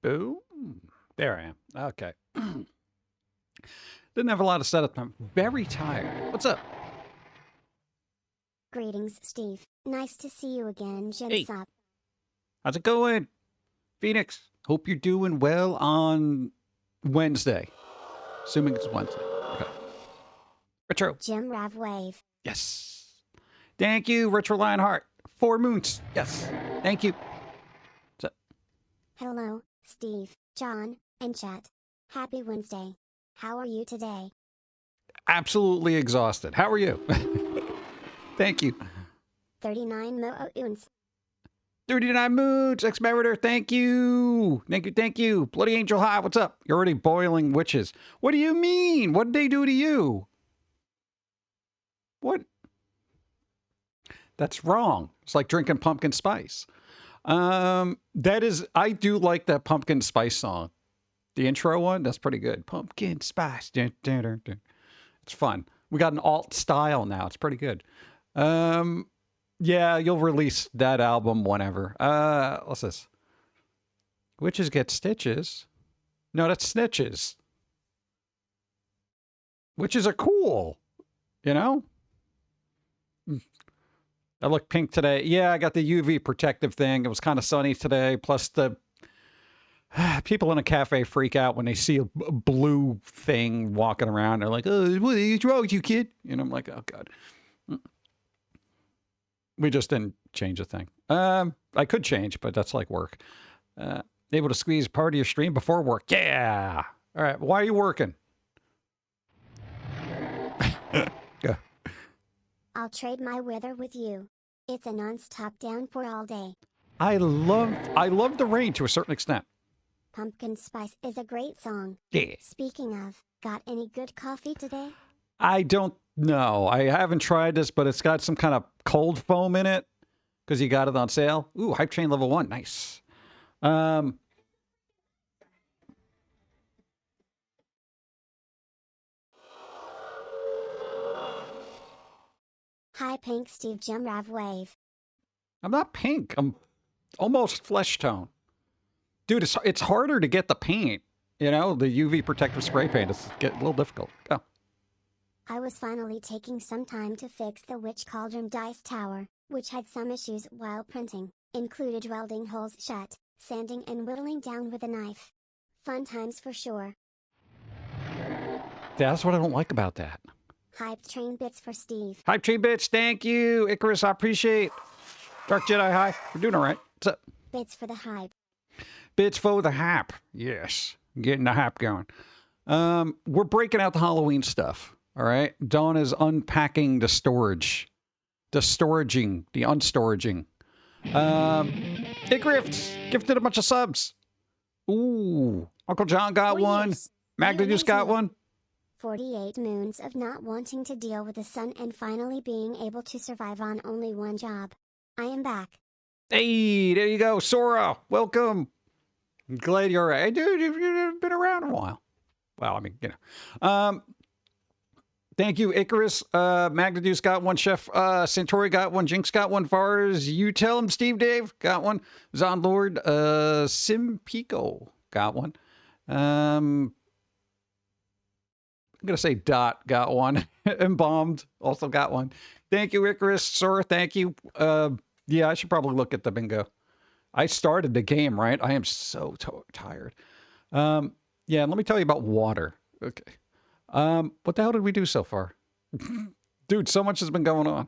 Ooh, there I am. Okay. Didn't have a lot of setup time. Very tired. What's up? Greetings, Steve. Nice to see you again, Hey. Jinsop. How's it going? Phoenix, hope you're doing well on Wednesday. Assuming it's Wednesday. Okay. Retro. Jim Rav Wave. Yes. Thank you, Retro Lionheart. 4 moons. Yes. Thank you. What's up? Hello, Steve, John, and chat. Happy Wednesday. How are you today? Absolutely exhausted. How are you? Thank you. 39 Mo'oons. 39 moons, ex-meritor, thank you. Thank you. Bloody Angel High, what's up? You're already boiling witches. What do you mean? What did they do to you? What? That's wrong. It's like drinking pumpkin spice. That is, I do like that pumpkin spice song. The intro one, that's pretty good. Pumpkin spice. Dun, dun, dun, dun. It's fun. We got an alt style now. It's pretty good. Yeah, you'll release that album whenever. What's this? Witches get stitches. No, that's snitches. Witches are cool. You know? I look pink today. Yeah, I got the UV protective thing. It was kind of sunny today. Plus the people in a cafe freak out when they see a blue thing walking around. They're like, oh, what's wrong with you, kid? And I'm like, oh, God. We just didn't change a thing. I could change, but that's like work. Able to squeeze part of your stream before work. Yeah. All right. Why are you working? Go. I'll trade my weather with you. It's a non-stop downpour all day. I love the rain to a certain extent. Pumpkin Spice is a great song. Yeah. Speaking of, got any good coffee today? I don't know. I haven't tried this, but it's got some kind of cold foam in it because you got it on sale. Ooh, Hype Train level 1. Nice. Hi, Pink Steve Jim Rav Wave. I'm not pink. I'm almost flesh tone. Dude, it's harder to get the paint. You know, the UV protective spray paint is getting a little difficult. Go. I was finally taking some time to fix the Witch Cauldron Dice Tower, which had some issues while printing, included welding holes shut, sanding and whittling down with a knife. Fun times for sure. That's what I don't like about that. Hype train bits for Steve. Hype Train bits, thank you. Icarus, I appreciate. Dark Jedi, hi. We're doing all right. What's up? Bits for the hype. Bits for the hap. Yes. Getting the hap going. We're breaking out the Halloween stuff. All right. Dawn is unpacking the storage. The storaging. The unstoraging. Icarus gifted a bunch of subs. Ooh. Uncle John got one. Magda just got one. 48 moons of not wanting to deal with the sun and finally being able to survive on only one job. I am back. Hey, there you go. Sora, welcome. I'm glad you're right. Dude, you've been around a while. Well, I mean, you know. Thank you, Icarus. Magda Deuce got one. Chef Santori got one. Jinx got one. Fars, you tell him. Steve Dave got one. Zonlord, Simpico got one. I'm going to say Dot got one. Embalmed also got one. Thank you, Icarus. Sir, thank you. Yeah, I should probably look at the bingo. I started the game, right? I am so tired. Yeah, let me tell you about water. Okay. What the hell did we do so far? Dude, so much has been going on.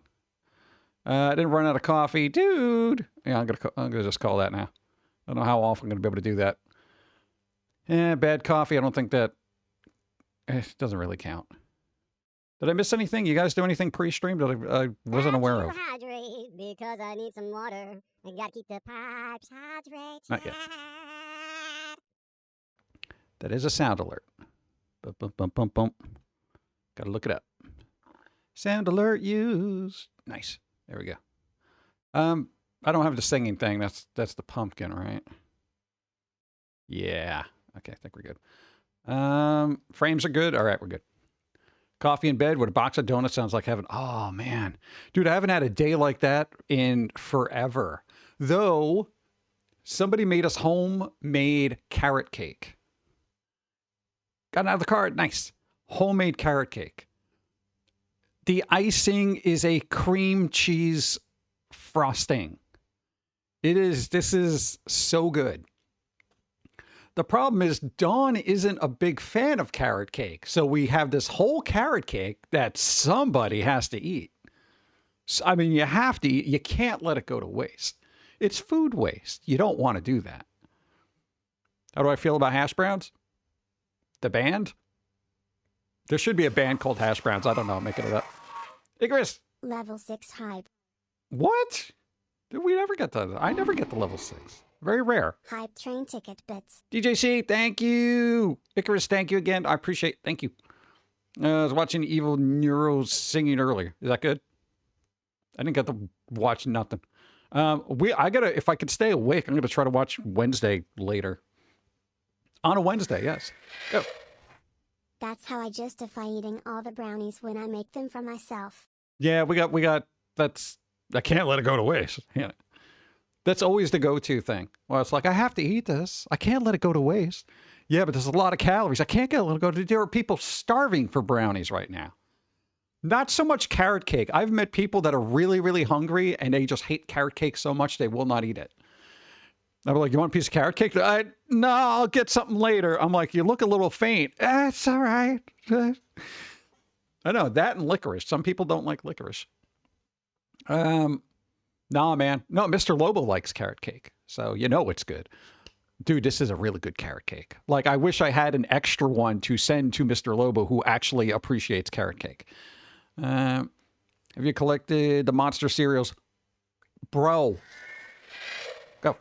I didn't run out of coffee. Dude. Yeah, I'm gonna just call that now. I don't know how often I'm going to be able to do that. Bad coffee. I don't think that... It doesn't really count. Did I miss anything? You guys do anything pre-stream that I wasn't aware of? Hydrate because I need some water. I gotta keep the pipes hydrated. Not yet. That is a sound alert. Bum, bum, bum, bum, bum. Gotta look it up. Sound alert used. Nice. There we go. I don't have the singing thing. That's the pumpkin, right? Yeah. Okay, I think we're good. Frames are good. All right, we're good. Coffee in bed with a box of donuts sounds like heaven. Oh, man. Dude, I haven't had a day like that in forever. Though, Somebody made us homemade carrot cake. Got out of the card. Nice. Homemade carrot cake. The icing is a cream cheese frosting. This is so good. The problem is Dawn isn't a big fan of carrot cake. So we have this whole carrot cake that somebody has to eat. So, I mean, you have to eat. You can't let it go to waste. It's food waste. You don't want to do that. How do I feel about hash browns? The band? There should be a band called Hash Browns. I don't know. I'm making it up. Icarus. Level 6 hype. What? Did we never get to? I never get to level 6. Very rare. Hype train ticket bits. DJC, thank you. Icarus, thank you again. I appreciate it. Thank you. I was watching Evil Neuros singing earlier. Is that good? I didn't get to watch nothing. If I could stay awake, I'm gonna try to watch Wednesday later. On a Wednesday, yes. Go. That's how I justify eating all the brownies when I make them for myself. Yeah, we got I can't let it go to waste. Yeah. That's always the go-to thing. Well, it's like, I have to eat this. I can't let it go to waste. Yeah, but there's a lot of calories. I can't let it go to. There are people starving for brownies right now. Not so much carrot cake. I've met people that are really, really hungry and they just hate carrot cake so much they will not eat it. I'm like, you want a piece of carrot cake? No, I'll get something later. I'm like, you look a little faint. It's all right. I know, that and licorice. Some people don't like licorice. Nah, man. No, Mr. Lobo likes carrot cake. So you know it's good. Dude, this is a really good carrot cake. Like, I wish I had an extra one to send to Mr. Lobo who actually appreciates carrot cake. Have you collected the monster cereals? Bro. Go.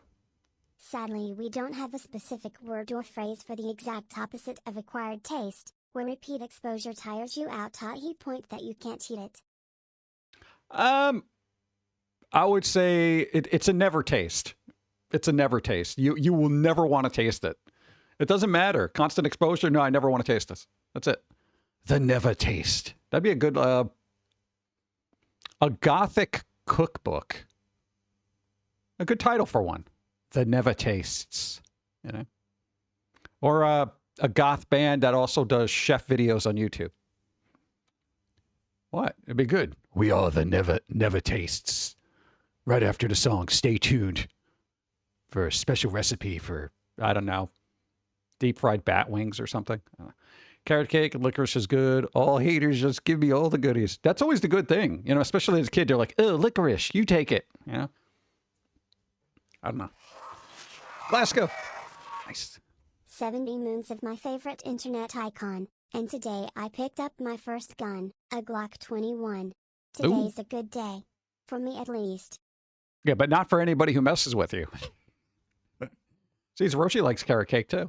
Sadly, we don't have a specific word or phrase for the exact opposite of acquired taste, where repeat exposure tires you out. He point that you can't eat it. I would say it's a never taste. It's a never taste. You will never want to taste it. It doesn't matter. Constant exposure. No, I never want to taste this. That's it. The never taste. That'd be a good a gothic cookbook. A good title for one. The never tastes. You know, or a goth band that also does chef videos on YouTube. What? It'd be good. We are the never tastes. Right after the song, stay tuned for a special recipe for, I don't know, deep fried bat wings or something. Carrot cake and licorice is good. All haters just give me all the goodies. That's always the good thing. You know, especially as a kid, they're like, oh, licorice, you take it. You know? I don't know. Glasgow. Nice. 70 moons of my favorite internet icon, and today I picked up my first gun, a Glock 21. Today's a good day. For me at least. Yeah, but not for anybody who messes with you. See, Roshi likes carrot cake too.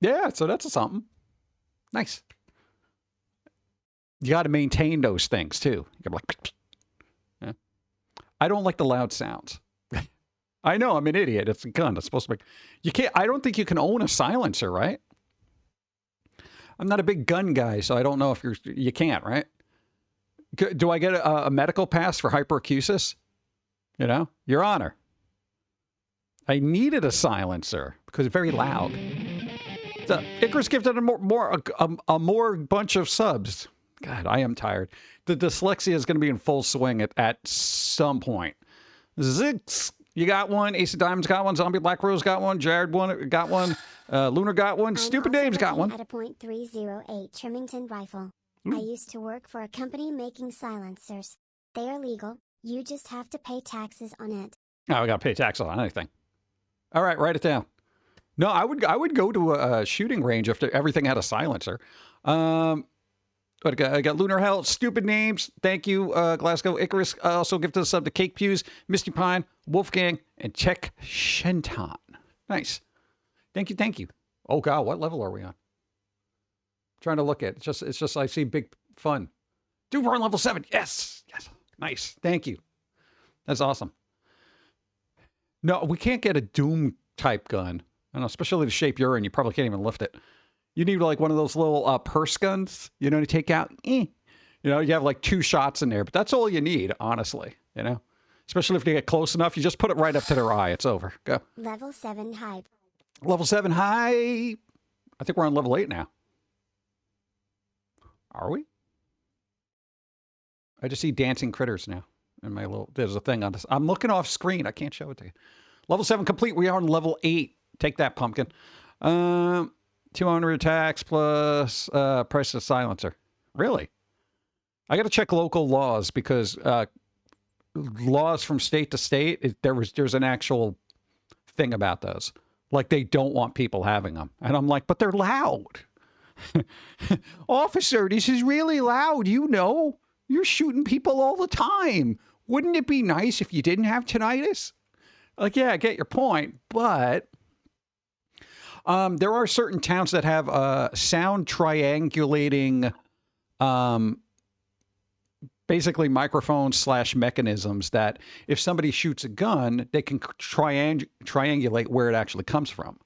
Yeah, so that's something. Nice. You got to maintain those things too. You're like, yeah. I don't like the loud sounds. I know, I'm an idiot. It's a gun. It's supposed to be. You can't. I don't think you can own a silencer, right? I'm not a big gun guy, so I don't know if you can't, right? Do I get a medical pass for hyperacusis? You know, Your Honor. I needed a silencer because it's very loud. So Icarus gifted a more bunch of subs. God, I am tired. The dyslexia is going to be in full swing at some point. Zix, you got one. Ace of Diamonds got one. Zombie Black Rose got one. Jared got one. Lunar got one. Stupid Dave's got one. At a .308 Trimington rifle. I used to work for a company making silencers. They are legal. You just have to pay taxes on it. Oh, I got to pay taxes on anything. All right, write it down. No, I would go to a shooting range if everything had a silencer. But I got Lunar Hell, Stupid Names. Thank you, Glasgow. Icarus also gifted a sub to Cake Pews, Misty Pine, Wolfgang, and Czech Shenton. Nice. Thank you, thank you. Oh God, what level are we on? Trying to look at it. It's just I see big fun. Dude, we're on level 7. Yes. Nice. Thank you. That's awesome. No, we can't get a Doom type gun. I don't know, especially the shape you're in. You probably can't even lift it. You need like one of those little purse guns, you know, to take out. You know, you have like 2 shots in there, but that's all you need, honestly. You know, Especially if they get close enough, you just put it right up to their eye. It's over. Go. Level 7 hype. Level 7 high. I think we're on level 8 now. Are we? I just see dancing critters now. In my little, there's a thing on this. I'm looking off screen. I can't show it to you. Level 7 complete. We are on level 8. Take that, Pum'Kin. 200 attacks plus price of silencer. Really? I got to check local laws because laws from state to state, there's an actual thing about those. Like they don't want people having them. And I'm like, but they're loud. Officer, this is really loud. You know, you're shooting people all the time. Wouldn't it be nice if you didn't have tinnitus? Like, yeah, I get your point, but there are certain towns that have sound triangulating, basically microphones / mechanisms that if somebody shoots a gun, they can triangulate where it actually comes from.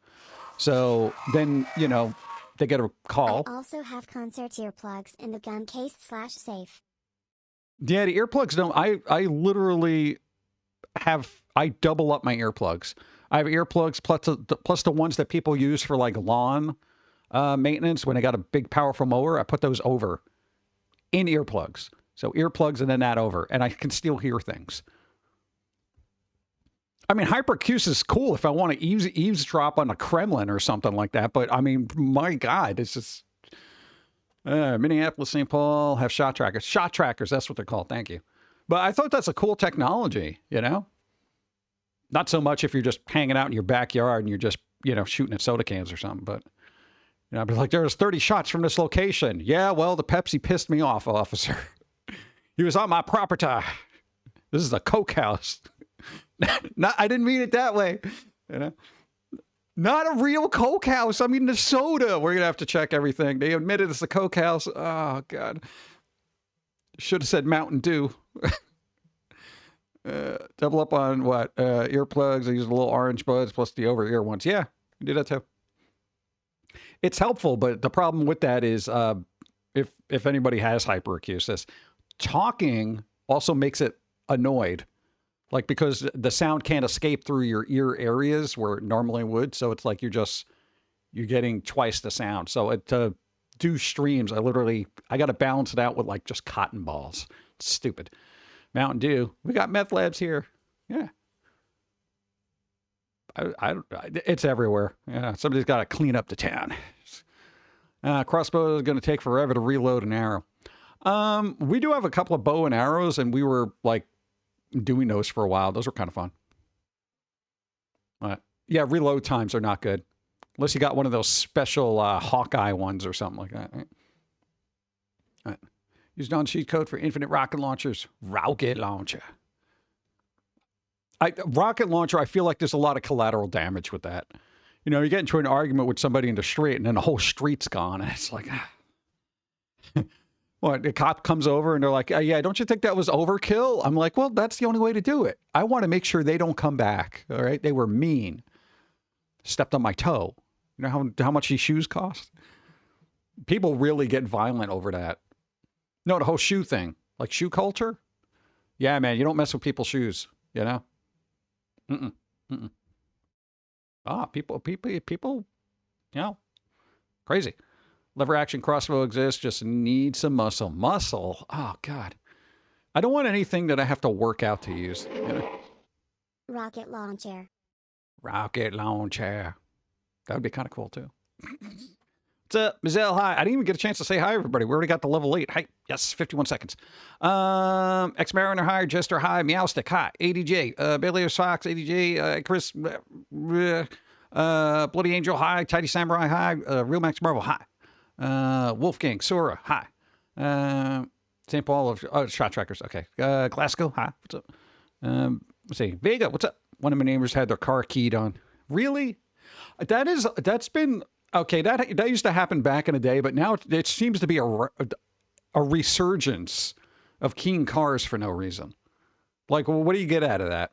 So then, you know, they get a call. I also have concert earplugs in the gun case / safe. Yeah, the earplugs don't. I literally I double up my earplugs. I have earplugs plus the ones that people use for like lawn maintenance when they got a big powerful mower. I put those over in earplugs. So earplugs and then that over, and I can still hear things. I mean, hyperacoustics is cool if I want to eavesdrop on a Kremlin or something like that. But I mean, my God, it's just Minneapolis, St. Paul have shot trackers. Shot trackers, that's what they're called. Thank you. But I thought that's a cool technology, you know? Not so much if you're just hanging out in your backyard and you're just, you know, shooting at soda cans or something. But, you know, I'd be like, there's 30 shots from this location. Yeah, well, the Pepsi pissed me off, officer. He was on my property. This is a Coke house. I didn't mean it that way. You know? Not a real Coke house. I mean, the soda. We're going to have to check everything. They admitted it's a Coke house. Oh, God. Should have said Mountain Dew. Double up on what? Earplugs. I use the little orange buds plus the over-ear ones. Yeah, you do that too. It's helpful, but the problem with that is if anybody has hyperacusis, talking also makes it annoyed. Like, because the sound can't escape through your ear areas where it normally would. So it's like you're getting twice the sound. So to do streams, I got to balance it out with like just cotton balls. It's stupid. Mountain Dew. We got meth labs here. Yeah. It's everywhere. Yeah. Somebody's got to clean up the town. Crossbow is going to take forever to reload an arrow. We do have a couple of bow and arrows, and we were like doing those for a while. Those were kind of fun. Yeah, reload times are not good. Unless you got one of those special Hawkeye ones or something like that. Right? All right. Use non-cheat code for infinite rocket launchers. Rocket launcher. Rocket launcher, I feel like there's a lot of collateral damage with that. You know, you get into an argument with somebody in the street, and then the whole street's gone, and it's like... What, the cop comes over and they're like, yeah, don't you think that was overkill? I'm like, well, that's the only way to do it. I want to make sure they don't come back. All right. They were mean. Stepped on my toe. You know how much these shoes cost? People really get violent over that. No, the whole shoe thing. Like shoe culture. Yeah, man, you don't mess with people's shoes, you know? People, you know, crazy. Lever action crossbow exists, just need some muscle. Muscle? Oh, God. I don't want anything that I have to work out to use. You know? Rocket launcher. Rocket launcher. That would be kind of cool, too. What's up, Mizzelle? Hi. I didn't even get a chance to say hi, everybody. We already got the level 8. Hi. Yes, 51 seconds. Ex-Mariner, hi. Jester, hi. Meowstick, hi. ADJ. Bailey Sox, ADJ. Chris. Bloody Angel, hi. Tidy Samurai, hi. Real Max Marvel, hi. Wolfgang, Sora, hi. St. Paul of Shot Trackers, okay. Glasgow, hi. What's up? Let's see. Vega, what's up? One of my neighbors had their car keyed on. Really? That's been okay. That used to happen back in the day, but now it seems to be a resurgence of keying cars for no reason. Like, well, what do you get out of that?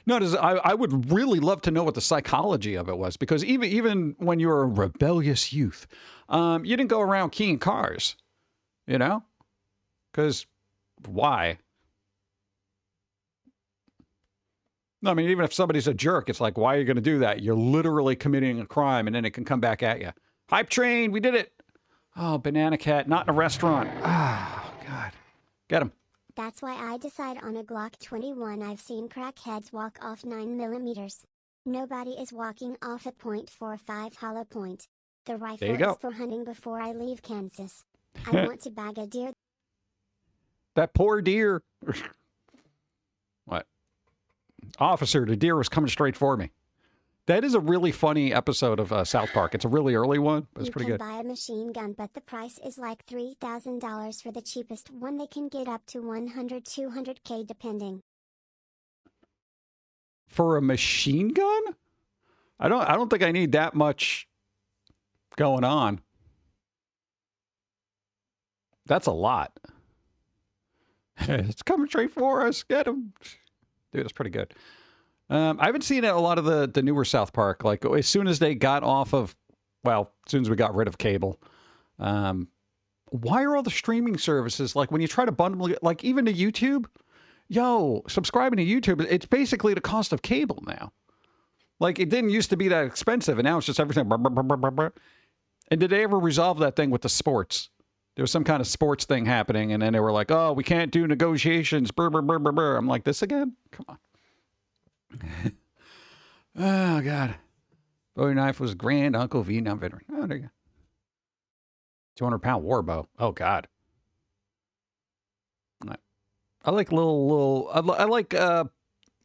No, I would really love to know what the psychology of it was, because even when you were a rebellious youth, you didn't go around keying cars, you know? Because why? No, I mean, even if somebody's a jerk, it's like, why are you going to do that? You're literally committing a crime, and then it can come back at you. Hype train, we did it. Oh, banana cat, not in a restaurant. Ah, God. Get him. That's why I decide on a Glock 21. I've seen crackheads walk off 9mm. Nobody is walking off at .45 hollow point. The There you rifle go. is for hunting before I leave Kansas. I want to bag a deer. That poor deer. What? Officer, the deer was coming straight for me. That is a really funny episode of South Park. It's a really early one, but it's You pretty can good. buy a machine gun, but the price is like $3,000 for the cheapest one. They can get up to 100, 200K depending. For a machine gun? I don't think I need that much going on. That's a lot. It's coming straight for us. Get him. Dude, it's pretty good. I haven't seen a lot of the newer South Park. Like, as soon as they got off of, well, as soon as we got rid of cable, why are all the streaming services, like, when you try to bundle it, like, even to YouTube, yo, subscribing to YouTube, it's basically the cost of cable now. Like, it didn't used to be that expensive, and now it's just everything. And did they ever resolve that thing with the sports? There was some kind of sports thing happening, and then they were like, oh, we can't do negotiations. I'm like, this again? Come on. Oh, God. Bowie knife was grand. Uncle Vietnam veteran. Oh, there you go. 200-pound war bow. Oh, God. I like I like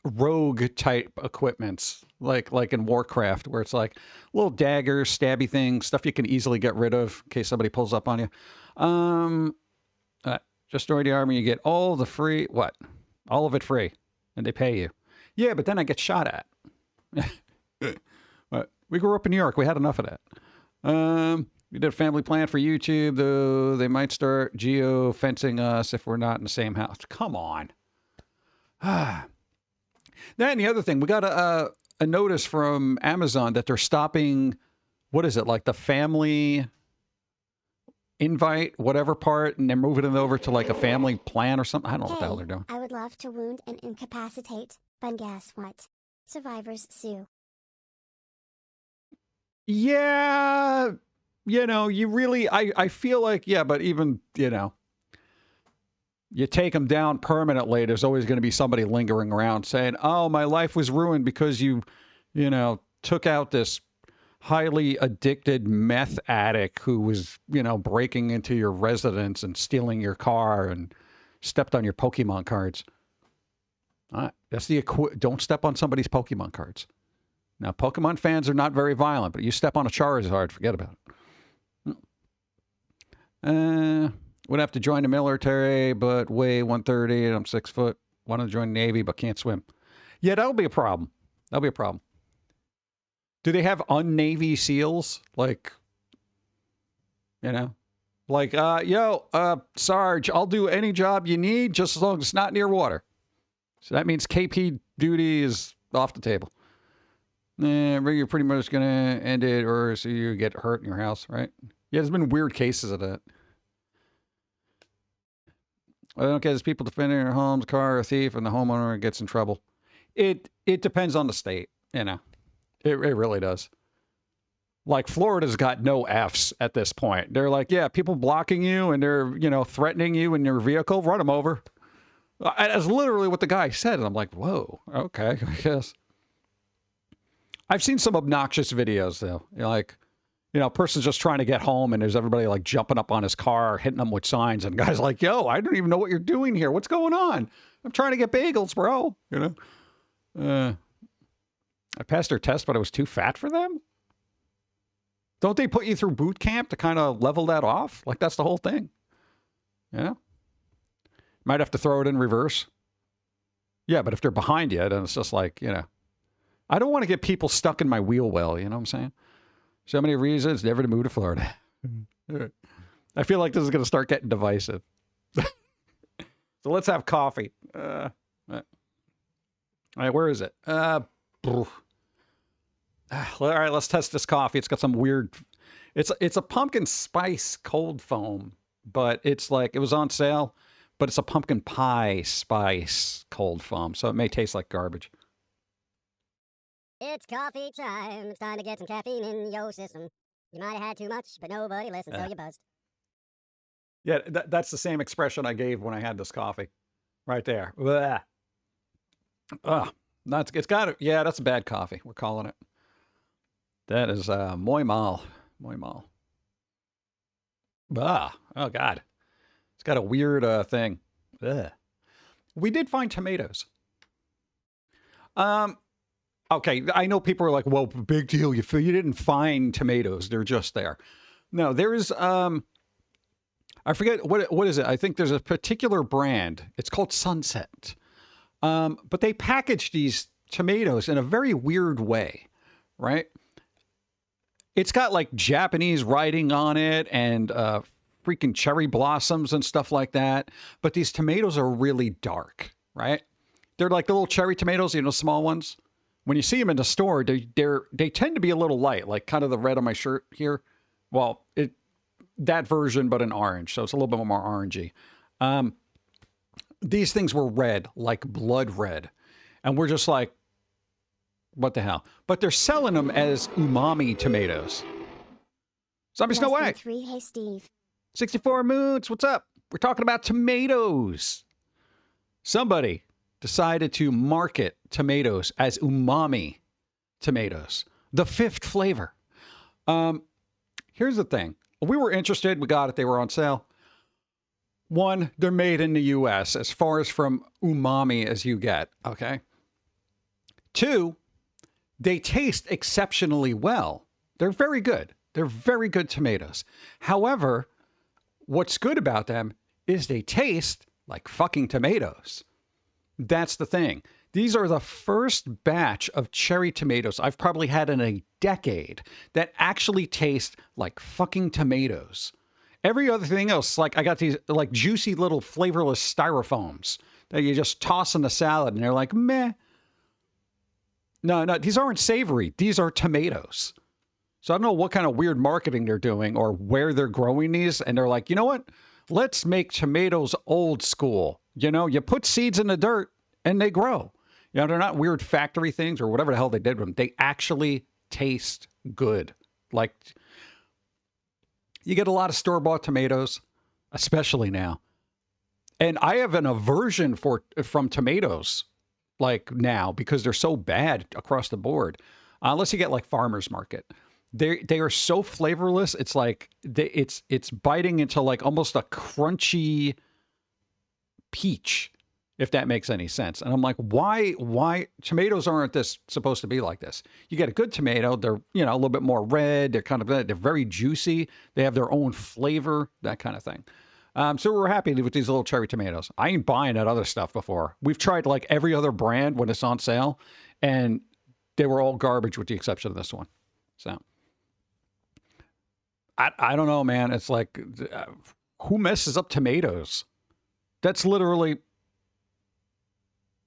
rogue type equipments, like in Warcraft, where it's like little daggers, stabby things, stuff you can easily get rid of in case somebody pulls up on you. Just join the army, you get all the free, what? All of it free, and they pay you. Yeah, but then I get shot at. But we grew up in New York. We had enough of that. We did a family plan for YouTube, though they might start geo-fencing us if we're not in the same house. Come on. Then the other thing, we got a notice from Amazon that they're stopping, what is it, like the family invite, whatever part, and they're moving it over to like a family plan or something. I don't know what the hell they're doing. I would love to wound and incapacitate, but guess what? Survivors sue. Yeah, you really, I feel like, yeah, but even, you take them down permanently, there's always going to be somebody lingering around saying, oh, my life was ruined because you took out this highly addicted meth addict who was, breaking into your residence and stealing your car and stepped on your Pokemon cards. That's don't step on somebody's Pokemon cards. Now, Pokemon fans are not very violent, but you step on a Charizard, forget about it. Would have to join the military, but weigh 130 and I'm 6 foot. Want to join the Navy, but can't swim. Yeah, that'll be a problem. That'll be a problem. Do they have un-Navy SEALs? Like, Sarge, I'll do any job you need just as long as it's not near water. So that means KP duty is off the table. You're pretty much going to end it or so you get hurt in your house, right? Yeah, there's been weird cases of that. I don't get as people defending their homes, car, or thief, and the homeowner gets in trouble. It depends on the state, It really does. Like, Florida's got no Fs at this point. They're like, yeah, people blocking you and they're, threatening you in your vehicle, run them over. That's literally what the guy said. And I'm like, whoa, okay, I guess. I've seen some obnoxious videos, though. A person's just trying to get home and there's everybody like jumping up on his car, hitting them with signs. And the guy's like, yo, I don't even know what you're doing here. What's going on? I'm trying to get bagels, bro. I passed their test, but I was too fat for them. Don't they put you through boot camp to kind of level that off? Like, that's the whole thing. Yeah. Might have to throw it in reverse. Yeah, but if they're behind you, then it's just like, I don't want to get people stuck in my wheel well, you know what I'm saying? So many reasons never to move to Florida. I feel like this is going to start getting divisive. So let's have coffee. All right, where is it? All right, let's test this coffee. It's got some weird... It's a pumpkin spice cold foam, but it's like, it was on sale, but it's a pumpkin pie spice cold foam, so it may taste like garbage. It's coffee time. It's time to get some caffeine in your system. You might have had too much, but nobody listened, so you buzzed. Yeah, that's the same expression I gave when I had this coffee. Right there. Blah. It's got it. Yeah, that's a bad coffee. We're calling it. That is muy mal. Muy mal. Oh, God. It's got a weird thing. Ugh. We did find tomatoes. Okay, I know people are like, well, big deal. You didn't find tomatoes. They're just there. No, there's I forget what is it? I think there's a particular brand. It's called Sunset. But they package these tomatoes in a very weird way, right? It's got like Japanese writing on it and freaking cherry blossoms and stuff like that. But these tomatoes are really dark, right? They're like the little cherry tomatoes, small ones. When you see them in the store, they tend to be a little light, like kind of the red on my shirt here. Well, that version, but in orange, so it's a little bit more orangey. These things were red, like blood red, and we're just like, what the hell? But they're selling them as umami tomatoes. Zombies, no way. 3, hey Steve. 64 Moons, what's up? We're talking about tomatoes. Somebody decided to market tomatoes as umami tomatoes, the 5th flavor. Here's the thing. We were interested. We got it. They were on sale. 1, they're made in the U.S. as far as from umami as you get. Okay. 2, they taste exceptionally well. They're very good. They're very good tomatoes. However, what's good about them is they taste like fucking tomatoes. That's the thing. These are the first batch of cherry tomatoes I've probably had in a decade that actually taste like fucking tomatoes. Every other thing else, like I got these like juicy little flavorless styrofoams that you just toss in the salad and they're like, meh. No, these aren't savory. These are tomatoes. So I don't know what kind of weird marketing they're doing or where they're growing these. And they're like, you know what? Let's make tomatoes old school. You put seeds in the dirt and they grow. They're not weird factory things or whatever the hell they did with them. They actually taste good. Like, you get a lot of store-bought tomatoes, especially now. And I have an aversion from tomatoes, like now, because they're so bad across the board. Unless you get like farmer's market. They are so flavorless. It's like it's biting into like almost a crunchy peach, if that makes any sense. And I'm like, why tomatoes aren't supposed to be like this? You get a good tomato, they're, a little bit more red, they're very juicy, they have their own flavor, that kind of thing. So we're happy with these little cherry tomatoes. I ain't buying that other stuff before. We've tried like every other brand when it's on sale, and they were all garbage with the exception of this one. So I don't know, man. It's like, who messes up tomatoes? That's literally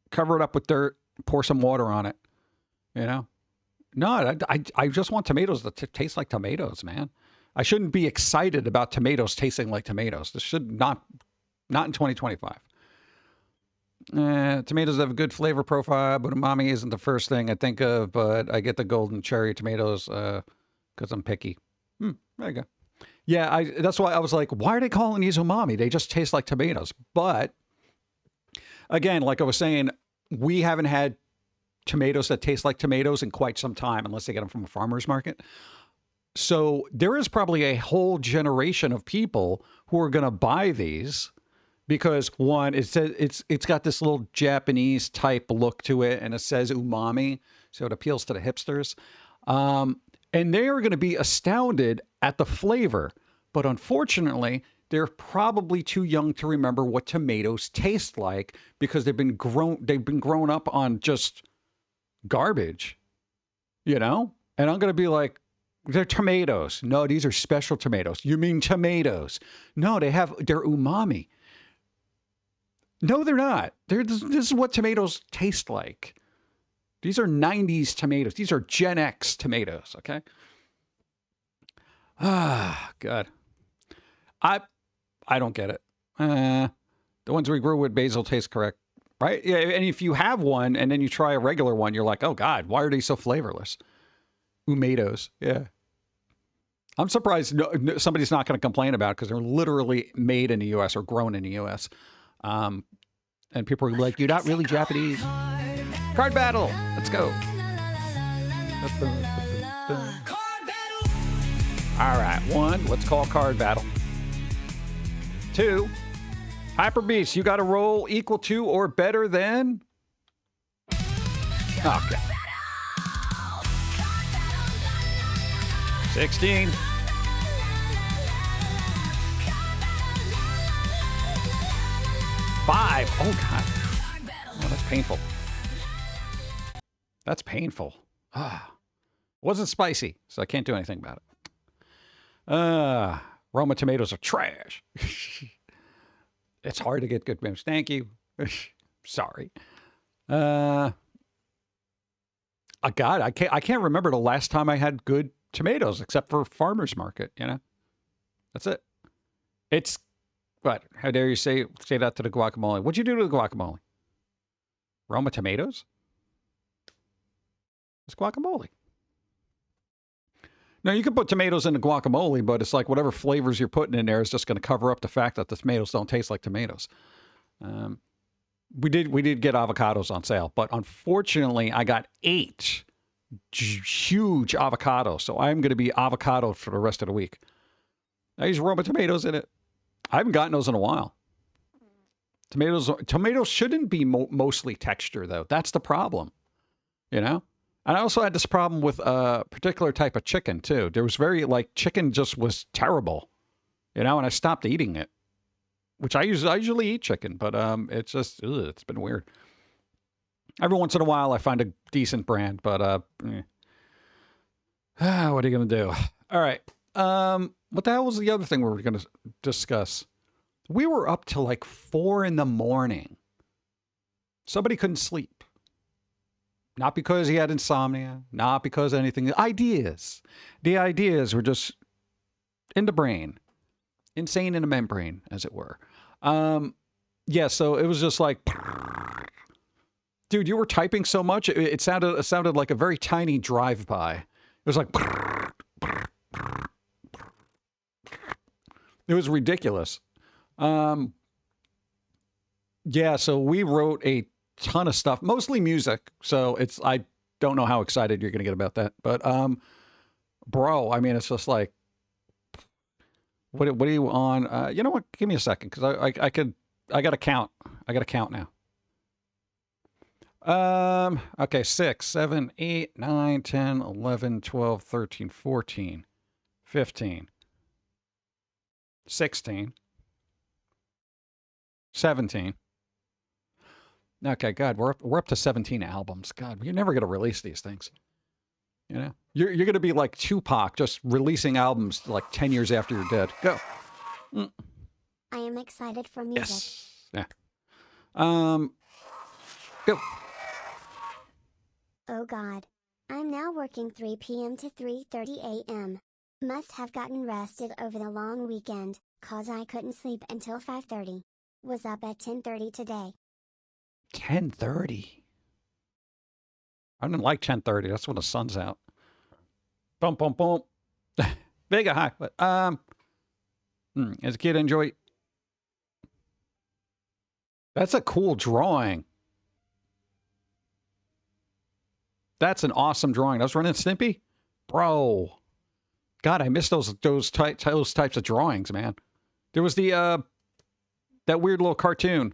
cover it up with dirt, pour some water on it. No, I just want tomatoes that taste like tomatoes, man. I shouldn't be excited about tomatoes tasting like tomatoes. This should not in 2025. Tomatoes have a good flavor profile, but umami isn't the first thing I think of, but I get the golden cherry tomatoes because I'm picky. There you go. Yeah, that's why I was like, why are they calling these umami? They just taste like tomatoes. But again, like I was saying, we haven't had tomatoes that taste like tomatoes in quite some time, unless they get them from a farmer's market. So there is probably a whole generation of people who are going to buy these because, one, it says it's got this little Japanese type look to it, and it says umami, so it appeals to the hipsters. And they are going to be astounded at the flavor, but unfortunately, they're probably too young to remember what tomatoes taste like because they've been grown up on just garbage, And I'm going to be like, they're tomatoes. No, these are special tomatoes. You mean tomatoes? No, they're umami. No, they're not. This is what tomatoes taste like. These are 90s tomatoes. These are Gen X tomatoes, okay? God. I don't get it. The ones we grew with basil taste correct. right? Yeah, and if you have one and then you try a regular one, you're like, oh God, why are they so flavorless? Umato's, yeah. I'm surprised somebody's not going to complain about it because they're literally made in the U.S. or grown in the U.S. And people are like, you're not really Japanese. Card battle. Let's go. All right. 1, let's call card battle. 2, Hyper Beast, you got to roll equal to or better than. Okay. 16. 5. Oh, God. Oh, that's painful. That's painful. Ah. Wasn't spicy, so I can't do anything about it. Roma tomatoes are trash. It's hard to get good memes. Thank you. Sorry. God, I can't remember the last time I had good tomatoes except for farmer's market, you know? That's it. It's what? How dare you say that to the guacamole? What'd you do to the guacamole? Roma tomatoes? It's guacamole. Now, you can put tomatoes in the guacamole, but it's like whatever flavors you're putting in there is just going to cover up the fact that the tomatoes don't taste like tomatoes. We did get avocados on sale, but unfortunately, I got 8 huge avocados, so I'm going to be avocado for the rest of the week. I use Roma tomatoes in it. I haven't gotten those in a while. Tomatoes shouldn't be mostly texture, though. That's the problem, you know? And I also had this problem with a particular type of chicken, too. There was chicken just was terrible, you know, and I stopped eating it, which I usually eat chicken, but it's just, it's been weird. Every once in a while, I find a decent brand, but what are you going to do? All right. What the hell was the other thing we were going to discuss? We were up till like 4 a.m. Somebody couldn't sleep. Not because he had insomnia, not because of anything. The ideas were just in the brain, insane in the membrane, as it were. Yeah, so it was just like, dude, you were typing so much, it sounded like a very tiny drive-by. It was like, it was ridiculous. Yeah, so we wrote a ton of stuff, mostly music. So I don't know how excited you're going to get about that, but bro, I mean, it's just like, what are you on? You know what? Give me a second, because I got to count. I got to count now. Okay, 6, 7, 8, 9, 10, 11, 12, 13, 14, 15, 16, 17. Okay, God, we're up to 17 albums. God, you're never gonna release these things. You know, you're gonna be like Tupac, just releasing albums like 10 years after you're dead. Go. I am excited for music. Yes. Yeah. Go. Oh God. I'm now working 3 p.m. to 3:30 a.m. Must have gotten rested over the long weekend, cause I couldn't sleep until 5:30. Was up at 10:30 today. 10:30. I didn't like 10:30. That's when the sun's out. Boom, boom, boom. Vega, hi. But, as a kid, enjoy. That's a cool drawing. That's an awesome drawing. That was Ren and Stimpy? Bro. God, I miss those types of drawings, man. There was the that weird little cartoon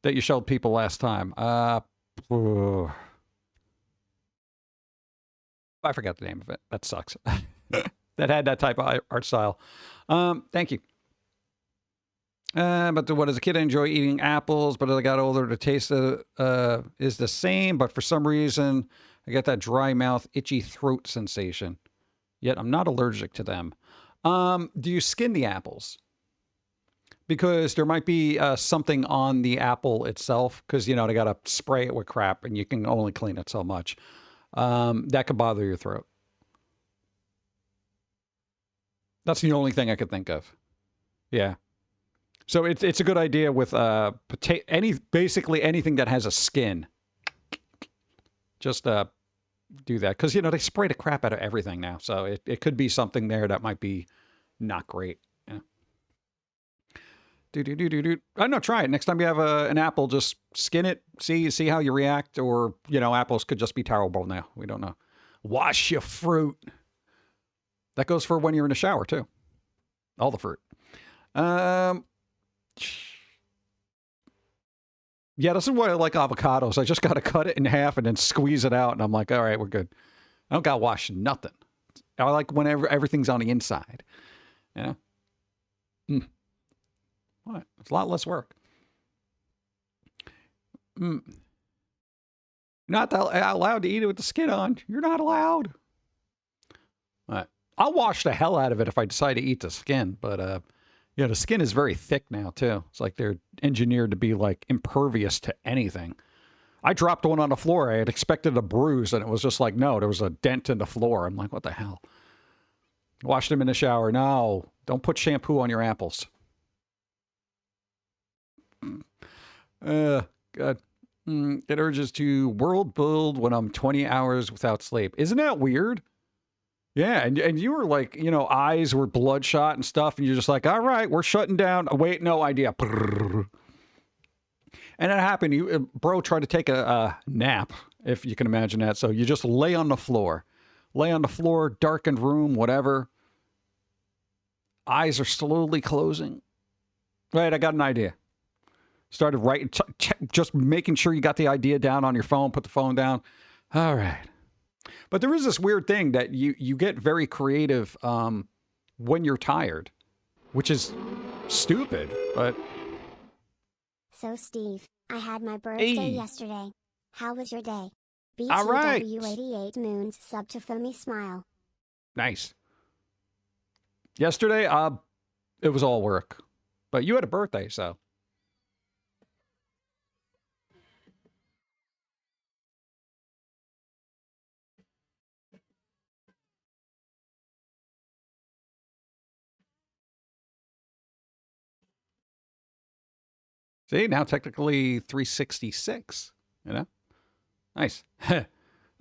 that you showed people last time. I forgot the name of it. That sucks. That had that type of art style. Thank you. But what as a kid I enjoy eating apples, but as I got older the taste is the same, but for some reason I get that dry mouth, itchy throat sensation. Yet I'm not allergic to them. Do you skin the apples? Because there might be something on the apple itself, because, you know, they got to spray it with crap and you can only clean it so much. That could bother your throat. That's the only thing I could think of. Yeah. So it's a good idea with basically anything that has a skin. Just do that because they spray the crap out of everything now. So it could be something there that might be not great. Yeah. I don't know. Try it next time you have an apple. Just skin it. See how you react. Or apples could just be terrible now. We don't know. Wash your fruit. That goes for when you're in the shower too. All the fruit. Yeah, this is why I like avocados. I just got to cut it in half and then squeeze it out. And I'm like, all right, we're good. I don't got to wash nothing. I like whenever everything's on the inside. Yeah. What? It's a lot less work. You're not allowed to eat it with the skin on. You're not allowed. I'll wash the hell out of it if I decide to eat the skin. But, the skin is very thick now, too. It's like they're engineered to be, like, impervious to anything. I dropped one on the floor. I had expected a bruise, and it was just like, no, there was a dent in the floor. I'm like, what the hell? Wash them in the shower. No, don't put shampoo on your apples. God. It urges to world build when I'm 20 hours without sleep. Isn't that weird? Yeah, and you were like, eyes were bloodshot and stuff, and you're just like, all right, we're shutting down. Oh, wait, no idea. And it happened. Bro tried to take a nap, if you can imagine that. So you just lay on the floor. Lay on the floor, darkened room, whatever. Eyes are slowly closing. Right, I got an idea. Started writing, just making sure you got the idea down on your phone, put the phone down. All right. But there is this weird thing that you get very creative when you're tired, which is stupid, but... So, Steve, I had my birthday yesterday. How was your day? All right. BTW88 Moons sub to Foamy Smile. Nice. Yesterday, it was all work. But you had a birthday, so... See, now technically 366, Nice. I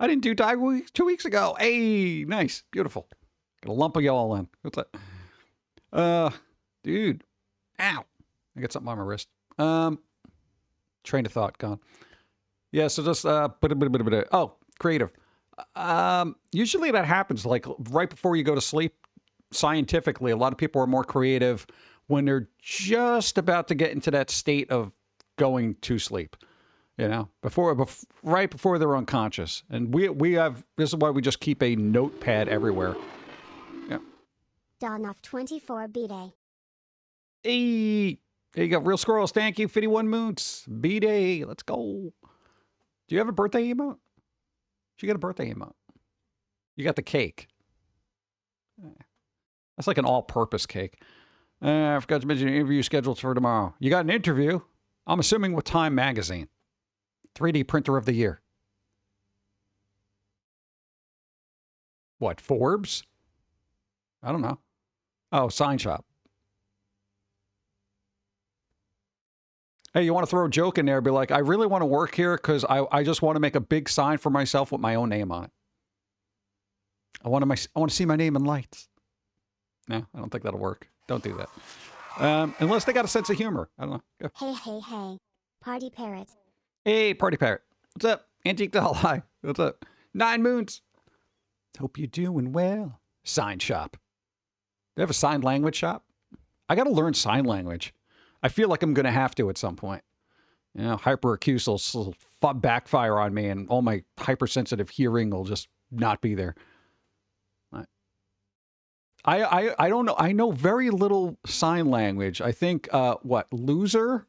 didn't do die 2 weeks ago. Hey, nice. Beautiful. Got a lump of y'all in. What's that? Dude. Ow. I got something on my wrist. Train of thought gone. Yeah, so just, oh, creative. Usually that happens like right before you go to sleep. Scientifically, a lot of people are more creative when they're just about to get into that state of going to sleep, right before they're unconscious. And we have, this is why we just keep a notepad everywhere. Yeah. Donoff 24 B-Day. Hey, there you go. Real Squirrels, thank you. 51 Moons. B-Day, let's go. Do you have a birthday emote? Did you get a birthday emote? You got the cake. That's like an all-purpose cake. I forgot to mention an interview scheduled for tomorrow. You got an interview? I'm assuming with Time Magazine. 3D Printer of the Year. What, Forbes? I don't know. Oh, Sign Shop. Hey, you want to throw a joke in there? Be like, I really want to work here because I just want to make a big sign for myself with my own name on it. I want to see my name in lights. No, I don't think that'll work. Don't do that. Unless they got a sense of humor. I don't know. Go. Hey. Party Parrot. Hey, Party Parrot. What's up? Antique Doll. Hi. What's up? 9 Moons. Hope you're doing well. Sign shop. They have a sign language shop? I got to learn sign language. I feel like I'm going to have to at some point. Hyperacousis will backfire on me and all my hypersensitive hearing will just not be there. I don't know. I know very little sign language. I think, loser?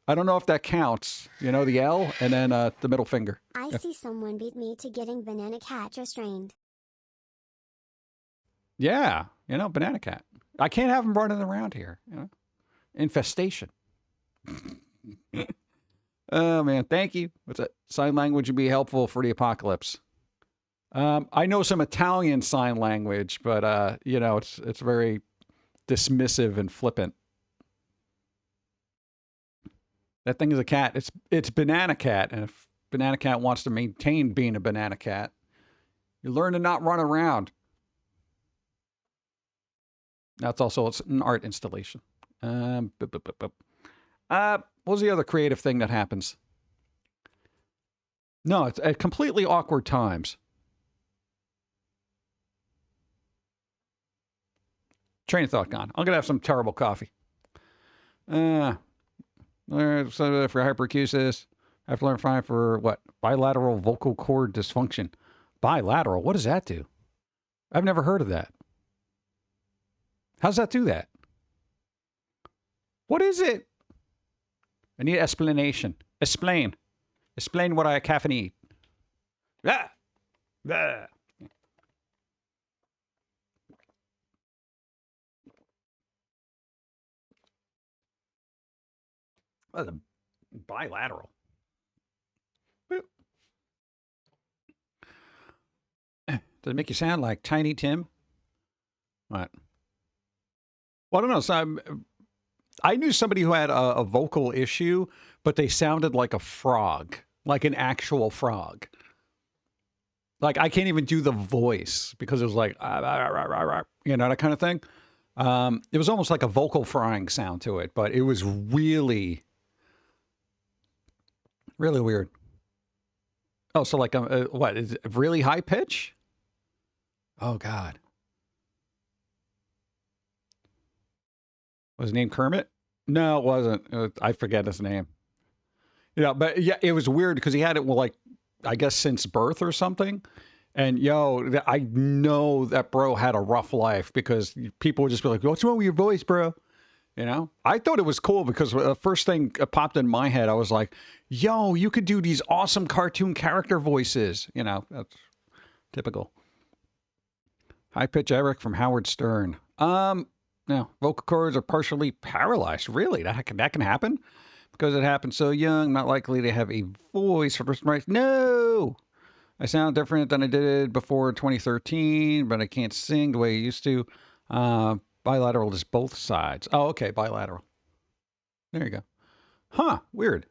I don't know if that counts. The L and then the middle finger. I see someone beat me to getting Banana Cat restrained. Yeah, Banana Cat. I can't have him running around here. Infestation. Oh, man. Thank you. What's that? Sign language would be helpful for the apocalypse. I know some Italian sign language, but, it's very dismissive and flippant. That thing is a cat. It's Banana Cat. And if Banana Cat wants to maintain being a Banana Cat, you learn to not run around. That's also it's an art installation. What was the other creative thing that happens? No, it's at completely awkward times. Train of thought gone. I'm gonna have some terrible coffee. So for hyperacusis, I have to learn fine for what? Bilateral vocal cord dysfunction. Bilateral? What does that do? I've never heard of that. How's that do that? What is it? I need explanation. Explain. Explain what I caffeine. Ah! Ah! What is a bilateral? Does it make you sound like Tiny Tim? What? Well, I don't know. So I knew somebody who had a vocal issue, but they sounded like a frog, like an actual frog. Like I can't even do the voice because it was like, you know, that kind of thing. It was almost like a vocal frying sound to it, but it was really, really weird. Oh, so like, what is it, really high pitch? Oh God. Was his name Kermit? No, it wasn't. I forget his name. Yeah, but yeah, it was weird because he had it, well, like, I guess since birth or something. And I know that bro had a rough life because people would just be like, "What's wrong with your voice, bro?" You know, I thought it was cool because the first thing popped in my head, I was like, "Yo, you could do these awesome cartoon character voices." You know, that's typical. High pitch Eric from Howard Stern. No, vocal cords are partially paralyzed. Really, that can happen because it happened so young. Not likely to have a voice for the right. No. I sound different than I did before 2013, but I can't sing the way I used to. Bilateral is both sides. Oh, okay, bilateral. There you go. Huh, weird.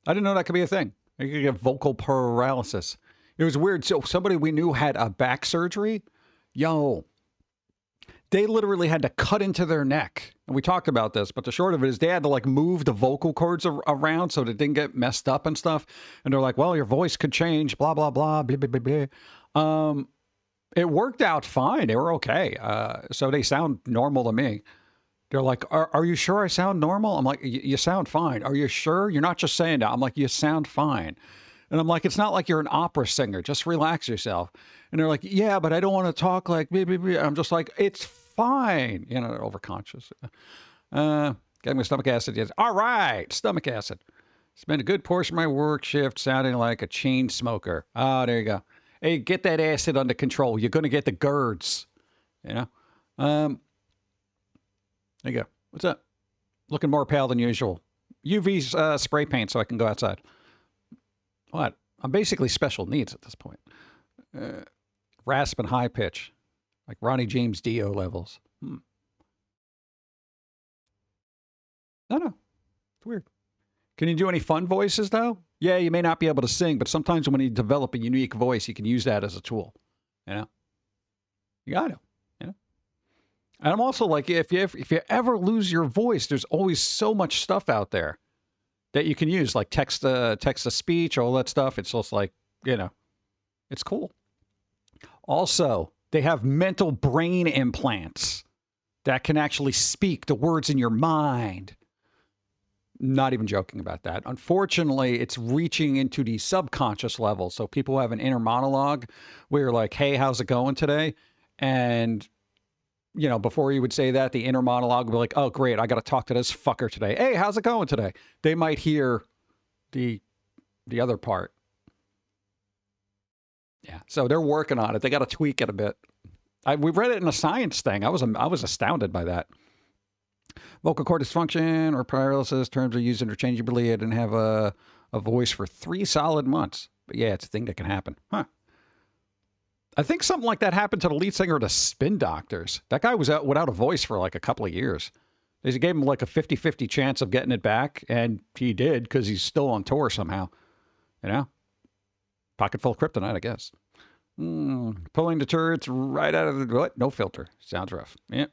I didn't know that could be a thing. You could get vocal paralysis. It was weird. So somebody we knew had a back surgery. Yo, they literally had to cut into their neck. And we talked about this, but the short of it is they had to like move the vocal cords around so that it didn't get messed up and stuff. And they're like, well, your voice could change, blah, blah, blah, blah, blah, blah, blah. It worked out fine. They were okay. So they sound normal to me. They're like, are you sure I sound normal? I'm like, you sound fine. Are you sure? You're not just saying that. I'm like, you sound fine. And I'm like, it's not like you're an opera singer. Just relax yourself. And they're like, yeah, but I don't want to talk like, blah, blah, blah. I'm just like, it's fine. You know, they're overconscious. Getting my stomach acid. Yes. All right. Stomach acid. Spent a good portion of my work shift sounding like a chain smoker. Oh, there you go. Hey, get that acid under control. You're going to get the GERDs. You know? There you go. What's up? Looking more pale than usual. UV spray paint so I can go outside. What? I'm basically special needs at this point. Rasp and high pitch. Like Ronnie James Dio levels. No. It's weird. Can you do any fun voices, though? Yeah, you may not be able to sing, but sometimes when you develop a unique voice, you can use that as a tool. You know? You got to. You know? And I'm also like, if you ever lose your voice, there's always so much stuff out there that you can use, like text to speech, all that stuff. It's just like, you know, it's cool. Also, they have mental brain implants that can actually speak the words in your mind. Not even joking about that. Unfortunately, it's reaching into the subconscious level. So people have an inner monologue where you're like, hey, how's it going today? And, you know, before you would say that, the inner monologue would be like, oh, great, I got to talk to this fucker today. Hey, how's it going today? They might hear the other part. Yeah, so they're working on it. They got to tweak it a bit. We read it in a science thing. I was astounded by that. Vocal cord dysfunction or paralysis terms are used interchangeably. I didn't have a voice for 3 solid months. But yeah, it's a thing that can happen. Huh. I think something like that happened to the lead singer of the Spin Doctors. That guy was out without a voice for like a couple of years. They gave him like a 50-50 chance of getting it back, and he did because he's still on tour somehow. You know? Pocket full of kryptonite, I guess. Pulling the turds right out of the... What? No filter. Sounds rough. Yeah.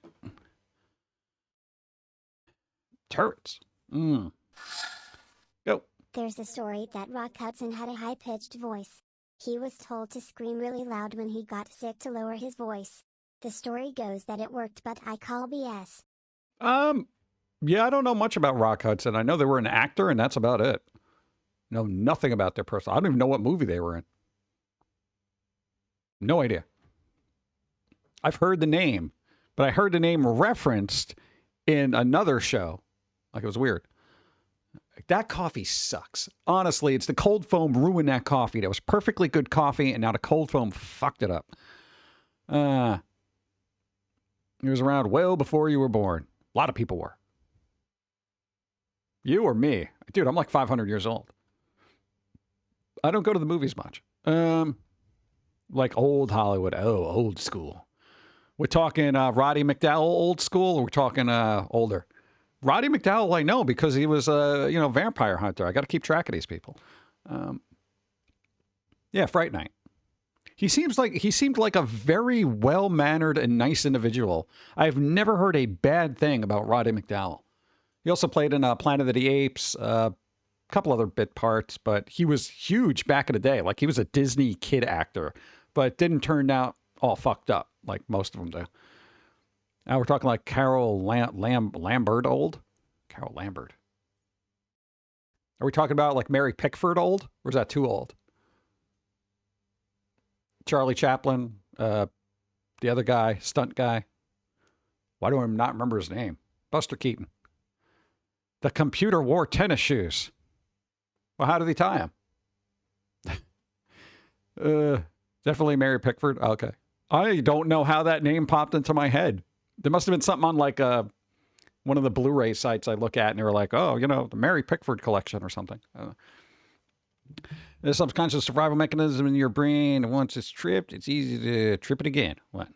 Turrets. Go. There's a story that Rock Hudson had a high-pitched voice. He was told to scream really loud when he got sick to lower his voice. The story goes that it worked, but I call BS. Yeah, I don't know much about Rock Hudson. I know they were an actor, and that's about it. Know nothing about their personal... I don't even know what movie they were in. No idea. I've heard the name, but I heard the name referenced in another show. Like, it was weird. That coffee sucks. Honestly, it's the cold foam ruined that coffee. That was perfectly good coffee, and now the cold foam fucked it up. It was around well before you were born. A lot of people were. You or me? Dude, I'm like 500 years old. I don't go to the movies much. Like old Hollywood. Oh, old school. We're talking Roddy McDowell old school, or we're talking older? Roddy McDowell, I know, because he was a vampire hunter. I got to keep track of these people. Yeah, Fright Night. He seemed like a very well-mannered and nice individual. I've never heard a bad thing about Roddy McDowell. He also played in Planet of the Apes, a couple other bit parts, but he was huge back in the day. Like, he was a Disney kid actor, but didn't turn out all fucked up like most of them do. Now we're talking like Carol Lambert old? Carol Lambert. Are we talking about like Mary Pickford old? Or is that too old? Charlie Chaplin, the other guy, stunt guy. Why do I not remember his name? Buster Keaton. The computer wore tennis shoes. Well, how did he tie them? Definitely Mary Pickford. Okay. I don't know how that name popped into my head. There must have been something on like one of the Blu-ray sites I look at, and they were like, oh, the Mary Pickford collection or something. There's subconscious survival mechanism in your brain, and once it's tripped, it's easy to trip it again. What?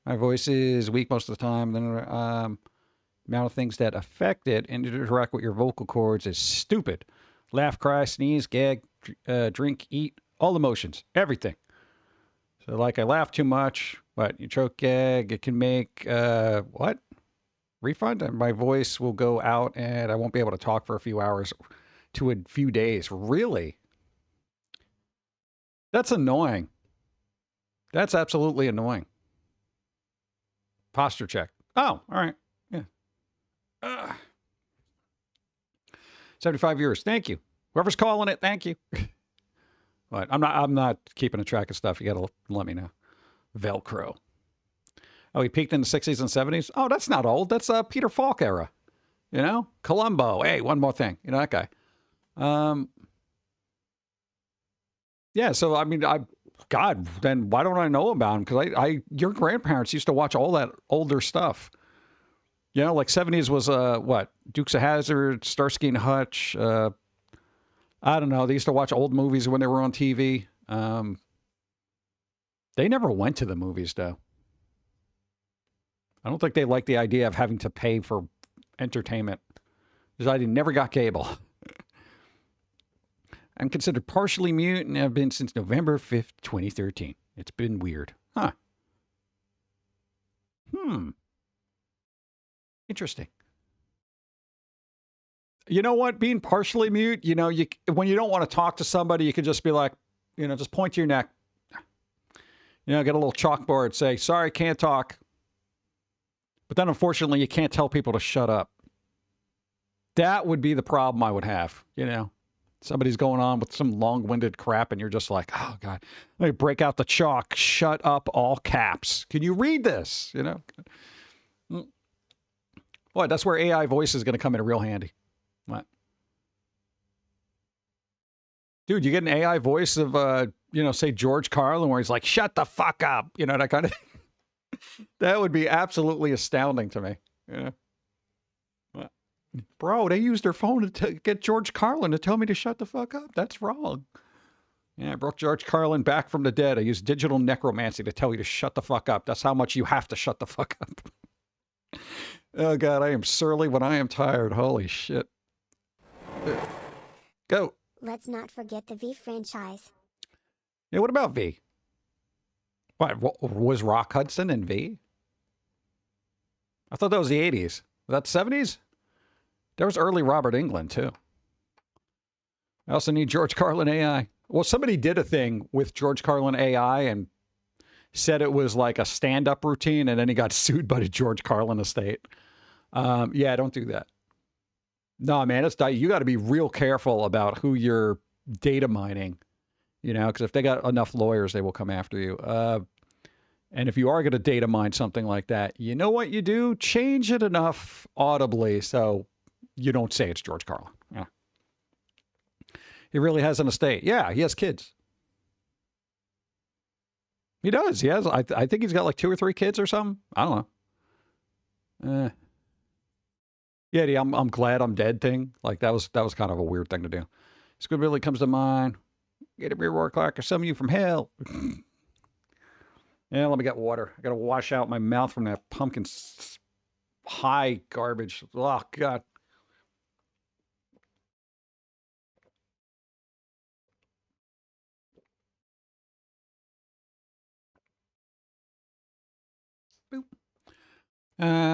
My voice is weak most of the time. Then amount of things that affect it and interact with your vocal cords is stupid. Laugh, cry, sneeze, gag, drink, eat, all emotions, everything. So like I laugh too much, what? You choke, gag, it can make, what? Refund? And my voice will go out and I won't be able to talk for a few hours to a few days. Really? That's annoying. That's absolutely annoying. Posture check. Oh, all right. Yeah. 75 years. Thank you. Whoever's calling it, thank you. But I'm not keeping a track of stuff. You got to let me know. Velcro. Oh, he peaked in the 60s and 70s? Oh, that's not old. That's Peter Falk era. Columbo. Hey, one more thing. That guy. Yeah, so, I mean, God, then why don't I know about him? Because your grandparents used to watch all that older stuff. Like 70s was, what? Dukes of Hazzard, Starsky and Hutch. I don't know. They used to watch old movies when they were on TV. They never went to the movies, though. I don't think they liked the idea of having to pay for entertainment. Because I never got cable. I'm considered partially mute and have been since November 5th, 2013. It's been weird. Huh. Interesting. You know what? Being partially mute, when you don't want to talk to somebody, you can just be like, just point to your neck. Get a little chalkboard, say, sorry, can't talk. But then, unfortunately, you can't tell people to shut up. That would be the problem I would have, Somebody's going on with some long-winded crap, and you're just like, oh, God, let me break out the chalk. Shut up, all caps. Can you read this? What? That's where AI voice is going to come in real handy. What? Dude, you get an AI voice of, say George Carlin, where he's like, shut the fuck up. That kind of that would be absolutely astounding to me. What? Bro, they used their phone to get George Carlin to tell me to shut the fuck up. That's wrong. Yeah, I brought George Carlin back from the dead. I used digital necromancy to tell you to shut the fuck up. That's how much you have to shut the fuck up. Oh, God, I am surly when I am tired. Holy shit. Go. Let's not forget the V franchise. Yeah, what about V? What, was Rock Hudson in V? I thought that was the 80s. Was that 70s? There was early Robert Englund, too. I also need George Carlin AI. Well, somebody did a thing with George Carlin AI and said it was like a stand-up routine, and then he got sued by the George Carlin estate. Yeah, don't do that. No, man, you got to be real careful about who you're data mining, because if they got enough lawyers, they will come after you. And if you are going to data mine something like that, you know what you do? Change it enough audibly so you don't say it's George Carlin. Yeah. He really has an estate. Yeah, he has kids. He does. He has. I think he's got like 2 or 3 kids or something. I don't know. Yeah, I'm glad I'm dead thing. Like that was kind of a weird thing to do. Squidbilly comes to mind. Get a beer roar clock or some of you from hell. Yeah, let me get water. I gotta wash out my mouth from that pumpkin high garbage. Oh God.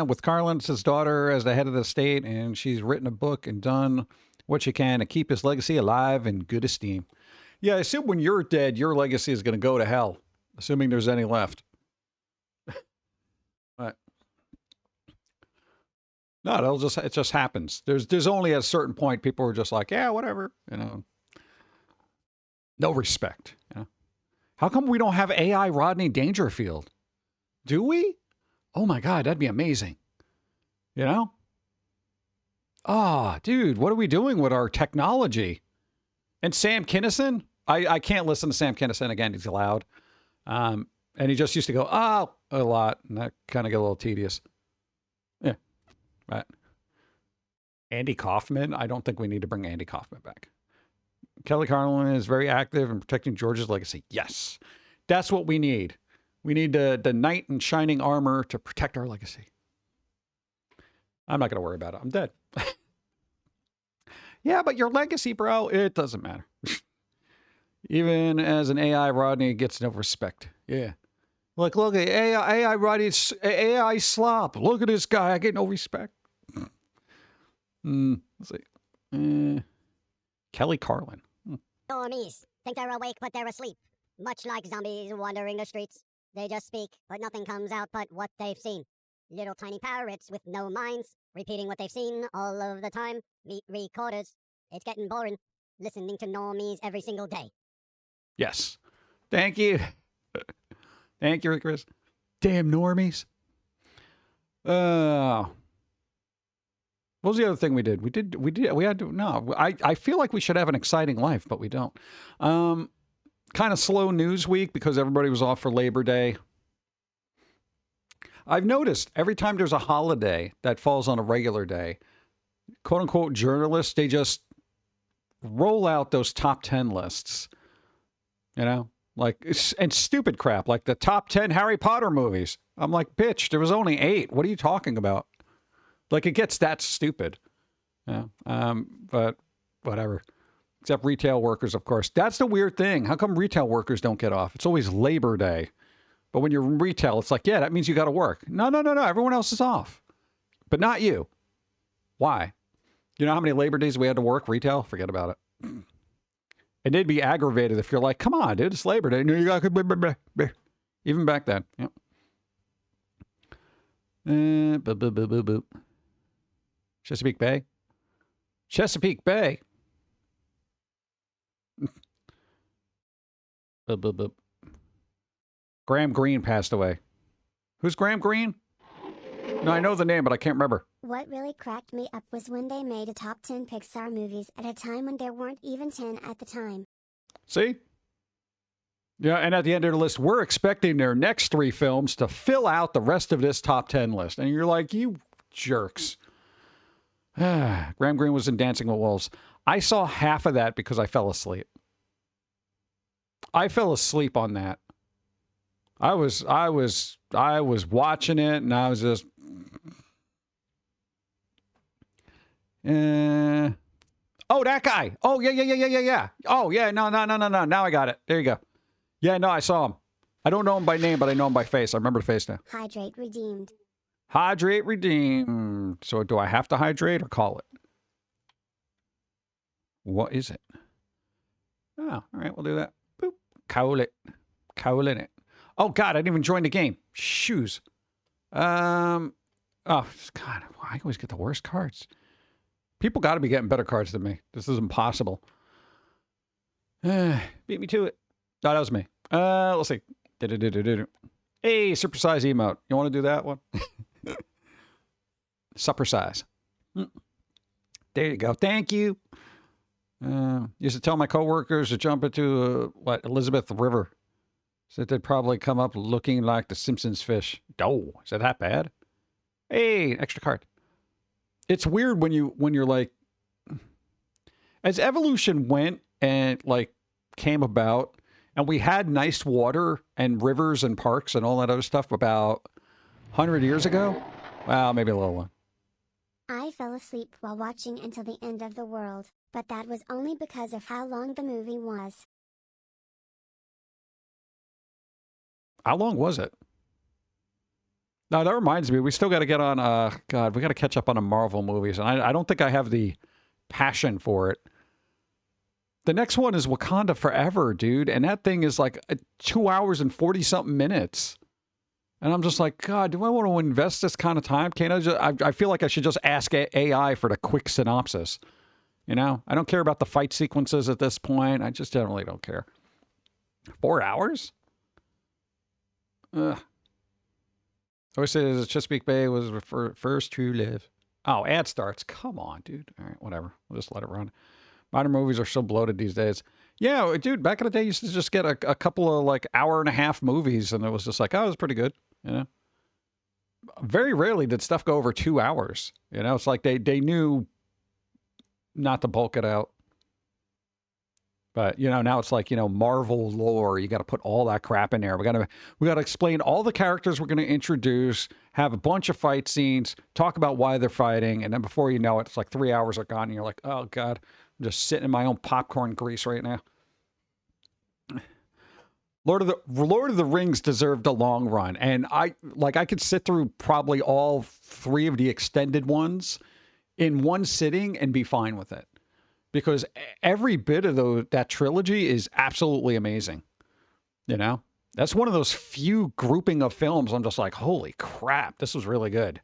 With Carlin, it's his daughter as the head of the state, and she's written a book and done what she can to keep his legacy alive in good esteem. Yeah, I assume when you're dead, your legacy is going to go to hell, assuming there's any left. But no, it just happens. There's only at a certain point people are just like, yeah, whatever, no respect. How come we don't have AI Rodney Dangerfield? Do we? Oh my God, that'd be amazing. Ah, dude, what are we doing with our technology? And Sam Kinison? I can't listen to Sam Kinison again. He's loud. And he just used to go, oh, a lot. And that kind of get a little tedious. Yeah, right. Andy Kaufman? I don't think we need to bring Andy Kaufman back. Kelly Carlin is very active in protecting George's legacy. Yes, that's what we need. We need the knight in shining armor to protect our legacy. I'm not going to worry about it. I'm dead. Yeah, but your legacy, bro, it doesn't matter. Even as an AI, Rodney gets no respect. Yeah. Like, look at AI Rodney's AI slop. Look at this guy. I get no respect. Let's see. Kelly Carlin. Normies think they're awake, but they're asleep. Much like zombies wandering the streets. They just speak, but nothing comes out but what they've seen. Little tiny parrots with no minds, repeating what they've seen all of the time. Meet recorders. It's getting boring, listening to normies every single day. Yes. Thank you. Thank you, Chris. Damn normies. What was the other thing we did? I feel like we should have an exciting life, but we don't. Kind of slow news week because everybody was off for Labor Day. I've noticed every time there's a holiday that falls on a regular day, quote unquote journalists, they just roll out those top 10 lists, and stupid crap like the top 10 Harry Potter movies. I'm like, bitch, there was only 8. What are you talking about? Like, it gets that stupid. Yeah. But whatever. Except retail workers, of course. That's the weird thing. How come retail workers don't get off? It's always Labor Day. But when you're in retail, it's like, yeah, that means you got to work. No. Everyone else is off. But not you. Why? You know how many Labor Days we had to work retail? Forget about it. And they'd be aggravated if you're like, come on, dude, it's Labor Day. No, you got to... Even back then. Yep. Boop. Chesapeake Bay. Chesapeake Bay. Boop. Graham Greene passed away. Who's Graham Greene? No, I know the name, but I can't remember. What really cracked me up was when they made a top 10 Pixar movies at a time when there weren't even 10 at the time. See? Yeah, and at the end of the list, we're expecting their next 3 films to fill out the rest of this top 10 list. And you're like, you jerks. Graham Greene was in Dancing with Wolves. I saw half of that because I fell asleep. I fell asleep on that. I was watching it and I was just, Oh, that guy. Oh, yeah. Oh, yeah. No. Now I got it. There you go. Yeah, no, I saw him. I don't know him by name, but I know him by face. I remember the face now. Hydrate redeemed. Hydrate redeemed. So do I have to hydrate or call it? What is it? Oh, all right, we'll do that. Boop. Cowl it. Cowl in it. Oh, God, I didn't even join the game. Shoes. Oh, God, I always get the worst cards. People got to be getting better cards than me. This is impossible. Beat me to it. No, that was me. Let's see. Hey, supersize emote. You want to do that one? Supper size. There you go. Thank you. Used to tell my coworkers to jump into Elizabeth River. Said they'd probably come up looking like the Simpsons fish. Oh, is it that bad? Hey, extra card. It's weird when you're like, as evolution went and like came about, and we had nice water and rivers and parks and all that other stuff about 100 years ago. Well, maybe a little one. I fell asleep while watching until the end of the world, but that was only because of how long the movie was. How long was it? No, that reminds me, we still got to get on, God, we got to catch up on the Marvel movies, and I don't think I have the passion for it. The next one is Wakanda Forever, dude, and that thing is like 2 hours and 40-something minutes. And I'm just like, God, do I want to invest this kind of time? Can't I just, I feel like I should just ask AI for the quick synopsis. You know, I don't care about the fight sequences at this point. I just generally don't care. 4 hours? Ugh. I always say Chesapeake Bay was first to live. Oh, ad starts. Come on, dude. All right, whatever. We'll just let it run. Modern movies are so bloated these days. Yeah, dude, back in the day, you used to just get a couple of like hour-and-a-half movies, and it was just like, oh, it was pretty good. You know? Very rarely did stuff go over 2 hours. You know, it's like they knew not to bulk it out. But, you know, now it's like, you know, Marvel lore. You got to put all that crap in there. We got to explain all the characters we're going to introduce, have a bunch of fight scenes, talk about why they're fighting. And then before you know it, it's like 3 hours are gone. And you're like, oh, God, I'm just sitting in my own popcorn grease right now. Lord of the Rings deserved a long run. And I could sit through probably all 3 of the extended ones in one sitting and be fine with it. Because every bit of that trilogy is absolutely amazing. You know? That's one of those few grouping of films I'm just like, holy crap, this was really good.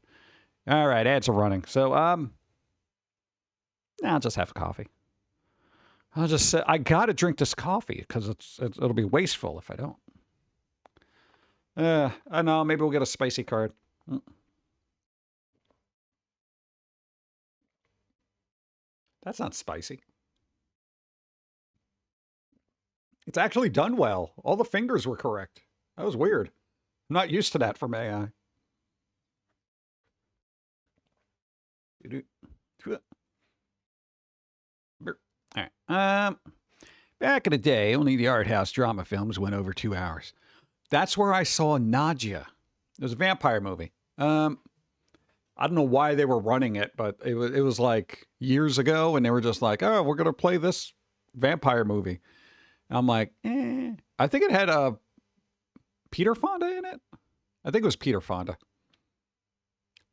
All right, ads are running. So, I'll just have coffee. I'll just say, I got to drink this coffee because it'll be wasteful if I don't. I know, maybe we'll get a spicy card. That's not spicy. It's actually done well. All the fingers were correct. That was weird. I'm not used to that from AI. All right. Back in the day, only the art house drama films went over 2 hours. That's where I saw Nadia. It was a vampire movie. I don't know why they were running it, but it was like years ago, and they were just like, oh, we're going to play this vampire movie. And I'm like, I think it had Peter Fonda in it. I think it was Peter Fonda.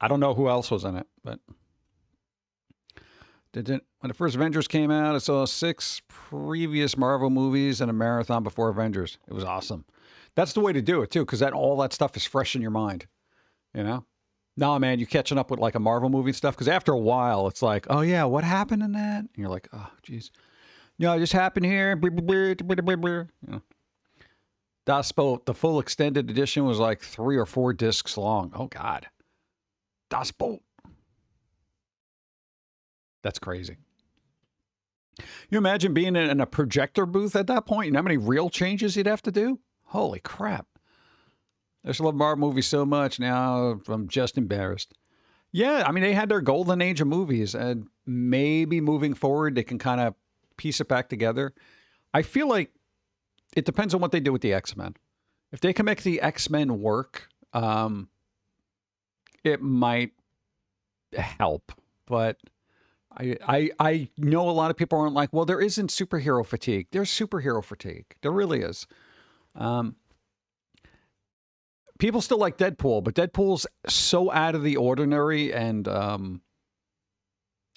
I don't know who else was in it, but when the first Avengers came out, I saw 6 previous Marvel movies and a marathon before Avengers. It was awesome. That's the way to do it, too, because all that stuff is fresh in your mind, you know? No, man, you're catching up with like a Marvel movie and stuff, because after a while, it's like, oh, yeah, what happened in that? And you're like, oh, geez. No, it just happened here. You know. Das Boot, the full extended edition was like 3 or 4 discs long. Oh, God. Das Boot. That's crazy. You imagine being in a projector booth at that point and how many reel changes you'd have to do? Holy crap. I just love Marvel movies so much now, I'm just embarrassed. Yeah, I mean, they had their golden age of movies, and maybe moving forward, they can kind of piece it back together. I feel like it depends on what they do with the X-Men. If they can make the X-Men work, it might help. But I know a lot of people aren't like, well, there isn't superhero fatigue. There's superhero fatigue. There really is. People still like Deadpool, but Deadpool's so out of the ordinary and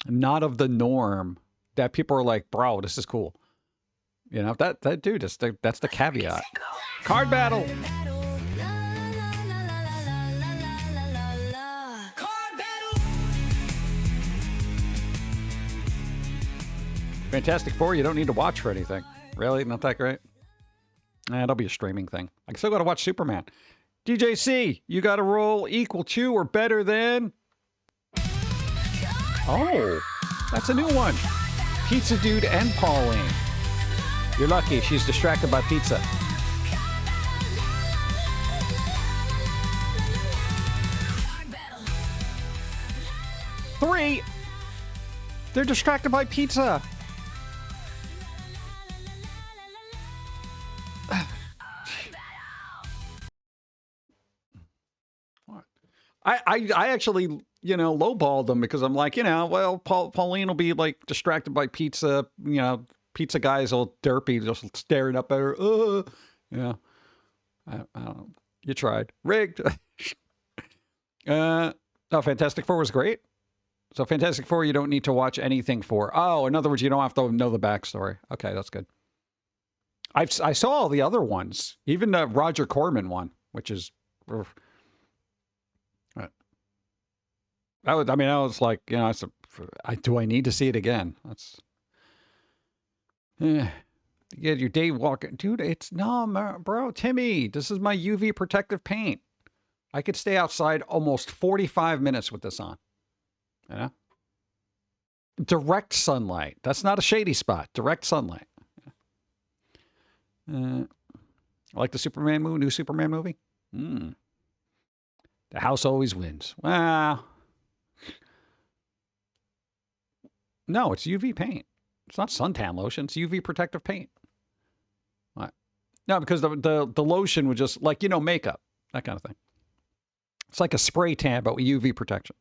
not of the norm that people are like, bro, this is cool. You know, that dude, that's the caveat. Card battle. Fantastic Four, you don't need to watch for anything. Really? Not that great? It'll be a streaming thing. I still got to watch Superman. DJC, you got a roll equal to or better than? Oh, that's a new one. Pizza Dude and Pauline. You're lucky. She's distracted by pizza. Three. They're distracted by pizza. I actually, you know, lowballed them because I'm like, you know, well, Pauline will be like distracted by pizza. You know, pizza guy's all derpy, just staring up at her. You know, I don't know. You tried. Rigged. Oh, Fantastic Four was great. So Fantastic Four, you don't need to watch anything for. Oh, in other words, you don't have to know the backstory. Okay, that's good. I saw all the other ones, even the Roger Corman one, which is. I was like, you know, do I need to see it again? That's. You get your day walking. Dude, bro, Timmy, this is my UV protective paint. I could stay outside almost 45 minutes with this on. You know? Direct sunlight. That's not a shady spot. Direct sunlight. I like the Superman movie, new Superman movie. The house always wins. Well, no, it's UV paint. It's not suntan lotion. It's UV protective paint. What? No, because the lotion would just, like, you know, makeup. That kind of thing. It's like a spray tan, but with UV protection.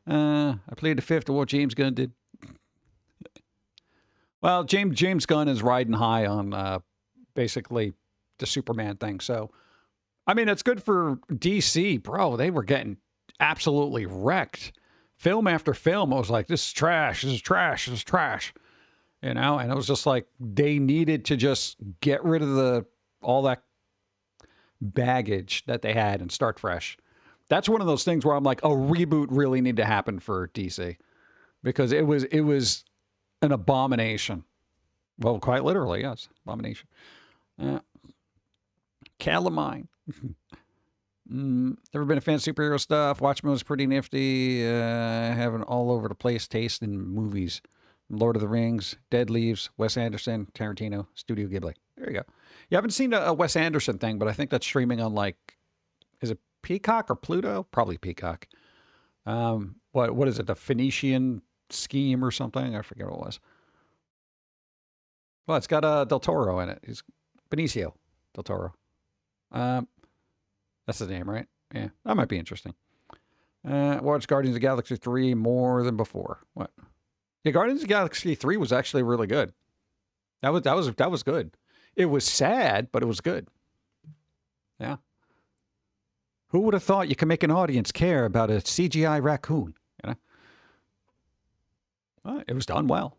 I played the fifth of what James Gunn did. Well, James Gunn is riding high on basically the Superman thing. So, I mean, it's good for DC. Bro, they were getting absolutely wrecked. Film after film, I was like, this is trash, this is trash, this is trash. You know, and it was just like they needed to just get rid of all that baggage that they had and start fresh. That's one of those things where I'm like, a reboot really need to happen for DC because it was an abomination. Well, quite literally, yes, abomination. Calamine. Never been a fan of superhero stuff. Watchmen was pretty nifty. Having all over the place taste in movies. Lord of the Rings, Dead Leaves, Wes Anderson, Tarantino, Studio Ghibli. There you go. You haven't seen a Wes Anderson thing, but I think that's streaming on, like, is it Peacock or Pluto? Probably Peacock. What is it? The Phoenician Scheme or something? I forget what it was. Well, it's got Del Toro in it. He's Benicio Del Toro. That's the name, right? Yeah, that might be interesting. Watch Guardians of the Galaxy 3 more than before. What? Yeah, Guardians of the Galaxy 3 was actually really good. That was good. It was sad, but it was good. Yeah. Who would have thought you can make an audience care about a CGI raccoon? You know? Well, it was done well.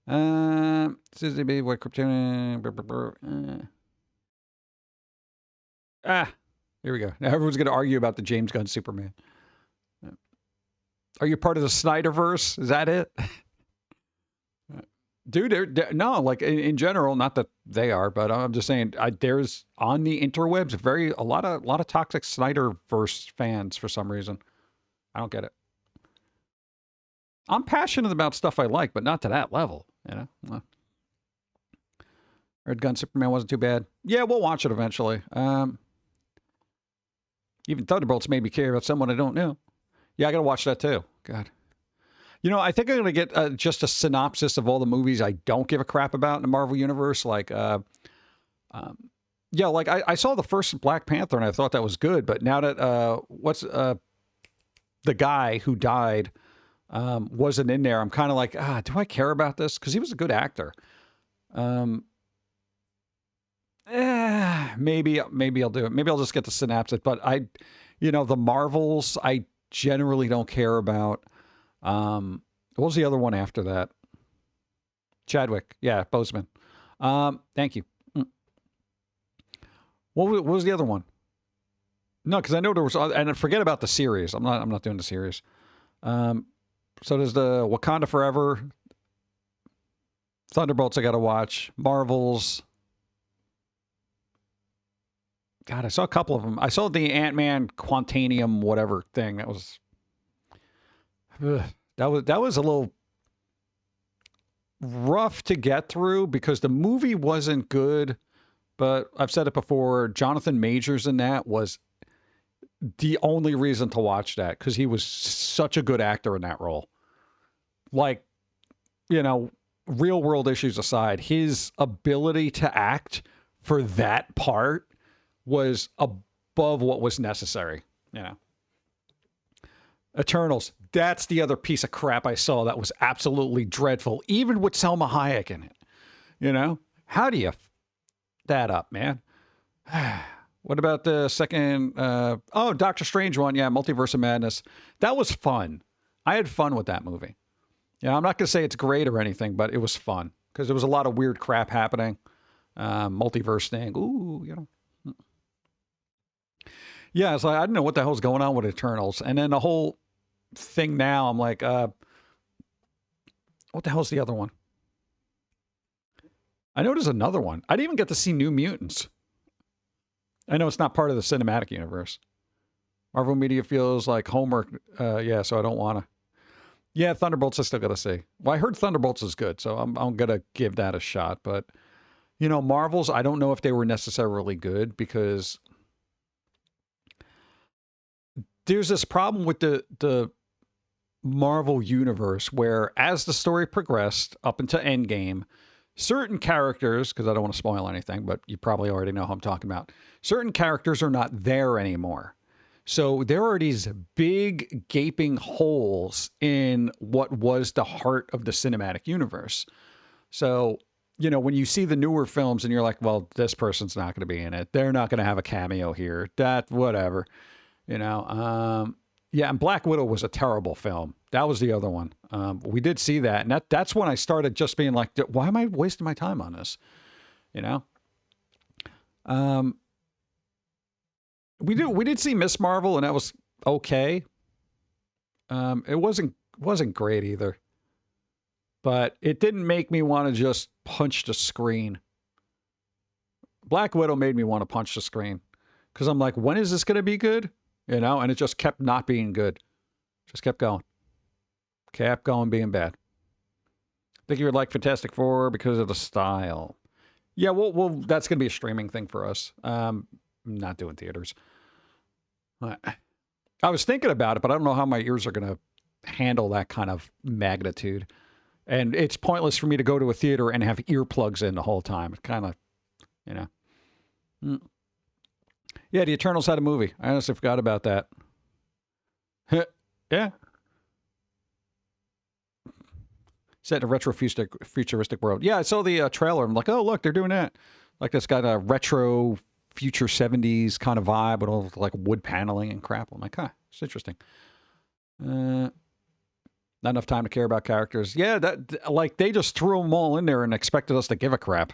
Yeah. What Krypton? Here we go. Now everyone's going to argue about the James Gunn Superman. Are you part of the Snyderverse? Is that it? Dude, no, like in general, not that they are, but I'm just saying there's on the interwebs a lot of toxic Snyderverse fans for some reason. I don't get it. I'm passionate about stuff I like, but not to that level, you know? Red Gun Superman wasn't too bad. Yeah, we'll watch it eventually. Even Thunderbolts made me care about someone I don't know. Yeah, I got to watch that too. God. You know, I think I'm going to get just a synopsis of all the movies I don't give a crap about in the Marvel Universe. Like, I saw the first Black Panther and I thought that was good. But now that, the guy who died, wasn't in there. I'm kind of like, do I care about this? Because he was a good actor. Maybe I'll do it. Maybe I'll just get to synapse it. But the Marvels, I generally don't care about. What was the other one after that? Chadwick. Yeah, Boseman. Thank you. What was the other one? No, because I know there was, and forget about the series. I'm not doing the series. So there's the Wakanda Forever, Thunderbolts I got to watch, Marvels. God, I saw a couple of them. I saw the Ant-Man Quantanium whatever thing. That was a little rough to get through because the movie wasn't good. But I've said it before, Jonathan Majors in that was the only reason to watch that because he was such a good actor in that role. Like, real world issues aside, his ability to act for that part was above what was necessary. Eternals, that's the other piece of crap I saw that was absolutely dreadful, even with Selma Hayek in it. How do you that up, man? What about the second? Doctor Strange one. Yeah, Multiverse of Madness. That was fun. I had fun with that movie. I'm not going to say it's great or anything, but it was fun because there was a lot of weird crap happening. Multiverse thing. Ooh, Yeah, it's like I didn't know what the hell's going on with Eternals, and then the whole thing now. I'm like, what the hell's the other one? I know there's another one. I didn't even get to see New Mutants. I know it's not part of the cinematic universe. Marvel Media feels like homework. So I don't want to. Yeah, Thunderbolts I still got to see. Well, I heard Thunderbolts is good, so I'm going to give that a shot. But, Marvels, I don't know if they were necessarily good because there's this problem with the Marvel universe where as the story progressed up into Endgame, certain characters, because I don't want to spoil anything, but you probably already know who I'm talking about, certain characters are not there anymore. So there are these big gaping holes in what was the heart of the cinematic universe. So, when you see the newer films and you're like, well, this person's not going to be in it. They're not going to have a cameo here. That, whatever, and Black Widow was a terrible film. That was the other one. We did see that. And that's when I started just being like, why am I wasting my time on this? We did see Miss Marvel, and that was okay. It wasn't great either, but it didn't make me want to just punch the screen. Black Widow made me want to punch the screen because I'm like, when is this going to be good? And it just kept not being good. Just kept going, being bad. I think you would like Fantastic Four because of the style. Yeah, well, that's going to be a streaming thing for us. Not doing theaters. I was thinking about it, but I don't know how my ears are going to handle that kind of magnitude. And it's pointless for me to go to a theater and have earplugs in the whole time. It kind of, Yeah, the Eternals had a movie. I honestly forgot about that. Yeah. Set in a retro futuristic world. Yeah, I saw the trailer. I'm like, oh, look, they're doing that. Like, it's got a retro future 70s kind of vibe with all like wood paneling and crap. I'm like, it's interesting. Not enough time to care about characters. Yeah, that like they just threw them all in there and expected us to give a crap,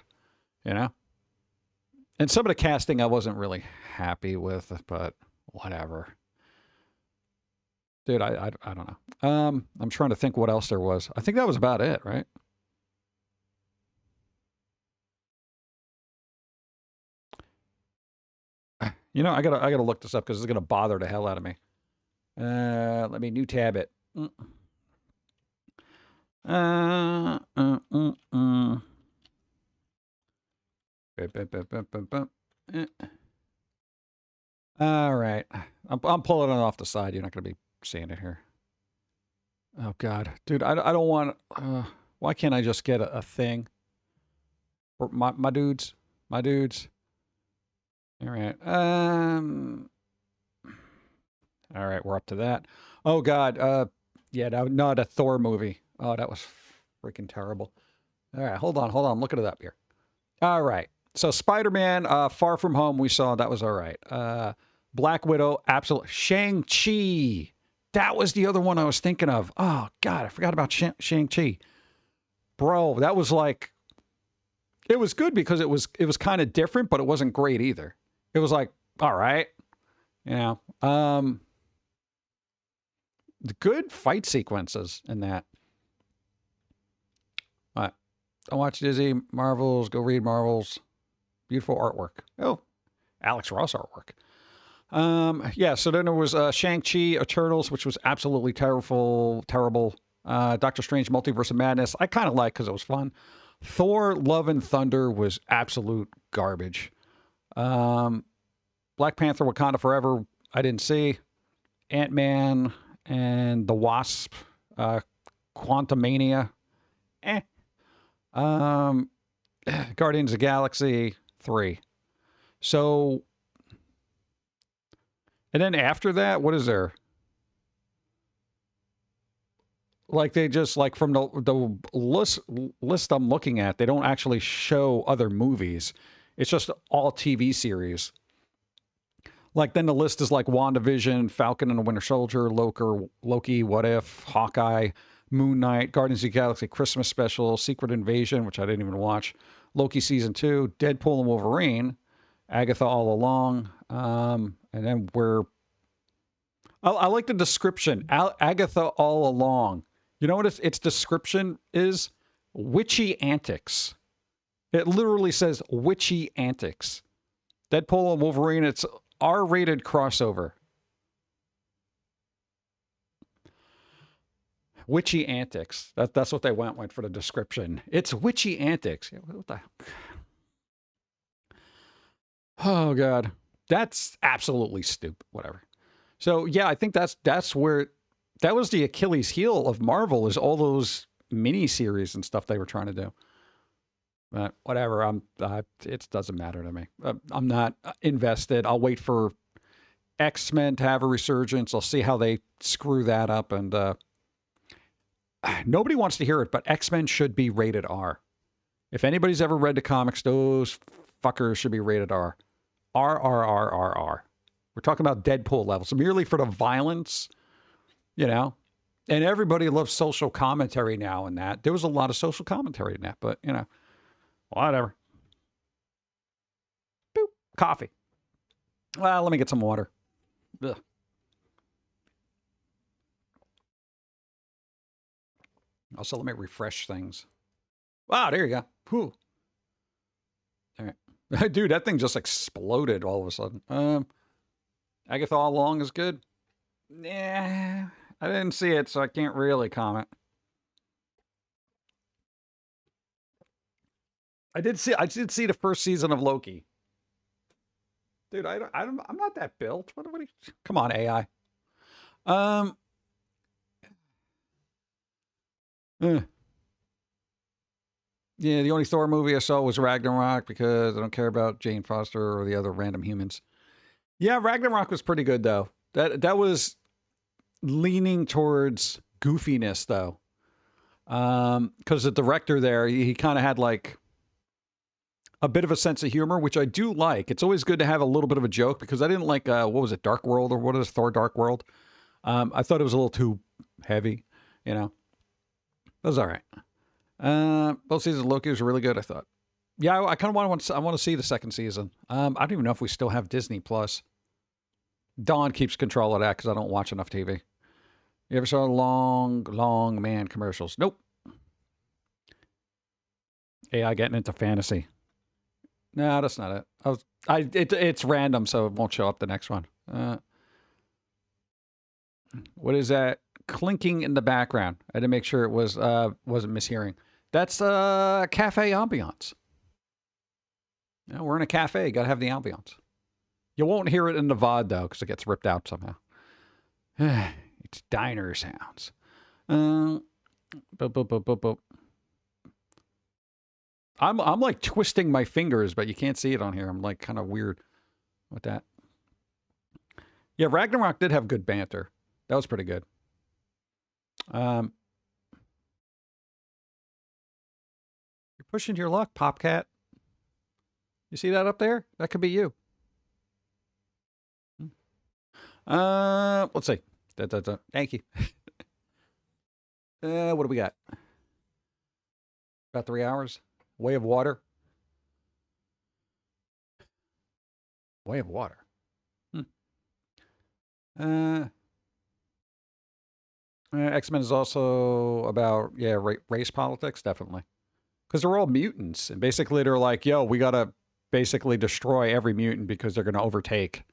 And some of the casting I wasn't really happy with, but whatever. Dude, I don't know. I'm trying to think what else there was. I think that was about it, right? I gotta look this up because it's gonna bother the hell out of me. Let me new tab it. All right. I'm pulling it off the side. You're not gonna be seeing it here. Oh God, dude, I don't want. Why can't I just get a thing? For my dudes, All right. All right, we're up to that. Oh God, Yeah, no, the Thor movie. Oh, that was freaking terrible. All right, hold on. I'm looking it up here. All right. So Spider-Man, Far From Home, we saw that was all right. Black Widow, absolutely. Shang-Chi. That was the other one I was thinking of. Oh God, I forgot about Shang-Chi. Bro, that was like, it was good because it was kind of different, but it wasn't great either. It was like, all right, you know, the good fight sequences in that. Don't watch Disney, Marvels, go read Marvels. Beautiful artwork. Oh, Alex Ross artwork. Yeah, so then there was Shang-Chi, Eternals, which was absolutely terrible. Doctor Strange, Multiverse of Madness, I kind of like because it was fun. Thor, Love and Thunder was absolute garbage. Black Panther, Wakanda Forever, I didn't see. Ant-Man and the Wasp, Quantumania, eh. Guardians of the Galaxy 3. So, and then after that, what is there? Like they just like from the list I'm looking at, they don't actually show other movies. It's just all TV series. Like then the list is like WandaVision, Falcon and the Winter Soldier, Loki, What If, Hawkeye, Moon Knight, Guardians of the Galaxy Christmas Special, Secret Invasion, which I didn't even watch, Loki Season 2, Deadpool and Wolverine, Agatha All Along, and then I like the description, Agatha All Along. You know what its description is? Witchy antics. It literally says witchy antics. Deadpool and Wolverine, it's R-rated crossover. Witchy antics. That's what they went for the description. It's witchy antics. What the? Oh God, that's absolutely stupid. Whatever. So yeah, I think that's where that was the Achilles heel of Marvel, is all those mini series and stuff they were trying to do. But whatever, it doesn't matter to me. I'm not invested. I'll wait for X-Men to have a resurgence. I'll see how they screw that up. And nobody wants to hear it, but X-Men should be rated R. If anybody's ever read the comics, those fuckers should be rated R. R, R, R, R, R. We're talking about Deadpool levels, merely for the violence, you know. And everybody loves social commentary now in that. There was a lot of social commentary in that, but, you know, whatever. Boop. Coffee. Well, let me get some water. Ugh. Also, let me refresh things. Wow, there you go. Whew. All right. Dude, that thing just exploded all of a sudden. Agatha All Along is good. Nah, I didn't see it, so I can't really comment. I did see the first season of Loki. Dude, I'm not that built. What come on, AI. Eh. Yeah, the only Thor movie I saw was Ragnarok because I don't care about Jane Foster or the other random humans. Yeah, Ragnarok was pretty good though. That was leaning towards goofiness though. Because the director there, he kind of had like a bit of a sense of humor, which I do like. It's always good to have a little bit of a joke because I didn't like, what was it, Dark World, or what is Thor Dark World? I thought it was a little too heavy, you know. It was all right. Both seasons of Loki was really good, I thought. Yeah, I kind of want to see the second season. I don't even know if we still have Disney Plus. Dawn keeps control of that because I don't watch enough TV. You ever saw long man commercials? Nope. AI getting into fantasy. No, that's not it. It's random, so it won't show up the next one. What is that clinking in the background? I had to make sure it wasn't mishearing. That's cafe ambiance. You know, we're in a cafe. Got to have the ambiance. You won't hear it in the VOD though, because it gets ripped out somehow. It's diner sounds. Boop, boop, boop, boop, boop. I'm like twisting my fingers, but you can't see it on here. I'm like kind of weird with that. Yeah, Ragnarok did have good banter. That was pretty good. You're pushing your luck, Popcat. You see that up there? That could be you. Let's see. Thank you. What do we got? About 3 hours. Way of Water. Way of Water. X-Men is also about, yeah, race politics, definitely. Because they're all mutants. And basically they're like, yo, we got to basically destroy every mutant because they're going to overtake.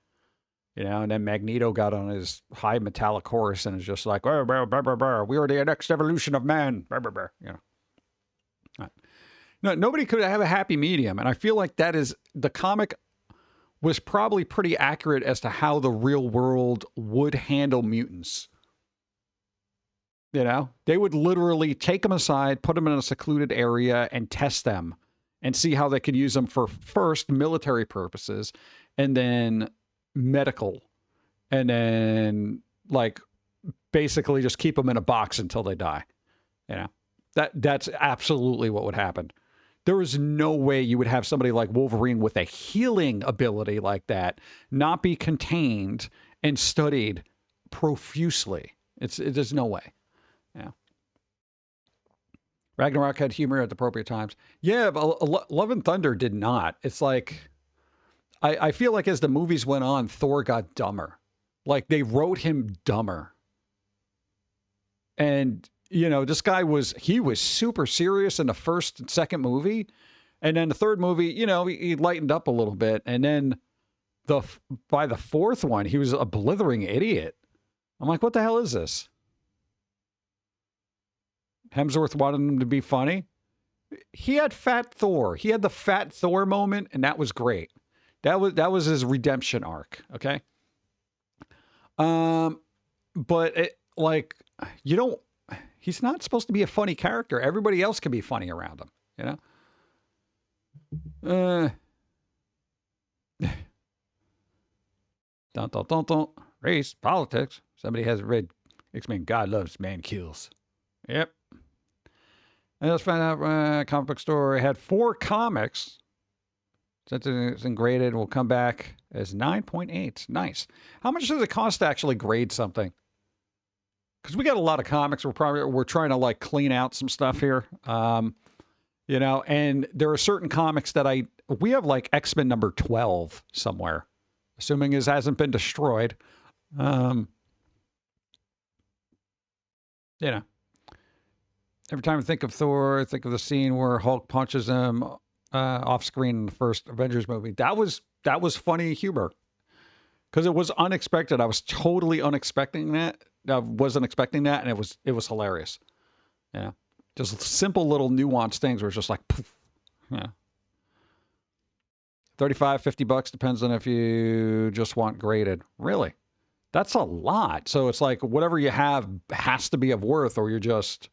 You know, and then Magneto got on his high metallic horse and is just like, we are the next evolution of man. You know. Right. No, nobody could have a happy medium. And I feel like that is, the comic was probably pretty accurate as to how the real world would handle mutants. You know, they would literally take them aside, put them in a secluded area and test them and see how they could use them for first military purposes and then medical, and then like basically just keep them in a box until they die. You know, that's absolutely what would happen. There is no way you would have somebody like Wolverine with a healing ability like that not be contained and studied profusely. There's no way. Yeah. Ragnarok had humor at the appropriate times. Yeah, but Love and Thunder did not. It's like, I feel like as the movies went on, Thor got dumber. Like they wrote him dumber. And, you know, this guy he was super serious in the first and second movie. And then the third movie, you know, he lightened up a little bit. And then by the fourth one, he was a blithering idiot. I'm like, what the hell is this? Hemsworth wanted him to be funny. He had Fat Thor. He had the Fat Thor moment, and that was great. That was his redemption arc, okay? But he's not supposed to be a funny character. Everybody else can be funny around him, you know? Don't. Race, politics. Somebody hasn't read X-Men. God loves, man kills. Yep. And let's find out, comic book store had 4 comics. Since it's graded, we'll come back as 9.8. Nice. How much does it cost to actually grade something? Because we got a lot of comics. We're trying to like clean out some stuff here. You know, and there are certain comics that we have like X-Men number 12 somewhere, assuming it hasn't been destroyed. You know, every time I think of Thor, I think of the scene where Hulk punches him off screen in the first Avengers movie. That was funny humor because it was unexpected. I was totally unexpecting that. I wasn't expecting that, and it was hilarious. Yeah, just simple little nuanced things where it's just like, poof. Yeah. $35, $50 depends on if you just want graded. Really, that's a lot. So it's like whatever you have has to be of worth, or you're just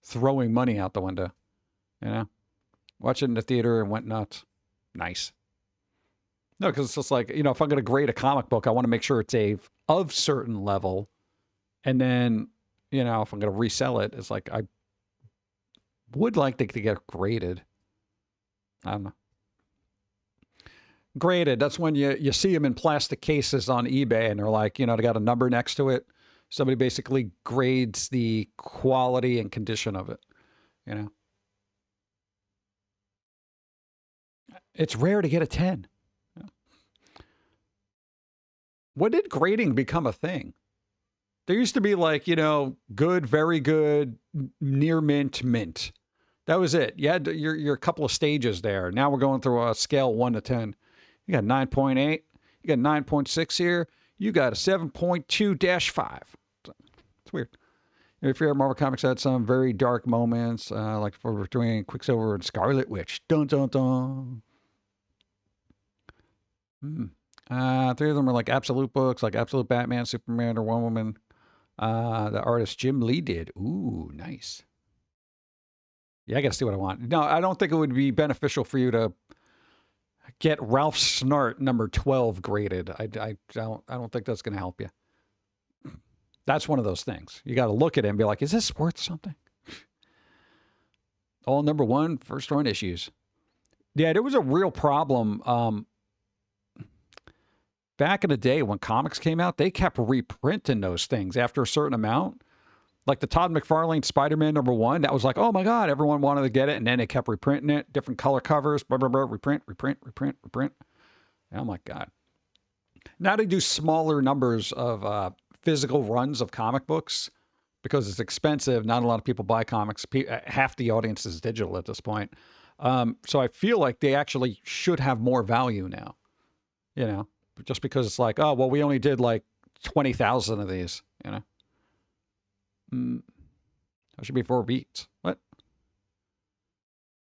throwing money out the window. You know. Watched it in the theater and went nuts. Nice. No, because it's just like, you know, if I'm going to grade a comic book, I want to make sure it's of certain level. And then, you know, if I'm going to resell it, it's like I would like to get graded. I don't know. Graded, that's when you see them in plastic cases on eBay and they're like, you know, they got a number next to it. Somebody basically grades the quality and condition of it, you know. It's rare to get a 10. When did grading become a thing? There used to be like, you know, good, very good, near mint, mint. That was it. You had your couple of stages there. Now we're going through a scale 1 to 10. You got 9.8. You got 9.6 here. You got a 7.2-5. It's weird. If your Marvel Comics had some very dark moments, like for doing Quicksilver and Scarlet Witch. Dun, dun, dun. 3 of them are like absolute books, like Absolute Batman, Superman, or Wonder Woman. The artist Jim Lee did. Ooh, nice. Yeah, I got to see what I want. No, I don't think it would be beneficial for you to get Ralph Snart number 12 graded. I don't think that's going to help you. That's one of those things. You got to look at it and be like, is this worth something? All #1, first run issues. Yeah, there was a real problem. Back in the day when comics came out, they kept reprinting those things after a certain amount. Like the Todd McFarlane Spider-Man #1, that was like, oh my God, everyone wanted to get it. And then they kept reprinting it, different color covers, blah, blah, blah, reprint. Oh my God. Now they do smaller numbers of physical runs of comic books because it's expensive. Not a lot of people buy comics. Half the audience is digital at this point. So I feel like they actually should have more value now, you know, just because it's like, oh, well, we only did like 20,000 of these, you know. That should be 4 beats. What?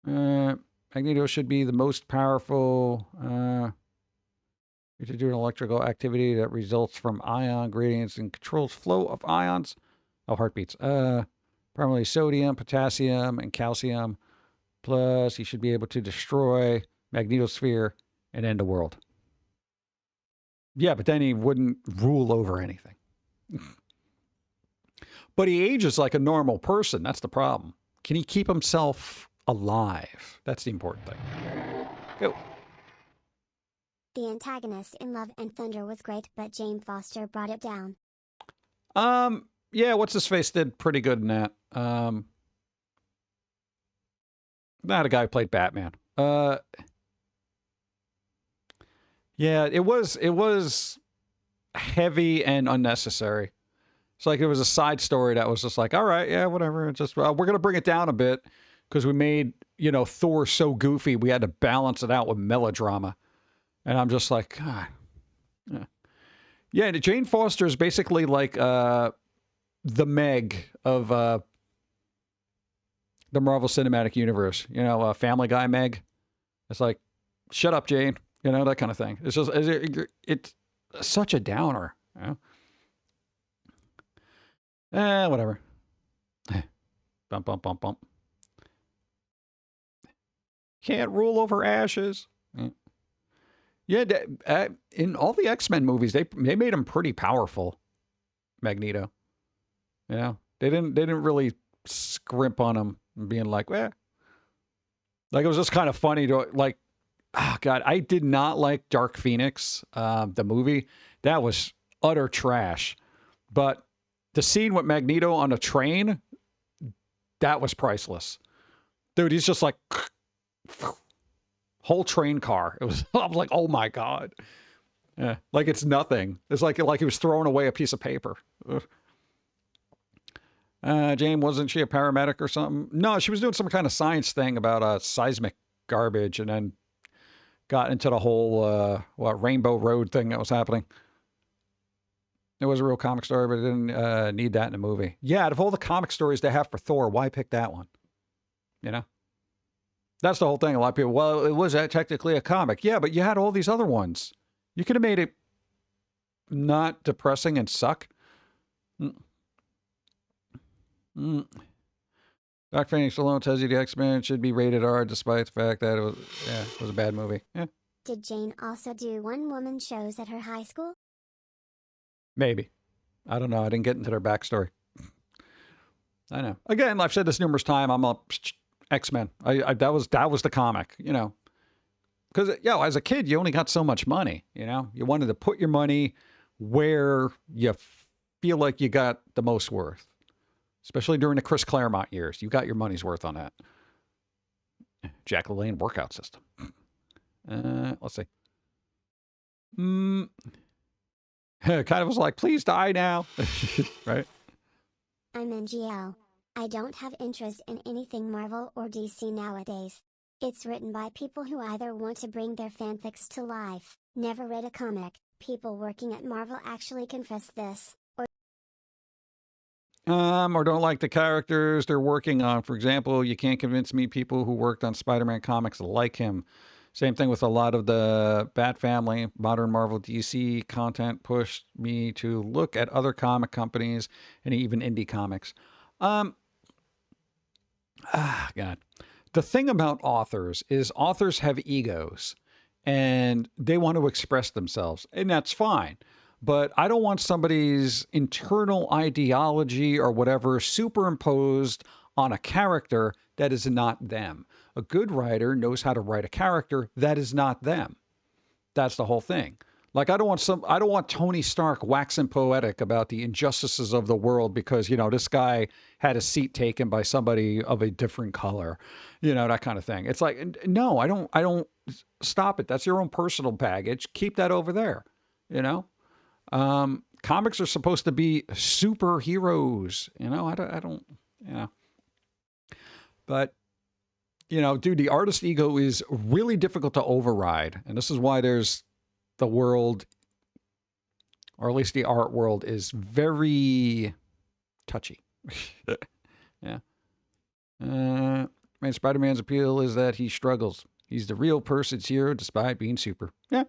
Magneto should be the most powerful. To do an electrical activity that results from ion gradients and controls flow of ions. Oh, heartbeats. Primarily sodium, potassium, and calcium. Plus, he should be able to destroy magnetosphere and end the world. Yeah, but then he wouldn't rule over anything. But he ages like a normal person. That's the problem. Can he keep himself alive? That's the important thing. Go. The antagonist in Love and Thunder was great, but J.i.M Foster brought it down. Yeah, what's his face did pretty good in that. Not a guy who played Batman. Yeah, it was heavy and unnecessary. It's like it was a side story that was just like, all right, yeah, whatever. It's just we're gonna bring it down a bit because we made, you know, Thor so goofy we had to balance it out with melodrama. And I'm just like, God. Yeah, and Jane Foster is basically like the Meg of the Marvel Cinematic Universe. You know, Family Guy Meg. It's like, shut up, Jane. You know, that kind of thing. It's just, it's such a downer. You know? Whatever. Bump, bump, bump, bump. Can't rule over ashes. Yeah, in all the X-Men movies, they made him pretty powerful, Magneto. You know, they didn't really scrimp on him and being like, well, like it was just kind of funny to like, oh God, I did not like Dark Phoenix, the movie. That was utter trash. But the scene with Magneto on a train, that was priceless. Dude, he's just like whole train car. It was, I was like, oh my God. Yeah, like it's nothing. It's like he was throwing away a piece of paper. Jane, wasn't she a paramedic or something? No, she was doing some kind of science thing about seismic garbage and then got into the whole Rainbow Road thing that was happening. It was a real comic story, but it didn't need that in a movie. Yeah, out of all the comic stories they have for Thor, why pick that one? You know? That's the whole thing. A lot of people, well, it was technically a comic. Yeah, but you had all these other ones. You could have made it not depressing and suck. Dark Phoenix alone tells you the X-Men should be rated R despite the fact that it was a bad movie. Yeah. Did Jane also do one-woman shows at her high school? Maybe. I don't know. I didn't get into their backstory. I know. Again, I've said this numerous times. I'm a X-Men. That was the comic, you know. Because, as a kid, you only got so much money, you know. You wanted to put your money where you feel like you got the most worth. Especially during the Chris Claremont years. You got your money's worth on that. Jack LaLanne workout system. Let's see. Kind of was like, please die now. Right? I'm NGL. I don't have interest in anything Marvel or DC nowadays. It's written by people who either want to bring their fanfics to life, never read a comic. People working at Marvel actually confess this, or don't like the characters they're working on. For example, you can't convince me people who worked on Spider-Man comics like him. Same thing with a lot of the Bat Family, modern Marvel DC content pushed me to look at other comic companies and even indie comics. God. The thing about authors is authors have egos and they want to express themselves, and that's fine. but I don't want somebody's internal ideology or whatever superimposed on a character that is not them. A good writer knows how to write a character that is not them. That's the whole thing. Like I don't want Tony Stark waxing poetic about the injustices of the world because, this guy had a seat taken by somebody of a different color, that kind of thing. It's like, no, I don't stop it. That's your own personal baggage. Keep that over there, Comics are supposed to be superheroes, I don't, but dude, the artist ego is really difficult to override. And this is why there's the world, or at least the art world, is very touchy. Yeah. Spider-Man's appeal is that he struggles. He's the real person's hero despite being super. Yeah.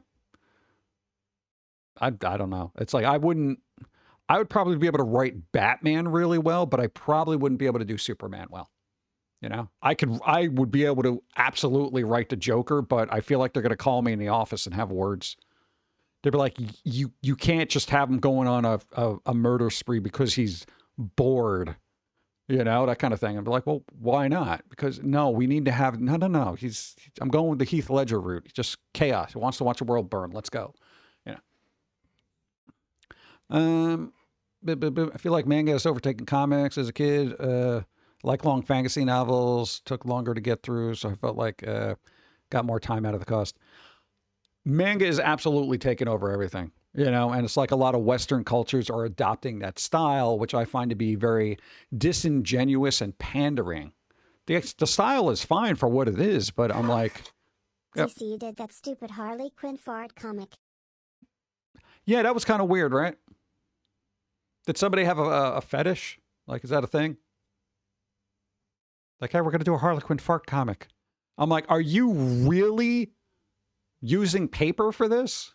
I don't know. It's like I would probably be able to write Batman really well, but I probably wouldn't be able to do Superman well. I would be able to absolutely write the Joker, but I feel like they're going to call me in the office and have words. They'd be like, you can't just have him going on a murder spree because he's bored, that kind of thing. I'd be like, well, why not? Because no, we need to have, no. I'm going with the Heath Ledger route. It's just chaos. He wants to watch the world burn. Let's go. I feel like manga has overtaken comics as a kid. Like long fantasy novels, took longer to get through, so I felt like got more time out of the cost. Manga is absolutely taking over everything, and it's like a lot of Western cultures are adopting that style, which I find to be very disingenuous and pandering. The style is fine for what it is, but I'm like... Yep. DC did that stupid Harley Quinn fart comic. Yeah, that was kind of weird, right? Did somebody have a fetish? Like, is that a thing? Like, hey, we're going to do a Harley Quinn fart comic. I'm like, are you really using paper for this?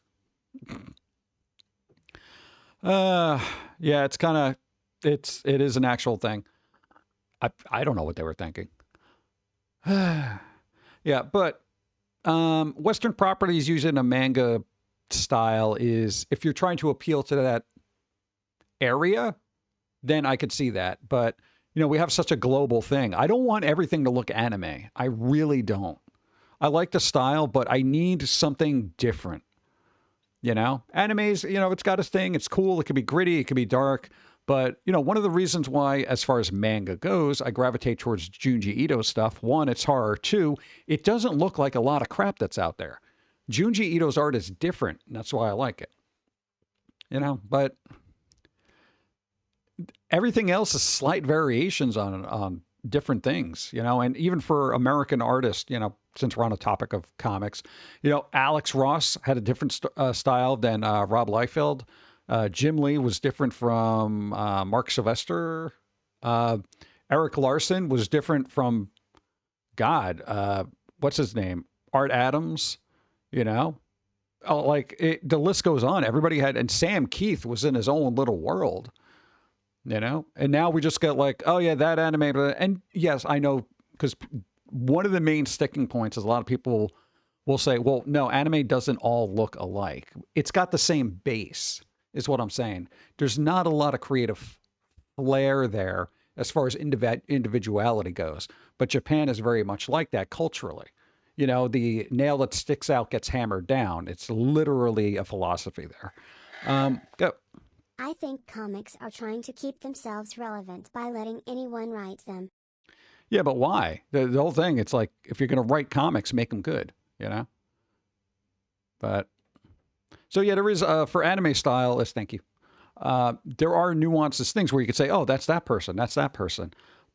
Yeah, it's kind of, it is an actual thing. I don't know what they were thinking. Yeah, but Western properties using a manga style is, if you're trying to appeal to that area, then I could see that. But we have such a global thing. I don't want everything to look anime. I really don't. I like the style, but I need something different. Animes, it's got its thing. It's cool. It could be gritty. It could be dark. But, one of the reasons why, as far as manga goes, I gravitate towards Junji Ito stuff. One, it's horror. Two, it doesn't look like a lot of crap that's out there. Junji Ito's art is different, and that's why I like it. But everything else is slight variations on different things, and even for American artists, since we're on the topic of comics, Alex Ross had a different style than Rob Liefeld. Jim Lee was different from Mark Sylvester. Eric Larson was different from what's his name? Art Adams, the list goes on. Everybody had, and Sam Keith was in his own little world. And now we just get like, oh yeah, that anime. And yes, I know, because one of the main sticking points is a lot of people will say, well, no, anime doesn't all look alike. It's got the same base, is what I'm saying. There's not a lot of creative flair there as far as individuality goes. But Japan is very much like that culturally. The nail that sticks out gets hammered down. It's literally a philosophy there. Go. I think comics are trying to keep themselves relevant by letting anyone write them. Yeah, but why? The whole thing, it's like, if you're going to write comics, make them good, But, so yeah, there is, for anime style, thank you. There are nuances, things where you could say, oh, that's that person.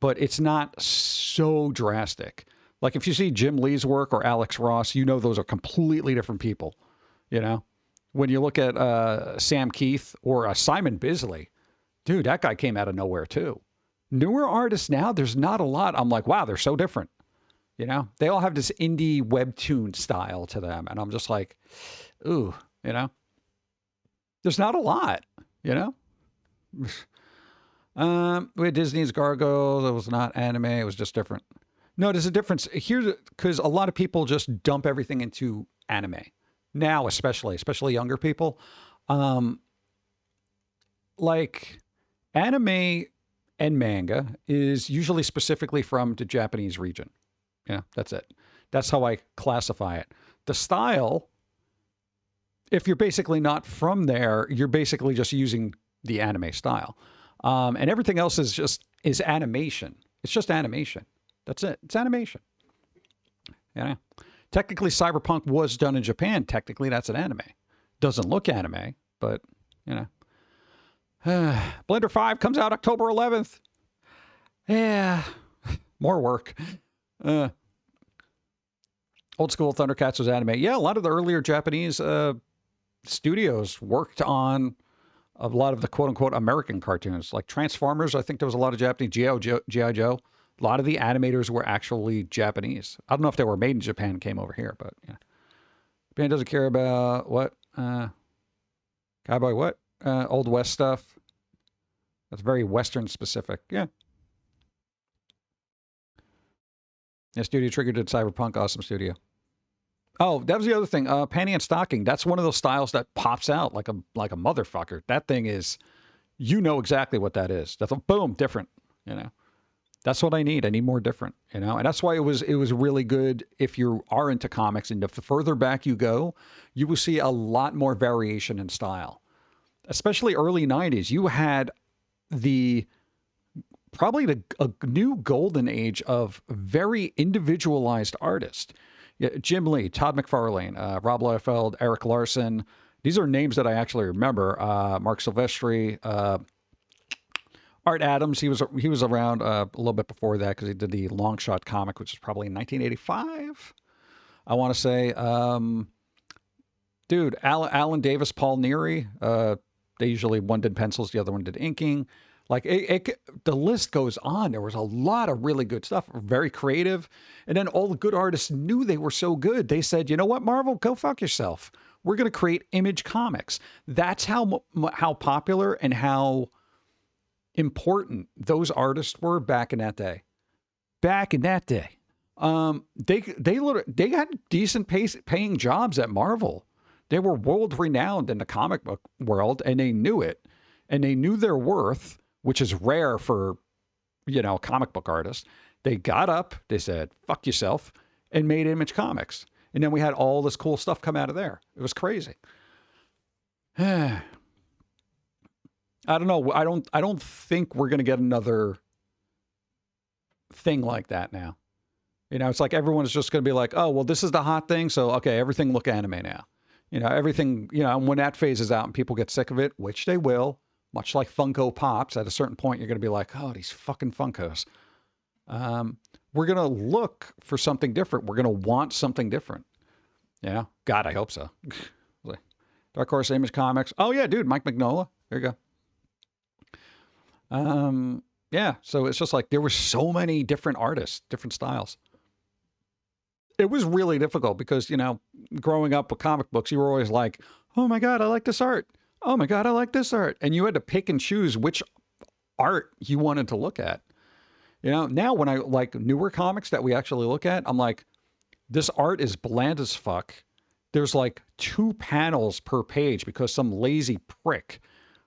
But it's not so drastic. Like if you see Jim Lee's work or Alex Ross, those are completely different people, When you look at Sam Keith or Simon Bisley, dude, that guy came out of nowhere too. Newer artists now, there's not a lot. I'm like, wow, they're so different. They all have this indie webtoon style to them. And I'm just like, ooh, there's not a lot, with Disney's Gargoyles, it was not anime. It was just different. No, there's a difference here because a lot of people just dump everything into anime. Now, especially younger people. like anime and manga is usually specifically from the Japanese region. Yeah, that's it. That's how I classify it. The style, if you're basically not from there, you're basically just using the anime style. And everything else is animation. It's just animation. That's it. It's animation. Yeah. Technically, Cyberpunk was done in Japan. Technically, that's an anime. Doesn't look anime, but, you know. Blender 5 comes out October 11th. Yeah. More work. Old school Thundercats was anime. Yeah, a lot of the earlier Japanese studios worked on a lot of the quote-unquote American cartoons. Like Transformers, I think there was a lot of Japanese. G.I. Joe. A lot of the animators were actually Japanese. I don't know if they were made in Japan and came over here, but yeah. Japan doesn't care about what? Cowboy what? Old West stuff. That's very Western specific. Yeah. Yeah, Studio Trigger did Cyberpunk. Awesome studio. Oh, that was the other thing. Panty and stocking. That's one of those styles that pops out like a motherfucker. That thing is, you know exactly what that is. That's a boom, different, you know. That's what I need. I need more different, you know? And that's why it was really good if you are into comics, and the further back you go, you will see a lot more variation in style. Especially early 90s. You had probably a new golden age of very individualized artists. Yeah, Jim Lee, Todd McFarlane, Rob Liefeld, Eric Larson. These are names that I actually remember. Mark Silvestri, Art Adams. He was around a little bit before that because he did the Long Shot comic, which was probably in 1985. I want to say, dude, Alan Davis, Paul Neary. They usually, one did pencils, the other one did inking. Like the list goes on. There was a lot of really good stuff, very creative. And then all the good artists knew they were so good. They said, you know what, Marvel, go fuck yourself. We're going to create Image Comics. That's how popular and how important those artists were back in that day. Back in that day. They had decent paying jobs at Marvel. They were world renowned in the comic book world, and they knew it. And they knew their worth, which is rare for, you know, comic book artists. They got up, they said, fuck yourself, and made Image Comics. And then we had all this cool stuff come out of there. It was crazy. I don't know. I don't think we're going to get another thing like that now. You know, it's like everyone is just going to be like, oh, well, this is the hot thing. So, okay, everything look anime now. You know, everything, you know, when that phase is out and people get sick of it, which they will, much like Funko Pops, at a certain point, you're going to be like, oh, these fucking Funkos. We're going to look for something different. We're going to want something different. Yeah. God, I hope so. Dark Horse Image Comics. Oh, yeah, dude, Mike Mignola. There you go. Yeah, so it's just like there were so many different artists, different styles. It was really difficult because, you know, growing up with comic books, you were always like, oh my God, I like this art. Oh my God, I like this art. And you had to pick and choose which art you wanted to look at. You know, now when I like newer comics that we actually look at, I'm like, this art is bland as fuck. There's like 2 panels per page because some lazy prick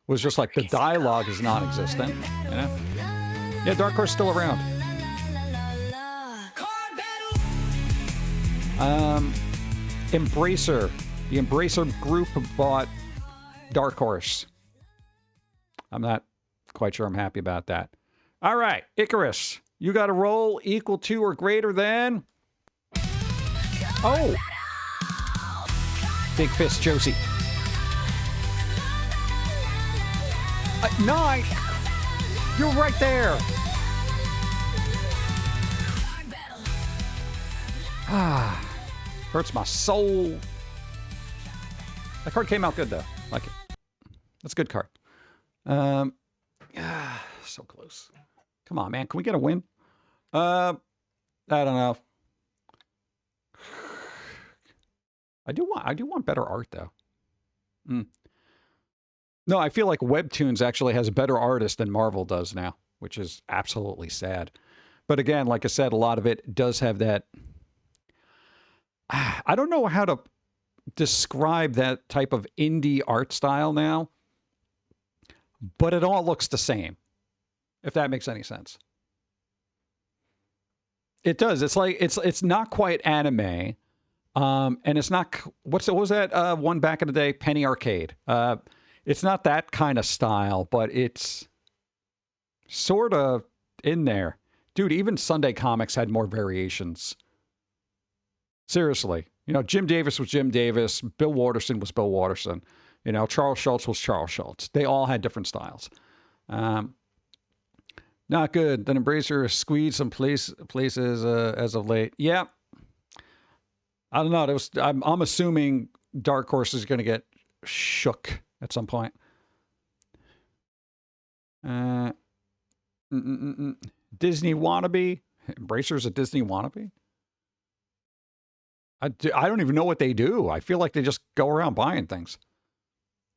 was just like, the dialogue is non-existent. You know? Yeah, Dark Horse still around. Embracer. The Embracer group bought Dark Horse. I'm not quite sure I'm happy about that. All right, Icarus. You got a roll equal to or greater than... Oh! Big Fist Josie. 9! You're right there! Ah, hurts my soul. That card came out good though. Like it. That's a good card. So close. Come on, man. Can we get a win? I don't know. I do want better art though. No, I feel like Webtoons actually has better artists than Marvel does now, which is absolutely sad. But again, like I said, a lot of it does have that. I don't know how to describe that type of indie art style now, but it all looks the same, if that makes any sense. It does. It's like it's not quite anime, and it's not what was that one back in the day, Penny Arcade. It's not that kind of style, but it's sort of in there. Dude, even Sunday Comics had more variations. Seriously. You know, Jim Davis was Jim Davis. Bill Watterson was Bill Watterson. You know, Charles Schultz was Charles Schultz. They all had different styles. Not good. Then Embracer squeezed some places as of late. Yeah. I don't know. I'm assuming Dark Horse is going to get shook at some point. Disney wannabe? Embracer's a Disney wannabe? I don't even know what they do. I feel like they just go around buying things.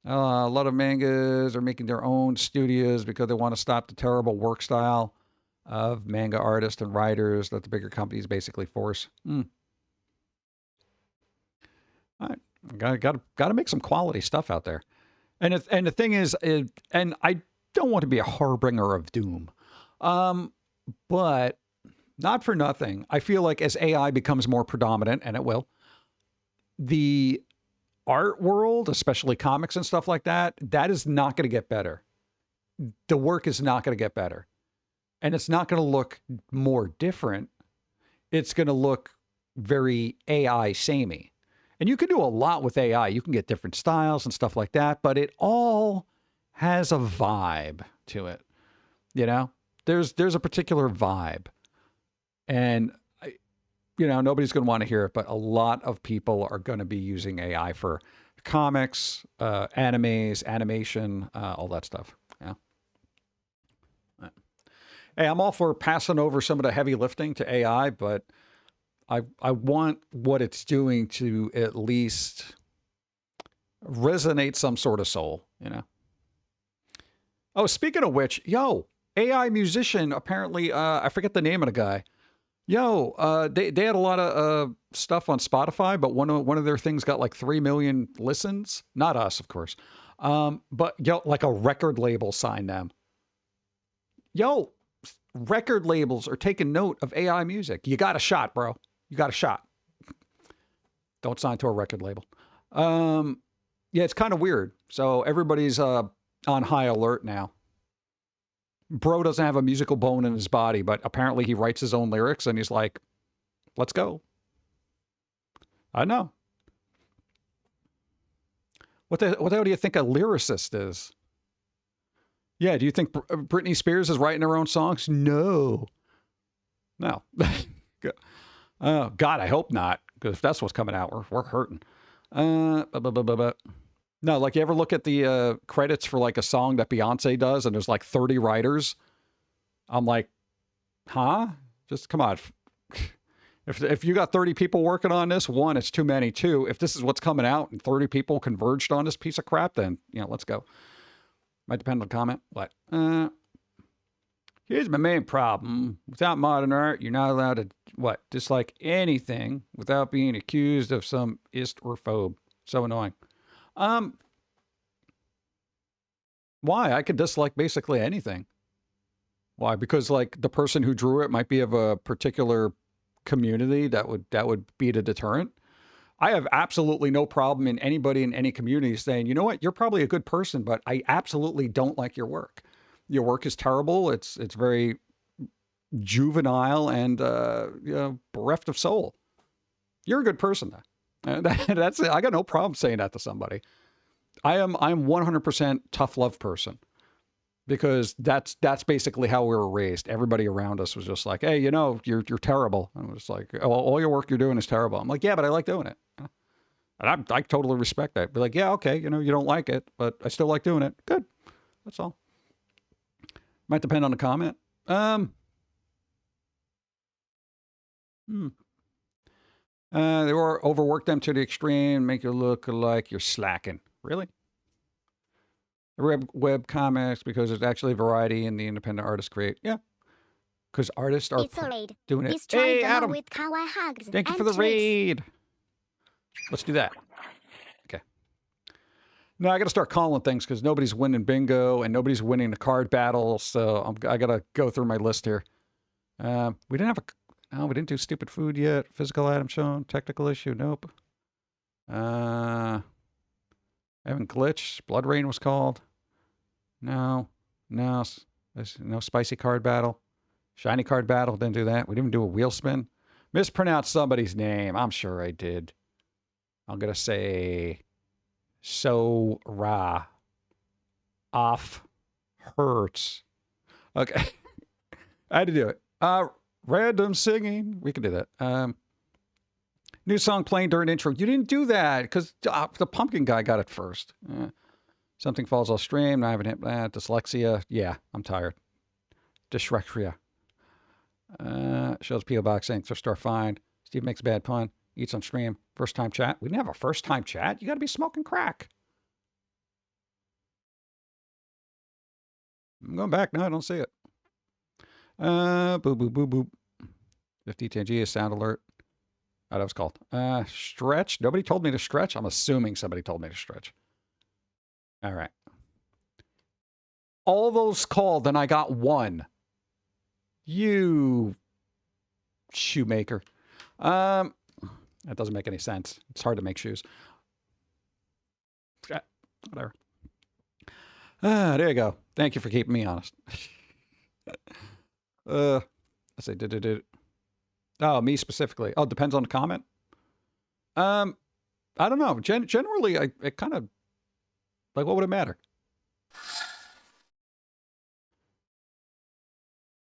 A lot of mangas are making their own studios because they want to stop the terrible work style of manga artists and writers that the bigger companies basically force. All right. Got to make some quality stuff out there. And the thing is, and I don't want to be a harbinger of doom, but not for nothing. I feel like as AI becomes more predominant, and it will, the art world, especially comics and stuff like that, that is not going to get better. The work is not going to get better. And it's not going to look more different. It's going to look very AI samey. And you can do a lot with AI. You can get different styles and stuff like that, but it all has a vibe to it. You know, there's a particular vibe. And you know, nobody's going to want to hear it, but a lot of people are going to be using AI for comics, animes, animation, all that stuff. Yeah. Hey, I'm all for passing over some of the heavy lifting to AI, but I want what it's doing to at least resonate some sort of soul, you know? Oh, speaking of which, yo, AI musician, apparently, I forget the name of the guy. Yo, they had a lot of stuff on Spotify, but one of their things got like 3 million listens. Not us, of course. But yo, like a record label signed them. Yo, record labels are taking note of AI music. You got a shot, bro. You got a shot. Don't sign to a record label. Yeah, it's kind of weird. So everybody's on high alert now. Bro doesn't have a musical bone in his body, but apparently he writes his own lyrics and he's like, let's go. I know. What the hell do you think a lyricist is? Yeah, do you think Britney Spears is writing her own songs? No. No. Oh, God, I hope not, because if that's what's coming out, we're hurting. No, like you ever look at the credits for like a song that Beyonce does and there's like 30 writers? I'm like, huh? Just come on. If you got 30 people working on this, one, it's too many. Two, if this is what's coming out and 30 people converged on this piece of crap, then, you know, let's go. Might depend on the comment. What? Here's my main problem. Without modern art, you're not allowed to, what, dislike anything without being accused of some ist or phobe. So annoying. Why? I could dislike basically anything. Why? Because like the person who drew it might be of a particular community that would be the deterrent. I have absolutely no problem in anybody in any community saying, you know what, you're probably a good person, but I absolutely don't like your work. Your work is terrible. It's very juvenile and you know, bereft of soul. You're a good person though. That's it. I got no problem saying that to somebody. I'm 100% tough love person because that's basically how we were raised. Everybody around us was just like, hey, you know, you're terrible. And it was like, oh, all your work you're doing is terrible. I'm like, yeah, but I like doing it. And I totally respect that. Be like, yeah, okay, you know, you don't like it, but I still like doing it. Good. That's all. Might depend on the comment. They were overwork them to the extreme, make you look like you're slacking. Really? Web comics because there's actually variety in the independent artists create. Yeah. Because artists are doing it. Hey, Adam. With kawaii hugs Thank you and for the tricks. raid. Let's do that. Okay. No, I got to start calling things because nobody's winning bingo and nobody's winning the card battle. So I got to go through my list here. We didn't have a. No, we didn't do stupid food yet. Physical item shown. Technical issue. Nope. I haven't glitched. Blood Rain was called. No. No. There's no spicy card battle. Shiny card battle. Didn't do that. We didn't even do a wheel spin. Mispronounced somebody's name. I'm sure I did. I'm going to say Sora. Off hurts. Okay. I had to do it. Random singing. We can do that. New song playing during intro. You didn't do that because the Pum'Kin guy got it first. Something falls off stream. I haven't hit that. Dyslexia. Yeah, I'm tired. Dyslexia. Shows P.O. Box saying thrift store find. Steve makes a bad pun. Eats on stream. First time chat. We didn't have a first time chat. You got to be smoking crack. I'm going back. No, I don't see it. Boop, boop, boop, boop. 5010G is sound alert. Oh, that was called. Stretch. Nobody told me to stretch. I'm assuming somebody told me to stretch. All right. All those called, and I got one. You shoemaker. That doesn't make any sense. It's hard to make shoes. Whatever. There you go. Thank you for keeping me honest. Let's say Oh, me specifically. Oh, depends on the comment. I don't know. Generally, I kind of like. What would it matter?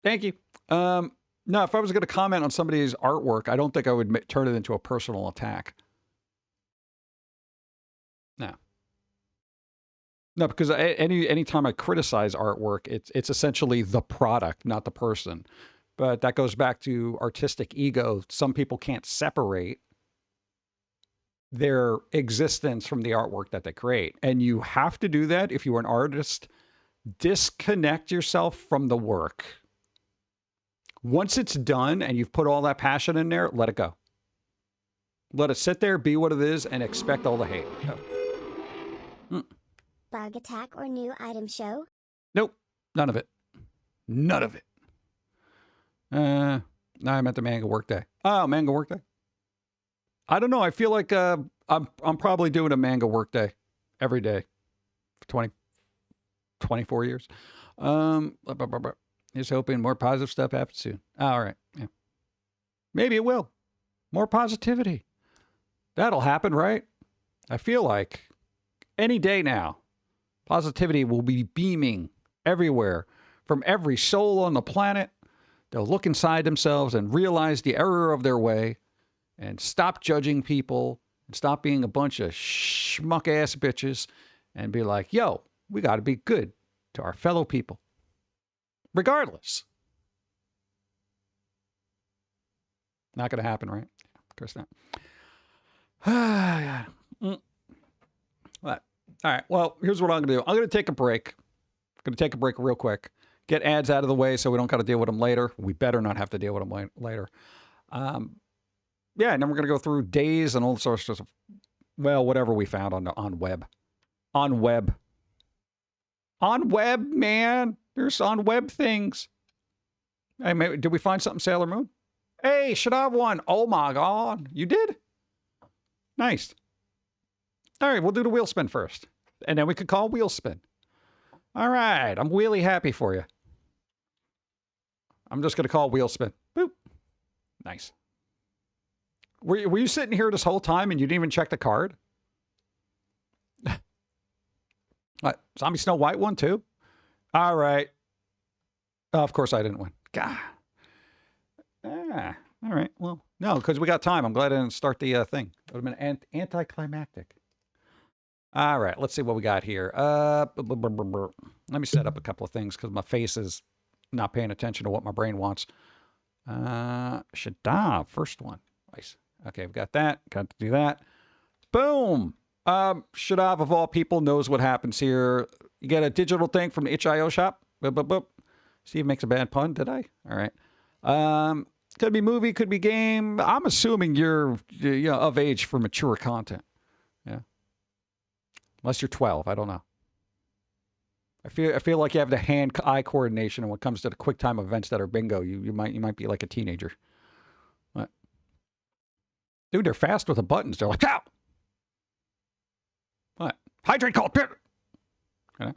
Thank you. No, if I was going to comment on somebody's artwork, I don't think I would turn it into a personal attack. No. No, because anytime I criticize artwork, it's essentially the product, not the person. But that goes back to artistic ego. Some people can't separate their existence from the artwork that they create. And you have to do that if you're an artist. Disconnect yourself from the work. Once it's done and you've put all that passion in there, let it go. Let it sit there, be what it is, and expect all the hate. Go. Bug attack or new item show? Nope. None of it. None of it. No, I meant the Manga Workday. Oh, Manga Workday. I don't know. I feel like I'm probably doing a Manga Workday every day for 24 years. Just hoping more positive stuff happens soon. All right. Yeah. Maybe it will. More positivity. That'll happen, right? I feel like any day now, positivity will be beaming everywhere from every soul on the planet. They'll look inside themselves and realize the error of their way and stop judging people and stop being a bunch of schmuck-ass bitches and be like, yo, we got to be good to our fellow people. Regardless. Not going to happen, right? Of course not. What? All right. Well, here's what I'm going to do. I'm going to take a break. I'm going to take a break real quick. Get ads out of the way so we don't got to deal with them later. We better not have to deal with them later. Yeah, and then we're going to go through days and all sorts of, well, whatever we found on web. On web. On web, man. There's on web things. Hey, did we find something, Sailor Moon? Hey, should I have one? Oh, my God. You did? Nice. All right, we'll do the wheel spin first. And then we could call wheel spin. All right, I'm really happy for you. I'm just going to call wheel spin. Boop. Nice. Were you sitting here this whole time and you didn't even check the card? What? Zombie Snow White won too? All right. Oh, of course I didn't win. God. Ah, all right. Well, no, because we got time. I'm glad I didn't start the thing. It would have been anticlimactic. All right. Let's see what we got here. Let me set up a couple of things because my face is not paying attention to what my brain wants. Shadab, first one. Nice. Okay, we've got that. Got to do that. Boom. Shadab, of all people, knows what happens here. You get a digital thing from the itch.io shop. Boop, boop, boop. Steve makes a bad pun, did I? All right. Could be movie, could be game. I'm assuming you're of age for mature content. Yeah. Unless you're 12, I don't know. I feel like you have the hand-eye coordination, and when it comes to the quick time events that are bingo, you might be like a teenager. What? Dude, they're fast with the buttons. They're like, ow! What? Hydrate call. You know?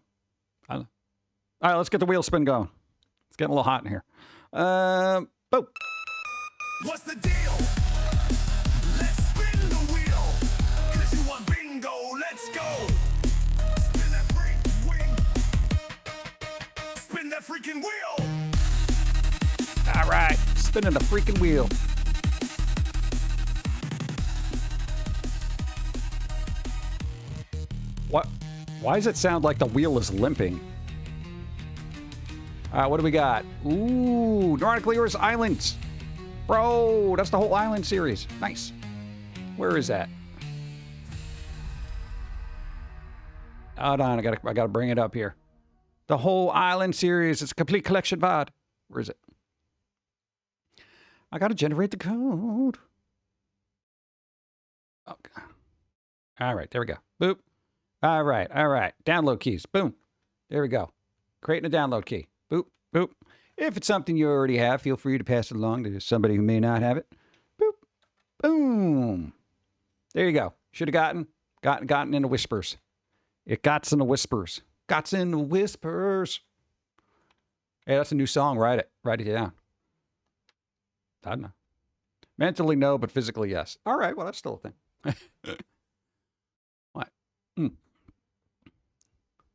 I don't know. All right, let's get the wheel spin going. It's getting a little hot in here. Boom. What's the deal? Let's spin the wheel. 'Cause you want bingo. Let's go. Spin that freak wheel. Spin that freaking wheel. All right, spinning the freaking wheel. What? Why does it sound like the wheel is limping? All right, what do we got? Ooh, Nordic Lear's Islands. Bro, that's the whole island series. Nice. Where is that? Hold on, I gotta bring it up here. The whole island series. It's a complete collection VOD. Where is it? I gotta generate the code. Okay. All right, there we go. Boop. All right. Download keys. Boom. There we go. Creating a download key. Boop, boop. If it's something you already have, feel free to pass it along to somebody who may not have it. Boop. Boom. There you go. Should have gotten into whispers. It gots in the whispers. Gots in the whispers. Hey, that's a new song. Write it. Write it down. I don't know. Mentally no, but physically yes. All right. Well, that's still a thing. What?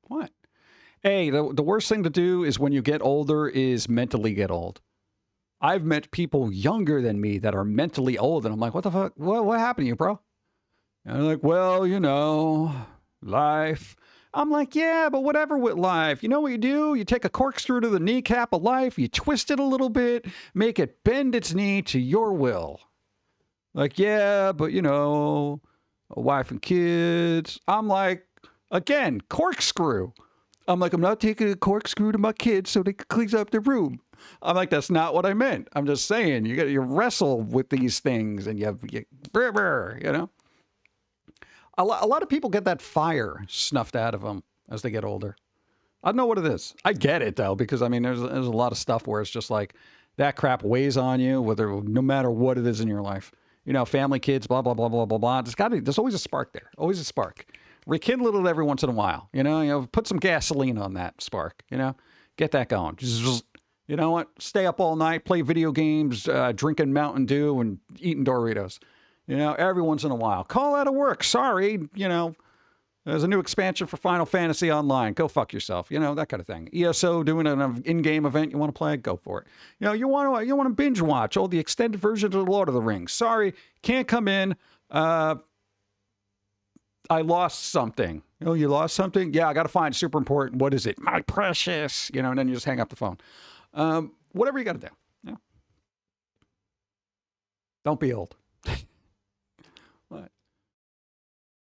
What? Hey, the worst thing to do is when you get older is mentally get old. I've met people younger than me that are mentally old, and I'm like, what the fuck? What happened to you, bro? And they're like, well, you know, life. I'm like, yeah, but whatever with life. You know what you do? You take a corkscrew to the kneecap of life, you twist it a little bit, make it bend its knee to your will. Like, yeah, but you know, a wife and kids. I'm like, again, corkscrew. I'm like, I'm not taking a corkscrew to my kids so they can clean up their room. I'm like, that's not what I meant. I'm just saying, you wrestle with these things and you know. A lot of people get that fire snuffed out of them as they get older. I don't know what it is. I get it though, because I mean, there's a lot of stuff where it's just like that crap weighs on you, no matter what it is in your life. You know, family, kids, blah blah blah blah blah blah. There's always a spark there. Always a spark. Rekindle it every once in a while. You know, put some gasoline on that spark. You know, get that going. Just, you know what? Stay up all night, play video games, drinking Mountain Dew, and eating Doritos. You know, every once in a while. Call out of work. Sorry, you know, there's a new expansion for Final Fantasy Online. Go fuck yourself. You know, that kind of thing. ESO doing an in-game event you want to play, go for it. You know, you want to binge watch all the extended versions of the Lord of the Rings. Sorry, can't come in. I lost something. Oh, you lost something? Yeah, I got to find super important. What is it? My precious. You know, and then you just hang up the phone. Whatever you got to do. Yeah. Don't be old. What?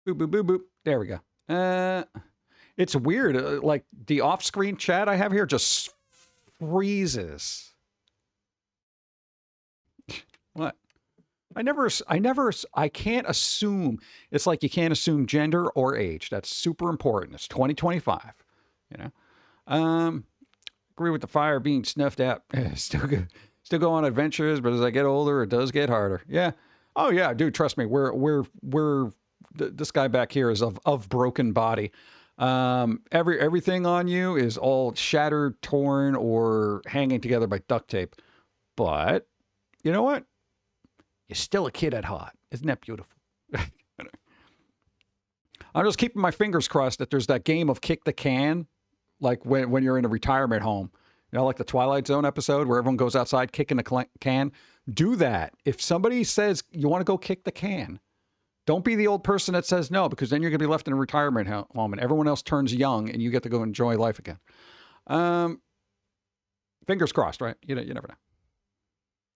Boop, boop, boop, boop. There we go. It's weird. Like the off-screen chat I have here just freezes. What? I can't assume. It's like you can't assume gender or age. That's super important. It's 2025, you know? Agree with the fire being snuffed out. Still go on adventures, but as I get older, it does get harder. Yeah. Oh yeah, dude, trust me. This guy back here is of broken body. Everything on you is all shattered, torn, or hanging together by duct tape. But you know what? You're still a kid at heart. Isn't that beautiful? I'm just keeping my fingers crossed that there's that game of kick the can, like when you're in a retirement home. You know, like the Twilight Zone episode where everyone goes outside kicking the can. Do that. If somebody says you want to go kick the can, don't be the old person that says no, because then you're going to be left in a retirement home and everyone else turns young and you get to go enjoy life again. Fingers crossed, right? You never know.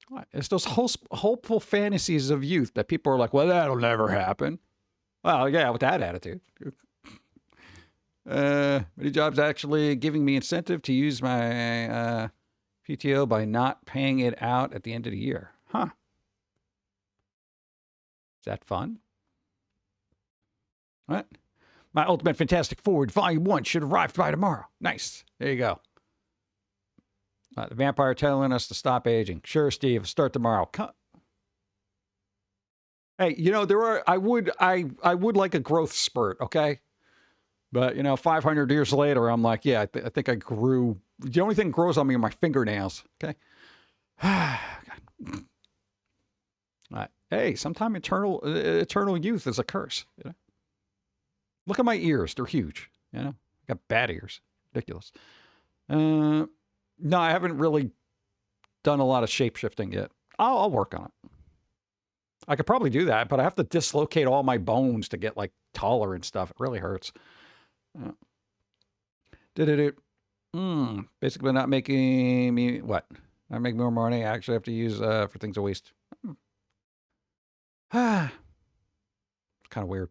What? It's those hopeful fantasies of youth that people are like, well, that'll never happen. Well, yeah, with that attitude. Many jobs actually giving me incentive to use my PTO by not paying it out at the end of the year. Huh. Is that fun? What? My Ultimate Fantastic Four Volume 1 should arrive by tomorrow. Nice. There you go. The vampire telling us to stop aging. Sure, Steve. Start tomorrow. Hey, you know, I would like a growth spurt, okay? But, you know, 500 years later, I'm like, yeah, I think I grew. The only thing that grows on me are my fingernails, okay? Hey, sometimes eternal youth is a curse, you know? Look at my ears. They're huge, you know? I got bad ears. Ridiculous. No, I haven't really done a lot of shape-shifting yet. I'll work on it. I could probably do that, but I have to dislocate all my bones to get, like, taller and stuff. It really hurts. Basically not making me, what? Not making more money. I actually have to use for things of waste. It's kind of weird.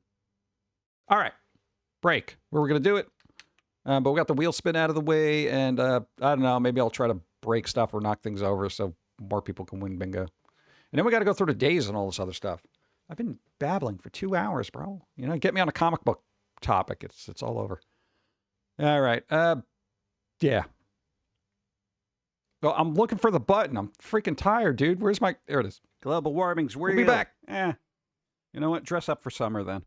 All right. Break. Where we're going to do it. But we got the wheel spin out of the way, and I don't know, maybe I'll try to break stuff or knock things over so more people can win bingo. And then we got to go through the days and all this other stuff. I've been babbling for 2 hours, bro. You know, get me on a comic book topic. It's all over. All right. Yeah. Well, I'm looking for the button. I'm freaking tired, dude. Where's my... There it is. Global warming's real. We'll be back. You know what? Dress up for summer then.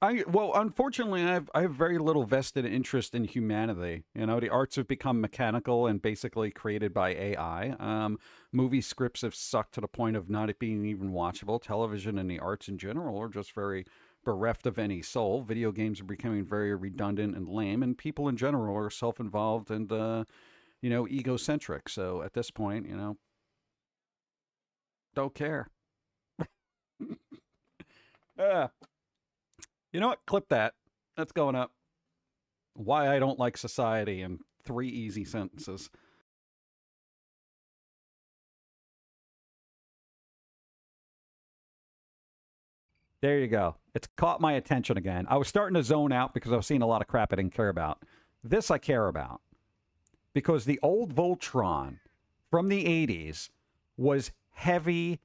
Well, unfortunately, I have very little vested interest in humanity. You know, the arts have become mechanical and basically created by AI. Movie scripts have sucked to the point of not it being even watchable. Television and the arts in general are just very bereft of any soul. Video games are becoming very redundant and lame, and people in general are self-involved and, you know, egocentric. So at this point, you know, don't care. You know what? Clip that. That's going up. Why I don't like society in 3 easy sentences. There you go. It's caught my attention again. I was starting to zone out because I was seeing a lot of crap I didn't care about. This I care about. Because the old Voltron from the 80s was heavy.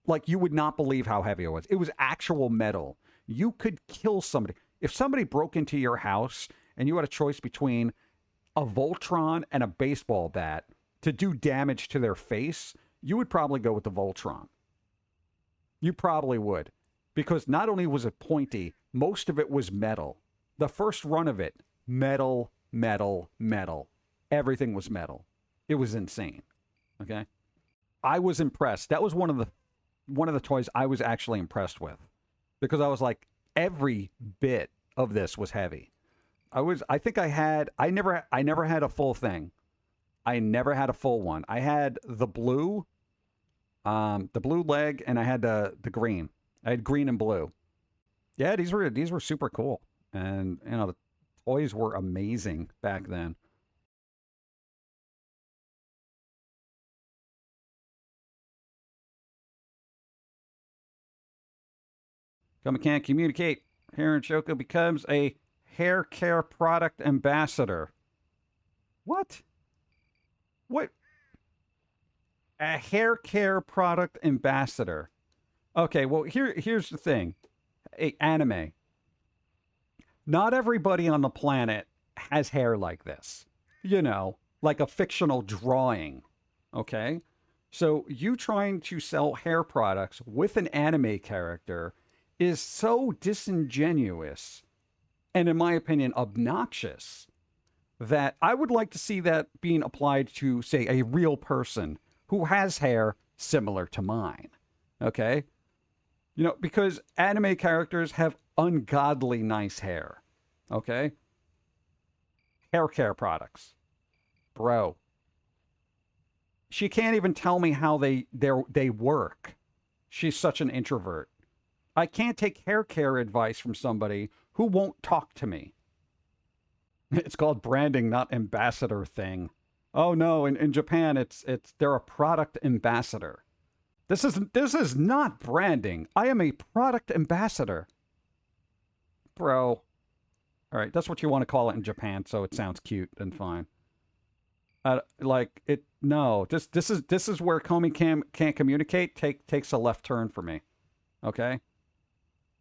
Like, you would not believe how heavy it was. It was actual metal. You could kill somebody. If somebody broke into your house and you had a choice between a Voltron and a baseball bat to do damage to their face, you would probably go with the Voltron. You probably would. Because not only was it pointy, most of it was metal. The first run of it, metal, metal, metal. Everything was metal. It was insane. Okay? I was impressed. That was one of the toys I was actually impressed with. Because I was like, every bit of this was heavy. I never had a full thing. I never had a full one. I had the blue leg, and I had the green. I had green and blue. Yeah, these were super cool. And, you know, the toys were amazing back then. Pum'Kin communicate. Hair and Shoko becomes a hair care product ambassador. What? What? A hair care product ambassador. Okay, well, here's the thing. Anime. Not everybody on the planet has hair like this. You know, like a fictional drawing. Okay? So you trying to sell hair products with an anime character is so disingenuous and, in my opinion, obnoxious that I would like to see that being applied to, say, a real person who has hair similar to mine. Okay? You know, because anime characters have ungodly nice hair. Okay? Hair care products. Bro. She can't even tell me how they work. She's such an introvert. I can't take hair care advice from somebody who won't talk to me. It's called branding, not ambassador thing. Oh no, in Japan they're a product ambassador. This is not branding. I am a product ambassador. Bro. All right, that's what you want to call it in Japan, so it sounds cute and fine. No, this is where Comey can't communicate. Takes a left turn for me. Okay?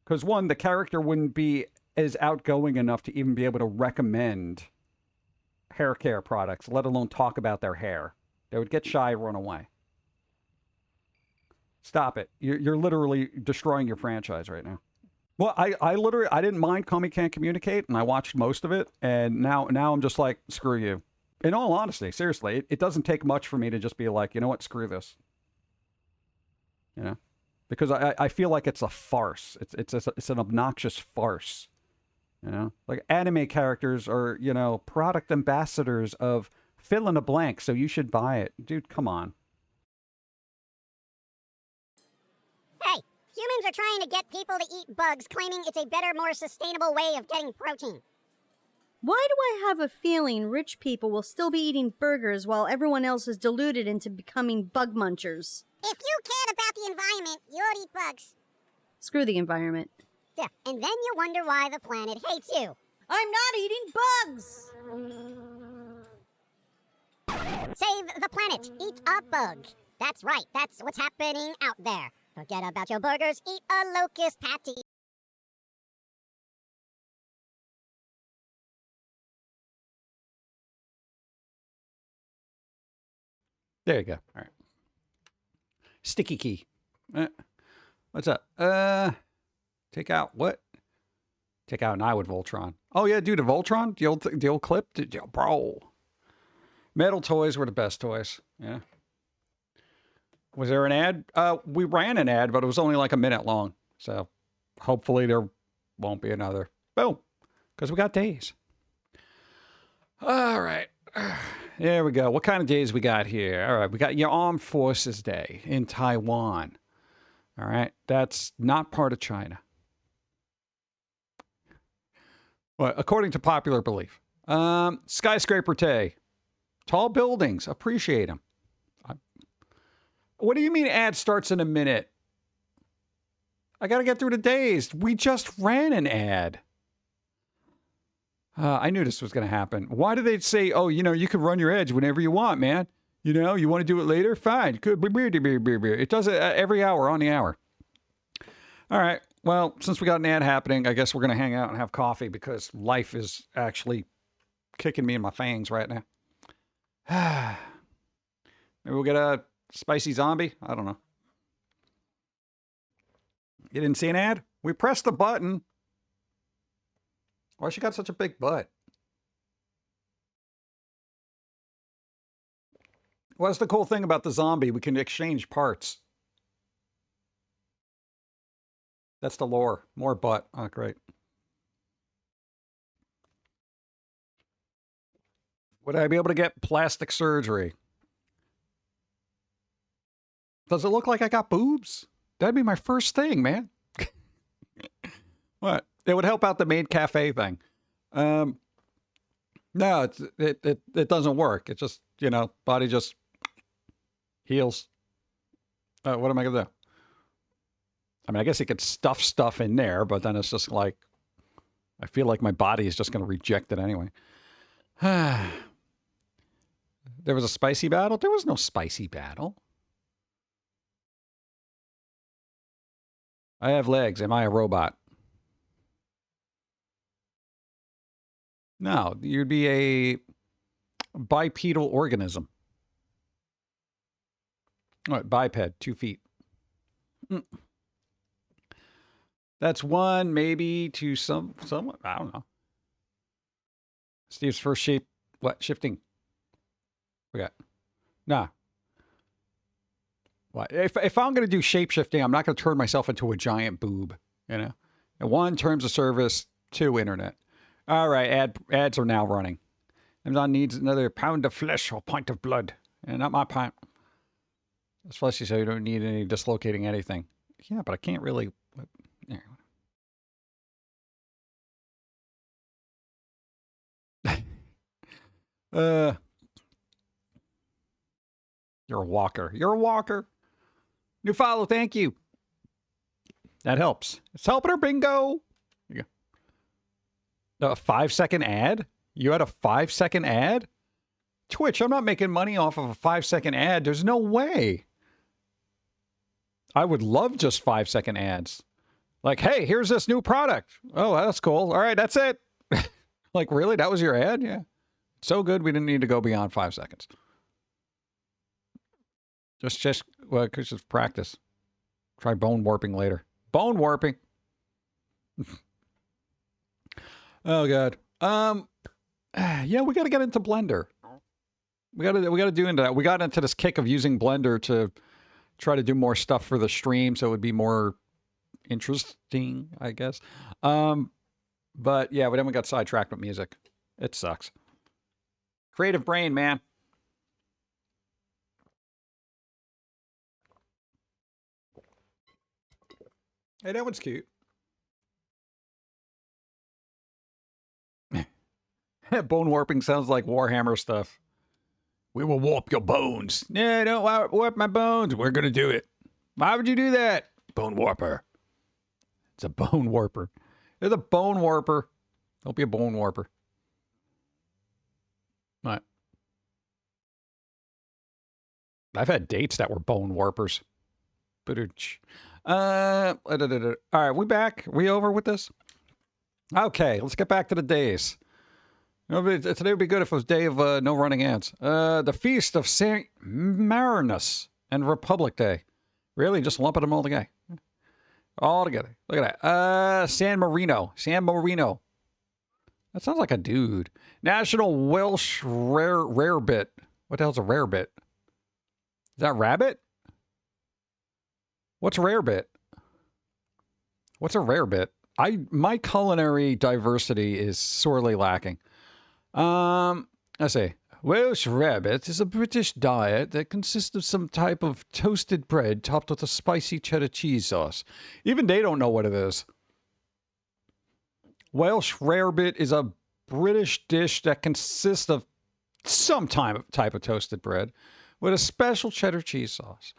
Because one, the character wouldn't be is outgoing enough to even be able to recommend hair care products, let alone talk about their hair. They would get shy, run away. Stop it. You're literally destroying your franchise right now. Well, I literally, I didn't mind Comey Can't Communicate, and I watched most of it, and now I'm just like, screw you. In all honesty, seriously, it doesn't take much for me to just be like, you know what, screw this. You know? Because I feel like it's a farce. It's an obnoxious farce. You know? Like, anime characters are, you know, product ambassadors of fill in a blank, so you should buy it. Dude, come on. Hey, humans are trying to get people to eat bugs, claiming it's a better, more sustainable way of getting protein. Why do I have a feeling rich people will still be eating burgers while everyone else is deluded into becoming bug munchers? If you cared about the environment, you'd eat bugs. Screw the environment. Yeah, and then you wonder why the planet hates you. I'm not eating bugs! Save the planet. Eat a bug. That's right. That's what's happening out there. Forget about your burgers. Eat a locust patty. There you go. All right. Sticky key. What's up? Take out what? Take out an eye with Voltron. Oh, yeah, dude, a Voltron? The old clip? Bro. Metal toys were the best toys. Yeah. Was there an ad? We ran an ad, but it was only like a minute long. So hopefully there won't be another. Boom. Because we got days. All right. There we go. What kind of days we got here? All right. We got your Armed Forces Day in Taiwan. All right. That's not part of China. Well, according to popular belief. Skyscraper Day. Tall buildings. Appreciate them. What do you mean ad starts in a minute? I got to get through the days. We just ran an ad. I knew this was going to happen. Why do they say, oh, you know, you can run your ads whenever you want, man? You know, you want to do it later? Fine. Good. It does it every hour on the hour. All right. Well, since we got an ad happening, I guess we're going to hang out and have coffee because life is actually kicking me in my fangs right now. Maybe we'll get a spicy zombie? I don't know. You didn't see an ad? We pressed the button. Why she got such a big butt? What's the cool thing about the zombie? We can exchange parts. That's the lore. More butt. Oh, great. Would I be able to get plastic surgery? Does it look like I got boobs? That'd be my first thing, man. What? It would help out the maid cafe thing. No, it doesn't work. It just, you know, body just heals. What am I gonna do? I mean, I guess you could stuff stuff in there, but then it's just like, I feel like my body is just gonna reject it anyway. There was a spicy battle? There was no spicy battle. I have legs. Am I a robot? No, you'd be a bipedal organism. What, biped, 2 feet. That's one, maybe to someone. I don't know. Steve's first shape, what, shifting? We got, nah. What? If I'm going to do shape shifting, I'm not going to turn myself into a giant boob, you know? And 1, terms of service. 2, internet. All right, ads are now running. Amazon needs another pound of flesh or pint of blood. And not my pint. It's fleshy, so you don't need any dislocating anything. Yeah, but I can't really... You're a walker. You're a walker. New follow, thank you. That helps. It's helping her, bingo. There you go. A 5-second ad? You had a 5-second ad? Twitch, I'm not making money off of a 5-second ad. There's no way. I would love just 5-second ads. Like, hey, here's this new product. Oh, that's cool. All right, that's it. Like, really? That was your ad? Yeah. So good, we didn't need to go beyond 5 seconds. Well, just practice. Try bone warping later. Bone warping. Oh god. Yeah, we got to get into Blender. We got to do into that. We got into this kick of using Blender to try to do more stuff for the stream, so it would be more interesting, I guess. But yeah, but then we got sidetracked with music. It sucks. Creative brain, man. Hey, that one's cute. Bone warping sounds like Warhammer stuff. We will warp your bones. No, don't warp my bones. We're going to do it. Why would you do that? Bone warper. It's a bone warper. It's a bone warper. Don't be a bone warper. What? I've had dates that were bone warpers. All right, we back? We over with this? Okay, let's get back to the days. Today would be good if it was day of no running ants. The Feast of St. Marinus and Republic Day. Really? Just lumping them all together. All together. Look at that. San Marino. San Marino. That sounds like a dude. National Welsh Rarebit. What the hell's a rarebit? Is that rabbit? What's rarebit? What's a rarebit? My culinary diversity is sorely lacking. Let's see. Welsh rarebit is a British diet that consists of some type of toasted bread topped with a spicy cheddar cheese sauce. Even they don't know what it is. Welsh rarebit is a British dish that consists of some type of toasted bread with a special cheddar cheese sauce.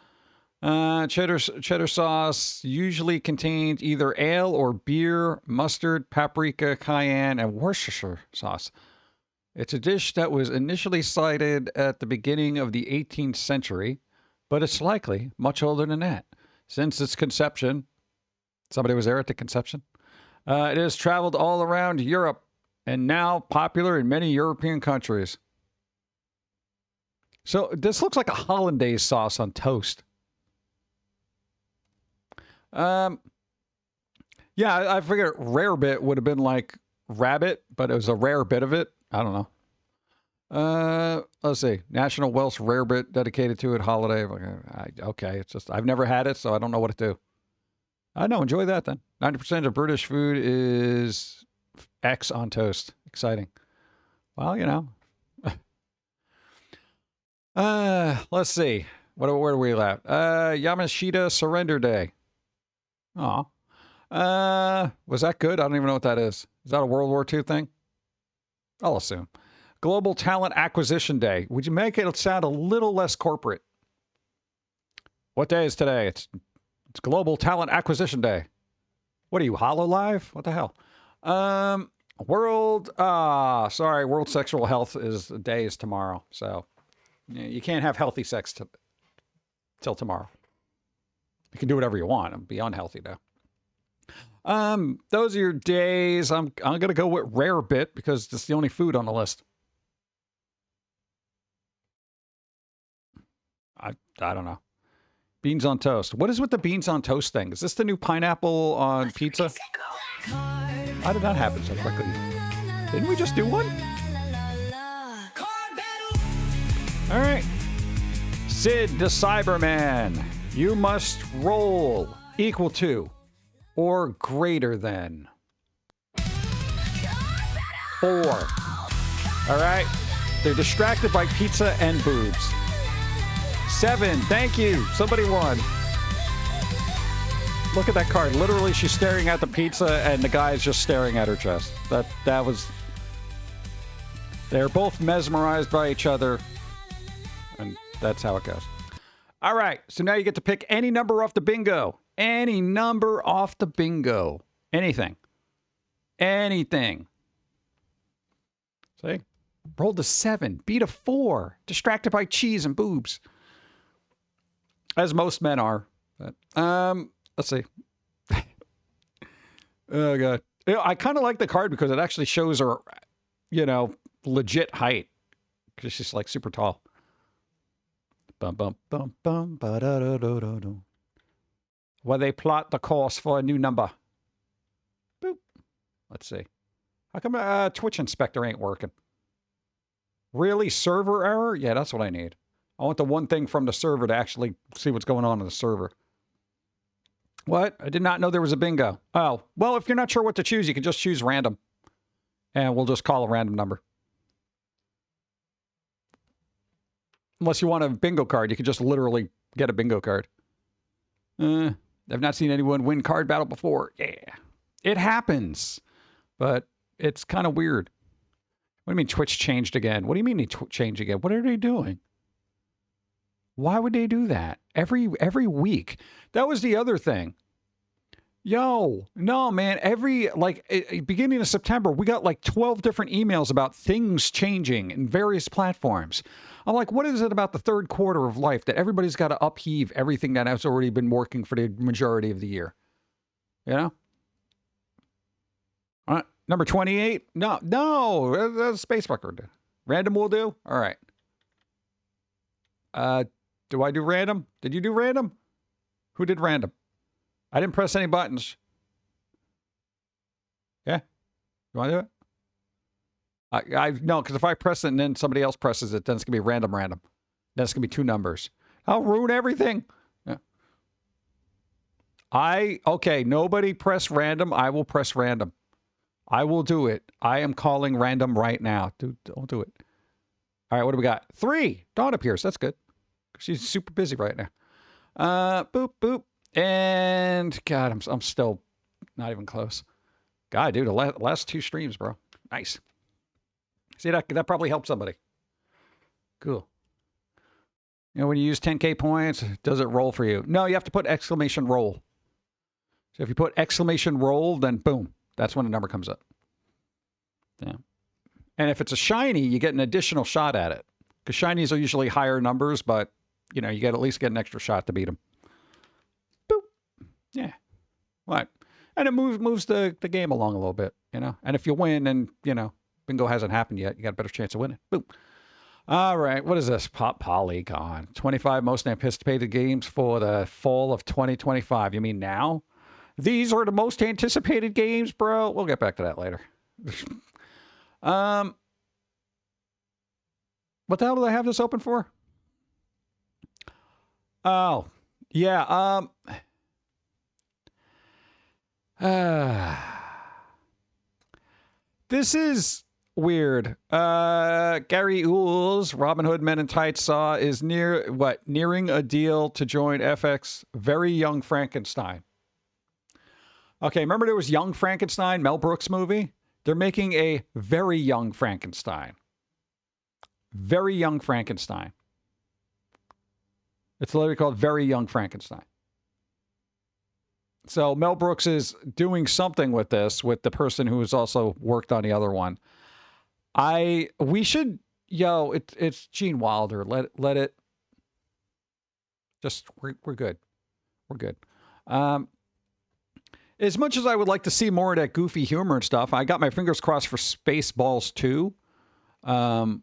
Cheddar sauce usually contains either ale or beer, mustard, paprika, cayenne, and Worcestershire sauce. It's a dish that was initially cited at the beginning of the 18th century, but it's likely much older than that. Since its conception, somebody was there at the conception, it has traveled all around Europe and now popular in many European countries. So this looks like a hollandaise sauce on toast. Yeah, I figured rarebit would have been like rabbit, but it was a rare bit of it. I don't know. Let's see. National Welsh Rarebit dedicated to it holiday. Okay, it's just I've never had it, so I don't know what to do. I know. Enjoy that then. 90% of British food is X on toast. Exciting. Well, you know. Let's see. Where are we at? Yamashita Surrender Day. Oh. Was that good? I don't even know what that is. Is that a World War II thing? I'll assume. Global Talent Acquisition Day. Would you make it sound a little less corporate? What day is today? It's Global Talent Acquisition Day. What are you, HoloLive? What the hell? World Sexual Health Day is tomorrow. So you can't have healthy sex till tomorrow. You can do whatever you want and be unhealthy though. Those are your days. I'm gonna go with rarebit because it's the only food on the list. I don't know. Beans on toast. What is with the beans on toast thing? Is this the new pineapple on pizza? How did that happen so quickly? Didn't we just do one? All right. Sid the Cyberman. You must roll equal to or greater than 4. All right. They're distracted by pizza and boobs. 7. Thank you. Somebody won. Look at that card. Literally, she's staring at the pizza and the guy is just staring at her chest. That was... They're both mesmerized by each other. And that's how it goes. All right. So now you get to pick any number off the bingo. Any number off the bingo. Anything. Anything. See? Rolled a 7. Beat a 4. Distracted by cheese and boobs. As most men are. But, let's see. Oh god. I kind of like the card because it actually shows her, you know, legit height. Because she's like super tall. Bum bum bum bum ba da da da da da. While they plot the course for a new number. Boop. Let's see. How come Twitch Inspector ain't working? Really? Server error? Yeah, that's what I need. I want the one thing from the server to actually see what's going on in the server. What? I did not know there was a bingo. Oh, well, if you're not sure what to choose, you can just choose random. And we'll just call a random number. Unless you want a bingo card, you can just literally get a bingo card. I've not seen anyone win card battle before. Yeah. It happens. But it's kind of weird. What do you mean Twitch changed again? What do you mean they changed again? What are they doing? Why would they do that? Every week. That was the other thing. Yo, no, man. Beginning of September, we got like 12 different emails about things changing in various platforms. I'm like, what is it about the third quarter of life that everybody's got to upheave everything that has already been working for the majority of the year? You know? All right. Number 28? No. That's a space record. Random will do? All right. Do I do random? Did you do random? Who did random? I didn't press any buttons. Yeah? You want to do it? No, because if I press it and then somebody else presses it, then it's going to be random. Then it's going to be two numbers. I'll ruin everything. Yeah. Okay, nobody press random. I will press random. I will do it. I am calling random right now. Don't do it. All right, what do we got? 3. Dawn appears. That's good. She's super busy right now. Boop, boop. And, God, I'm still not even close. God, dude, the last 2 streams, bro. Nice. See, that probably helped somebody. Cool. You know, when you use 10K points, does it roll for you? No, you have to put exclamation roll. So if you put exclamation roll, then boom. That's when the number comes up. Yeah. And if it's a shiny, you get an additional shot at it. Because shinies are usually higher numbers, but, you know, you at least get an extra shot to beat them. Boop. Yeah. What? And it moves the game along a little bit, you know. And if you win and, you know, bingo hasn't happened yet, you got a better chance of winning. Boom. All right. What is this? Polygon. 25 most anticipated games for the fall of 2025. You mean now? These are the most anticipated games, bro. We'll get back to that later. What the hell do they have this open for? Oh, yeah. This is weird. Gary Ools, Robin Hood Men in Tights Saw is nearing a deal to join FX Very Young Frankenstein. Okay, remember there was Young Frankenstein, Mel Brooks movie? They're making a Very Young Frankenstein. Very Young Frankenstein. It's literally called Very Young Frankenstein. So Mel Brooks is doing something with this, with the person who has also worked on the other one. It's Gene Wilder. Let it. Just we're good. We're good. As much as I would like to see more of that goofy humor and stuff, I got my fingers crossed for Spaceballs 2,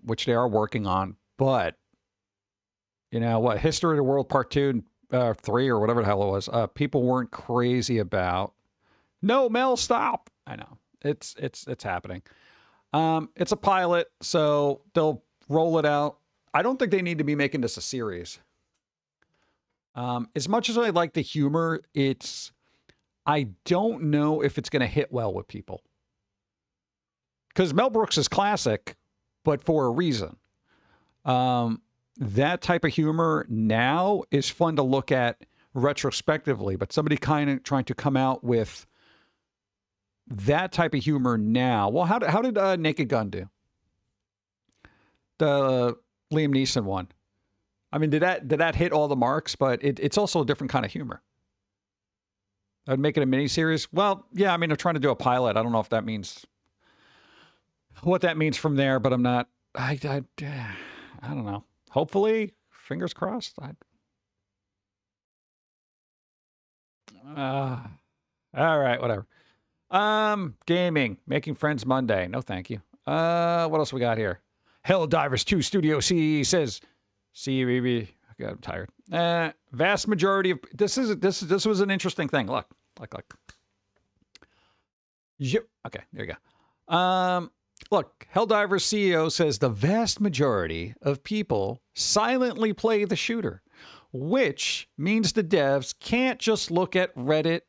which they are working on. But, you know, what, History of the World Part 2, 3, or whatever the hell it was, people weren't crazy about. No, Mel, stop! I know. It's happening. It's a pilot, so they'll roll it out. I don't think they need to be making this a series. As much as I like the humor, I don't know if it's going to hit well with people. Because Mel Brooks is classic, but for a reason. That type of humor now is fun to look at retrospectively, but somebody kind of trying to come out with that type of humor now. Well, how did Naked Gun do? The Liam Neeson one. I mean, did that hit all the marks? But it's also a different kind of humor. I'd make it a miniseries. Well, yeah, I mean, they're trying to do a pilot. I don't know if that means what that means from there, but I'm not. I don't know. Hopefully, fingers crossed. All right, whatever. Gaming, making friends Monday. No, thank you. What else we got here? Helldivers 2 Studio C says, see, baby. God, I'm tired. Vast majority of this was an interesting thing. Look. Yep. Okay, there you go. Look, Helldivers CEO says the vast majority of people silently play the shooter, which means the devs can't just look at Reddit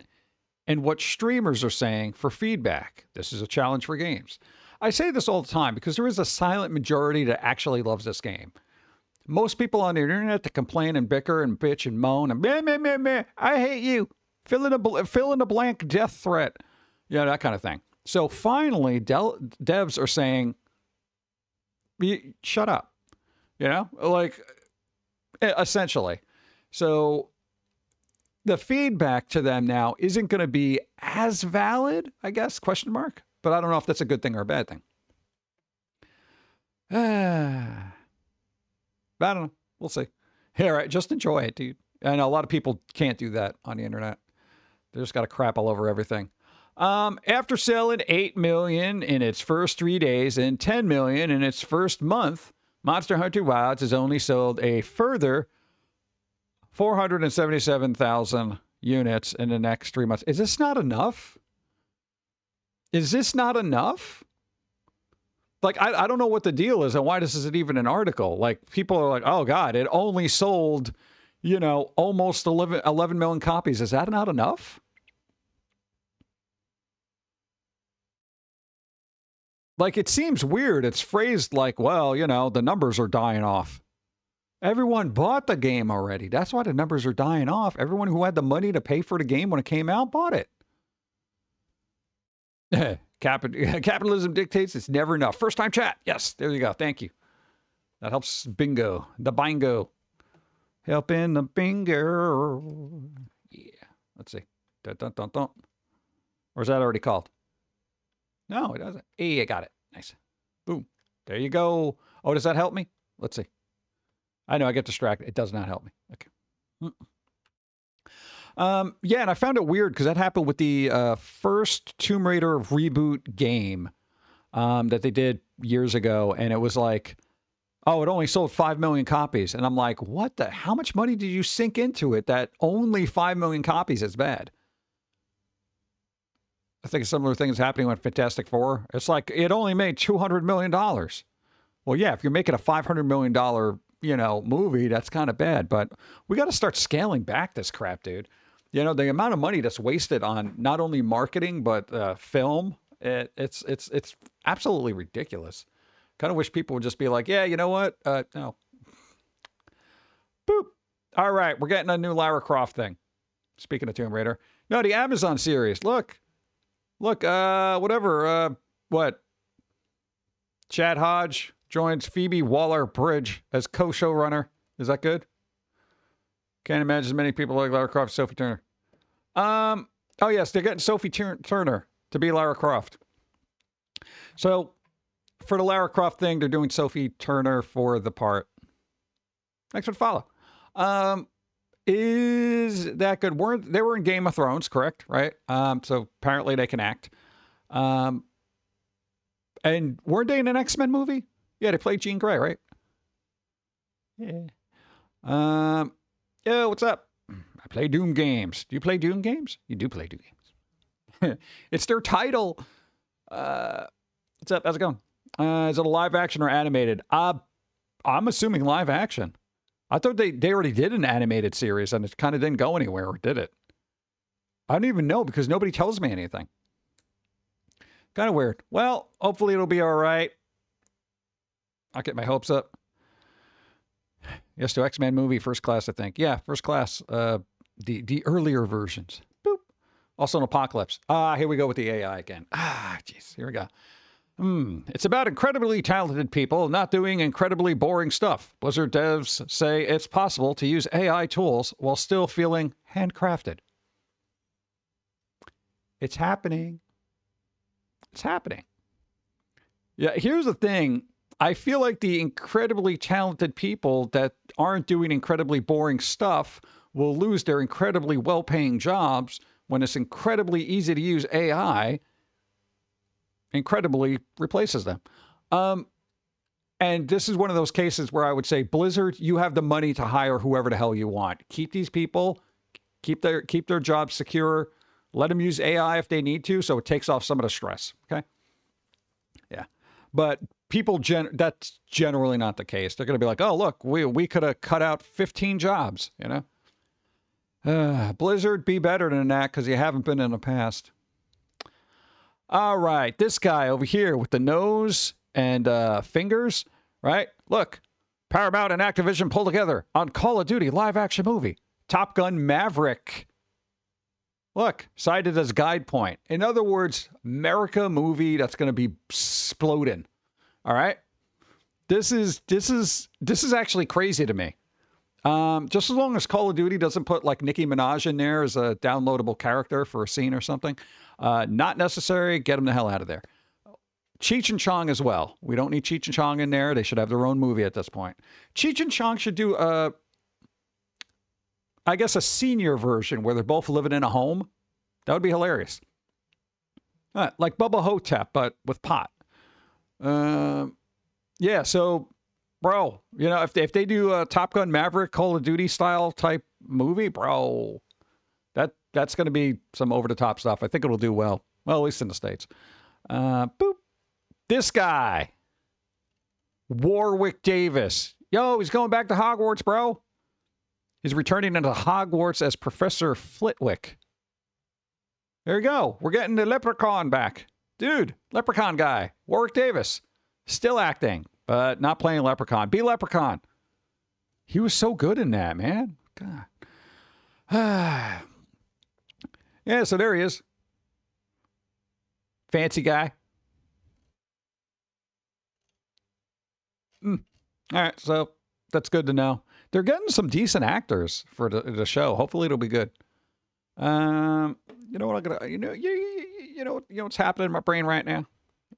and what streamers are saying for feedback. This is a challenge for games. I say this all the time because there is a silent majority that actually loves this game. Most people on the internet that complain and bicker and bitch and moan and meh, I hate you. Fill in a blank death threat. Yeah, that kind of thing. So finally, devs are saying, shut up. You know, like, essentially. So the feedback to them now isn't going to be as valid, I guess, question mark. But I don't know if that's a good thing or a bad thing. I don't know. We'll see. All right, just enjoy it, dude. I know a lot of people can't do that on the internet. They just got to crap all over everything. After selling 8 million in its first 3 days and 10 million in its first month, Monster Hunter Wilds has only sold a further 477,000 units in the next 3 months. Is this not enough? Is this not enough? Like, I don't know what the deal is and why this isn't even an article. Like, people are like, oh, God, it only sold, you know, almost 11 million copies. Is that not enough? Like, it seems weird. It's phrased like, well, you know, the numbers are dying off. Everyone bought the game already. That's why the numbers are dying off. Everyone who had the money to pay for the game when it came out bought it. Capitalism dictates it's never enough. First time chat. Yes, there you go. Thank you. That helps bingo. The bingo. Helping the bingo. Yeah. Let's see. Dun, dun, dun, dun. Or is that already called? No, it doesn't. Hey, I got it. Nice. Boom. There you go. Oh, does that help me? Let's see. I know I get distracted. It does not help me. Okay. Yeah, and I found it weird because that happened with the first Tomb Raider reboot game that they did years ago. And it was like, oh, it only sold 5 million copies. And I'm like, what the? How much money did you sink into it that only 5 million copies is bad? I think a similar thing is happening with Fantastic Four. It's like it only made $200 million. Well, yeah, if you're making a $500 million, you know, movie, that's kind of bad. But we got to start scaling back this crap, dude. You know, the amount of money that's wasted on not only marketing but film, it's absolutely ridiculous. Kind of wish people would just be like, yeah, you know what? No. Boop. All right, we're getting a new Lara Croft thing. Speaking of Tomb Raider, no, the Amazon series. Look, whatever. What? Chad Hodge joins Phoebe Waller-Bridge as co-showrunner. Is that good? Can't imagine as many people like Lara Croft, Sophie Turner. Oh yes, they're getting Sophie Turner to be Lara Croft. So for the Lara Croft thing, they're doing Sophie Turner for the part. Thanks for the follow. Is that good? They were in Game of Thrones, correct? Right? So apparently they can act. And weren't they in an X-Men movie? Yeah, they played Jean Grey, right? Yeah. Yeah, what's up? I play Doom games. Do you play Doom games? You do play Doom games. It's their title. What's up? How's it going? Is it a live action or animated? I'm assuming live action. I thought they already did an animated series and it kind of didn't go anywhere, or did it? I don't even know because nobody tells me anything. Kind of weird. Well, hopefully it'll be all right. I'll get my hopes up. Yes, to X-Men movie, First Class, I think. Yeah, First Class, the earlier versions. Boop. Also an Apocalypse. Here we go with the AI again. Jeez, here we go. It's about incredibly talented people not doing incredibly boring stuff. Blizzard devs say it's possible to use AI tools while still feeling handcrafted. It's happening. It's happening. Yeah, here's the thing. I feel like the incredibly talented people that aren't doing incredibly boring stuff will lose their incredibly well-paying jobs when it's incredibly easy to use AI incredibly replaces them. And this is one of those cases where I would say, Blizzard, you have the money to hire whoever the hell you want. Keep these people, keep their jobs secure. Let them use AI if they need to, so it takes off some of the stress. Okay. Yeah. But people, that's generally not the case. They're going to be like, oh, look, we could have cut out 15 jobs, you know? Blizzard, be better than that because you haven't been in the past. All right. This guy over here with the nose and fingers, right? Look, Paramount and Activision pull together on Call of Duty live action movie. Top Gun Maverick. Look, cited as guide point. In other words, America movie that's going to be exploding. All right. This is actually crazy to me. Just as long as Call of Duty doesn't put like Nicki Minaj in there as a downloadable character for a scene or something, not necessary. Get them the hell out of there. Cheech and Chong as well. We don't need Cheech and Chong in there. They should have their own movie at this point. Cheech and Chong should do I guess a senior version where they're both living in a home. That would be hilarious. Like Bubba Hotep, but with pot. Yeah, so, bro, you know, if they do a Top Gun Maverick Call of Duty style type movie, bro, that's going to be some over-the-top stuff. I think it'll do well. Well, at least in the States. Boop. This guy, Warwick Davis. Yo, he's going back to Hogwarts, bro. He's returning into Hogwarts as Professor Flitwick. There you go. We're getting the Leprechaun back. Dude, Leprechaun guy. Warwick Davis. Still acting, but not playing Leprechaun. Be Leprechaun. He was so good in that, man. God. Yeah, so there he is. Fancy guy. All right, so that's good to know. They're getting some decent actors for the show. Hopefully, it'll be good. You know what I'm gonna, you know what's happening in my brain right now?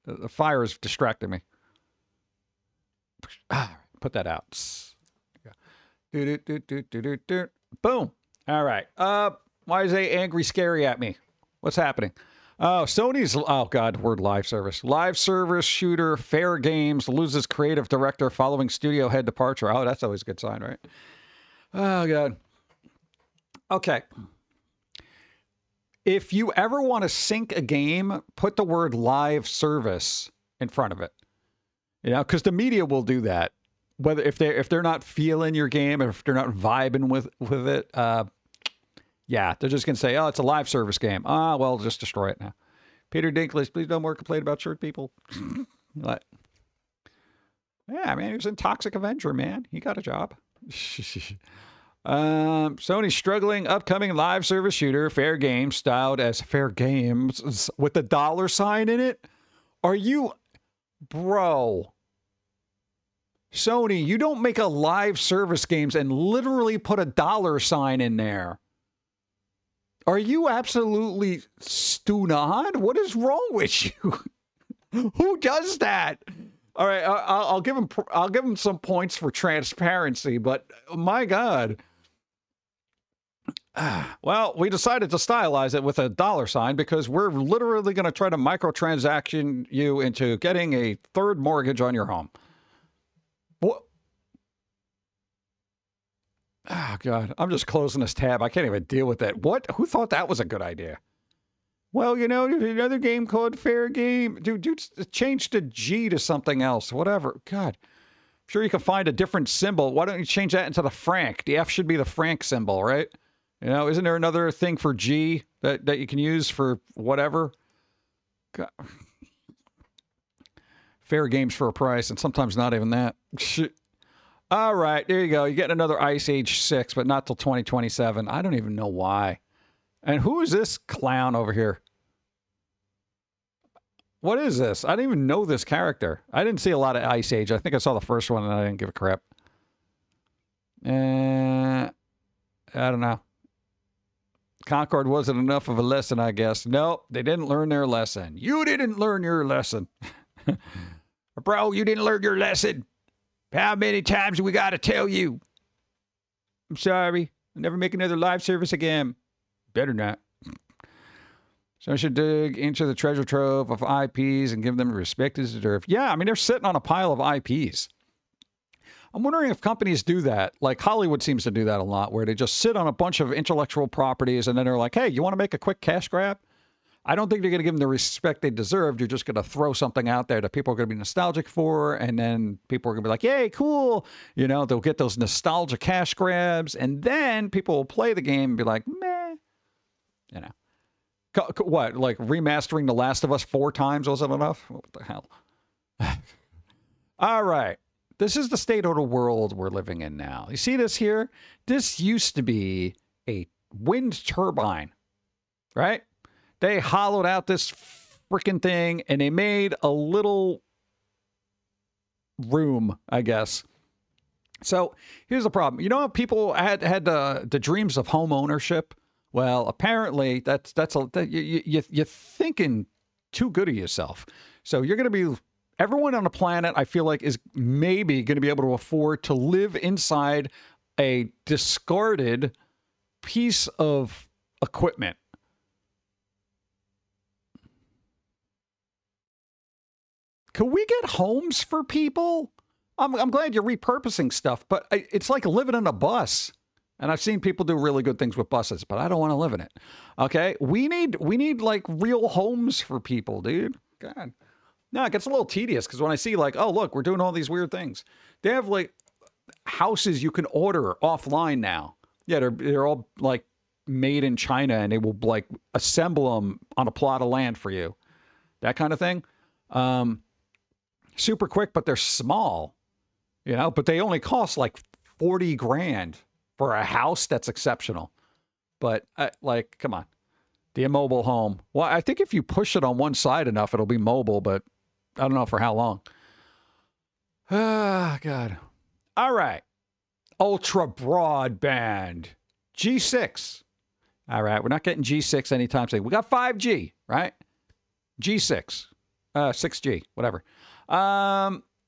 The fire is distracting me. Put that out. Boom. All right. Why is they angry scary at me? What's happening? Oh, Sony's, oh God, word live service. Live service shooter Fair Games loses creative director following studio head departure. Oh, that's always a good sign, right? Oh, God. Okay. If you ever want to sync a game, put the word live service in front of it. You know, because the media will do that. Whether if they're not feeling your game, or if they're not vibing with it, yeah, they're just going to say, oh, it's a live service game. Ah, well, just destroy it now. Peter Dinklage, please no more complain about short people. What? Yeah, man, he was in Toxic Avenger, man. He got a job. Sony's struggling upcoming live service shooter, Fair Games, styled as Fair Games, with the $sign in it. Are you... Bro. Sony, you don't make a live service games and literally put a $sign in there. Are you absolutely stoned? What is wrong with you? Who does that? All right, I'll give him some points for transparency, but my God. Well, we decided to stylize it with a $sign because we're literally going to try to microtransaction you into getting a third mortgage on your home. What? Oh, God. I'm just closing this tab. I can't even deal with that. What? Who thought that was a good idea? Well, you know, there's another game called Fair Game. Dude, change the G to something else. Whatever. God. I'm sure you can find a different symbol. Why don't you change that into the franc? The F should be the franc symbol, right? You know, isn't there another thing for G that you can use for whatever? God. Fair games for a price, and sometimes not even that. All right, there you go. You get another Ice Age 6, but not till 2027. I don't even know why. And who is this clown over here? What is this? I didn't even know this character. I didn't see a lot of Ice Age. I think I saw the first one, and I didn't give a crap. I don't know. Concord wasn't enough of a lesson, I guess. No, they didn't learn their lesson. You didn't learn your lesson. Bro, you didn't learn your lesson. How many times do we got to tell you? I'm sorry. I'll never make another live service again. Better not. So I should dig into the treasure trove of IPs and give them the respect they deserve. Yeah, I mean, they're sitting on a pile of IPs. I'm wondering if companies do that. Like Hollywood seems to do that a lot, where they just sit on a bunch of intellectual properties and then they're like, hey, you want to make a quick cash grab? I don't think they're going to give them the respect they deserve. You're just going to throw something out there that people are going to be nostalgic for, and then people are going to be like, yay, cool. You know, they'll get those nostalgia cash grabs, and then people will play the game and be like, meh. You know. What, like remastering The Last of Us 4 times wasn't enough? What the hell? All right. This is the state of the world we're living in now. You see this here? This used to be a wind turbine, right? They hollowed out this freaking thing and they made a little room, I guess. So here's the problem. You know how people had the dreams of home ownership? Well, apparently you're thinking too good of yourself. So you're going to be, everyone on the planet, I feel like, is maybe going to be able to afford to live inside a discarded piece of equipment. Could we get homes for people? I'm glad you're repurposing stuff, but it's like living in a bus. And I've seen people do really good things with buses, but I don't want to live in it. Okay? We need like real homes for people, dude. God. No, it gets a little tedious because when I see like, oh, look, we're doing all these weird things. They have like houses you can order offline now. Yeah, they're all like made in China and they will like assemble them on a plot of land for you. That kind of thing. Super quick, but they're small, you know, but they only cost like 40 grand for a house. That's exceptional. But like, come on, the immobile home. Well, I think if you push it on one side enough, it'll be mobile, but I don't know for how long. Ah, God. All right. Ultra broadband. G6. All right. We're not getting G6 anytime soon. We got 5G, right? G6. 6G, whatever.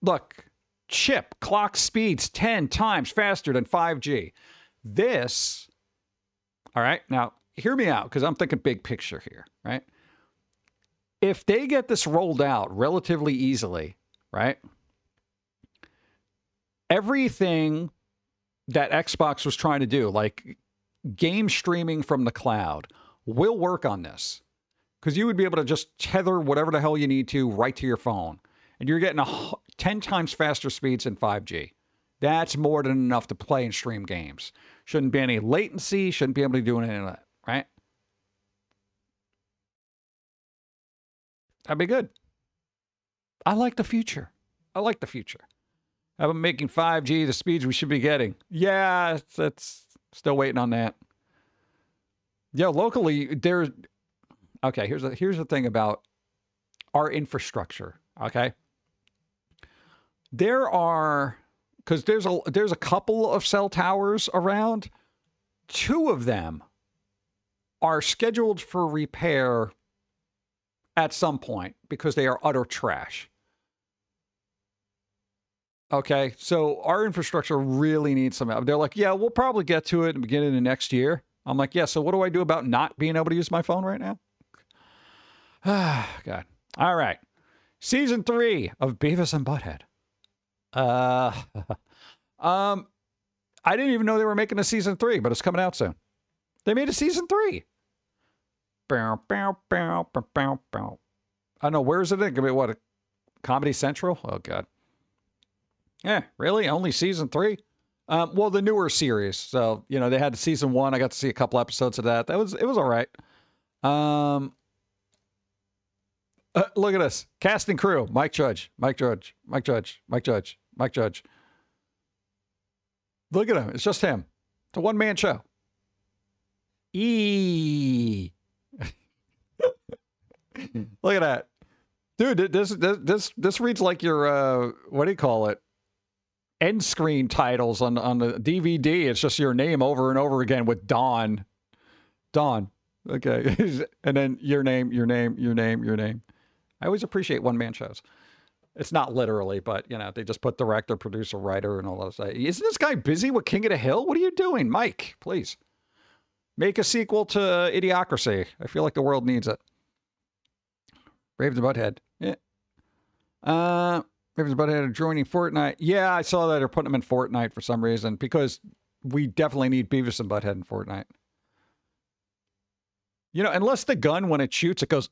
Look, chip clock speeds 10 times faster than 5G. This, all right, now hear me out because I'm thinking big picture here, right? If they get this rolled out relatively easily, right? Everything that Xbox was trying to do, like game streaming from the cloud, will work on this. Because you would be able to just tether whatever the hell you need to right to your phone. And you're getting 10 times faster speeds than 5G. That's more than enough to play and stream games. Shouldn't be any latency. Shouldn't be able to do any of that, right? That'd be good. I like the future. I like the future. How about making 5G the speeds we should be getting? Yeah, that's still waiting on that. Yeah, locally, there's... Okay, here's the thing about our infrastructure, okay? There are, because there's a couple of cell towers around. 2 of them are scheduled for repair at some point because they are utter trash. Okay, so our infrastructure really needs some help. They're like, yeah, we'll probably get to it at the beginning of next year. I'm like, yeah, so what do I do about not being able to use my phone right now? Ah, God. All right. Season 3 of Beavis and Butthead. I didn't even know they were making a season 3, but it's coming out soon. They made a season 3. I don't know. Where is it? What? A Comedy Central? Oh, God. Yeah, really? Only season 3? Well, the newer series. So, you know, they had season 1. I got to see a couple episodes of that. It was all right. Look at this. Cast and crew. Mike Judge. Mike Judge. Mike Judge. Mike Judge. Mike Judge. Look at him. It's just him. It's a one-man show. Look at that. Dude, this reads like your, what do you call it? End screen titles on the DVD. It's just your name over and over again with Dawn. Dawn. Okay. And then your name, your name, your name, your name. I always appreciate one-man shows. It's not literally, but, you know, they just put director, producer, writer, and all that stuff. Isn't this guy busy with King of the Hill? What are you doing, Mike? Please. Make a sequel to Idiocracy. I feel like the world needs it. Ravens and Butthead. Yeah. Ravens and Butthead are joining Fortnite. Yeah, I saw that they're putting them in Fortnite for some reason because we definitely need Beavis and Butthead in Fortnite. You know, unless the gun, when it shoots, it goes,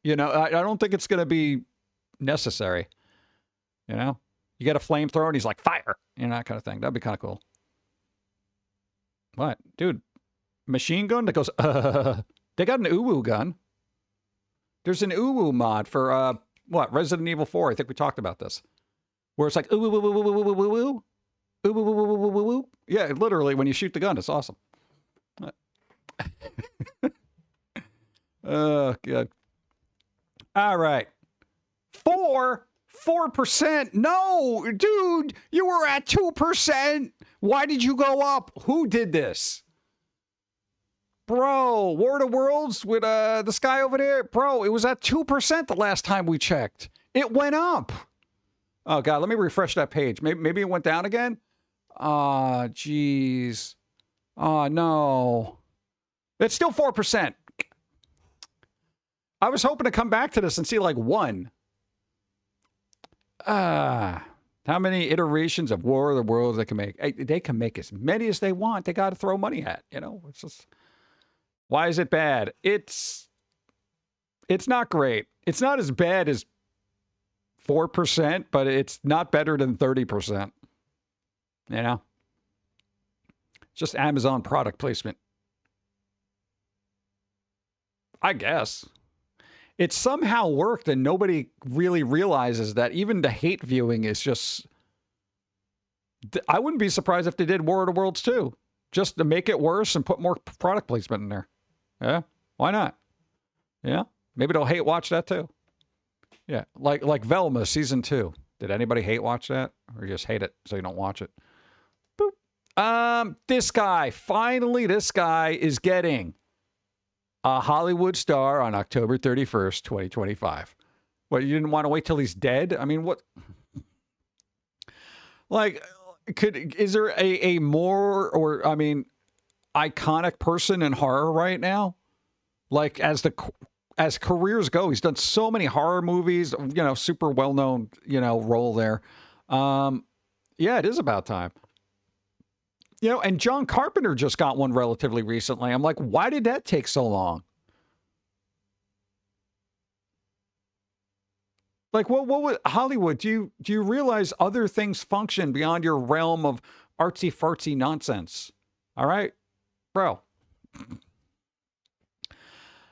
you know, I don't think it's going to be necessary. You know, you get a flamethrower and he's like, fire, you know, that kind of thing. That'd be kind of cool. What? Dude, machine gun that goes, they got an uwu gun. There's an uwu mod for, what, Resident Evil 4. I think we talked about this. Where it's like, uwu. Yeah, literally, when you shoot the gun, it's awesome. Oh, good. All right. 4%. No, dude, you were at 2%. Why did you go up? Who did this? Bro, War of the Worlds with this guy over there? Bro, it was at 2% the last time we checked. It went up. Oh, God, let me refresh that page. Maybe it went down again? Ah, jeez. Oh, no. It's still 4%. I was hoping to come back to this and see like 1. How many iterations of War of the Worlds they can make? They can make as many as they want. They got to throw money at, you know? It's just, why is it bad? It's not great. It's not as bad as 4%, but it's not better than 30%. You know? Just Amazon product placement. I guess. It somehow worked and nobody really realizes that even the hate viewing is just... I wouldn't be surprised if they did War of the Worlds too. Just to make it worse and put more product placement in there. Yeah, why not? Yeah, maybe they'll hate watch that too. Yeah, like Velma Season 2. Did anybody hate watch that? Or you just hate it so you don't watch it? Boop. This guy, finally this guy is getting... a Hollywood star on October 31st, 2025. What, you didn't want to wait till he's dead? I mean, what? Like, is there a more, or, I mean, iconic person in horror right now? Like, as careers go, he's done so many horror movies, you know, super well-known, you know, role there. Yeah, it is about time. You know, and John Carpenter just got one relatively recently. I'm like, why did that take so long? Like, what would Hollywood? Do you realize other things function beyond your realm of artsy fartsy nonsense? All right, bro.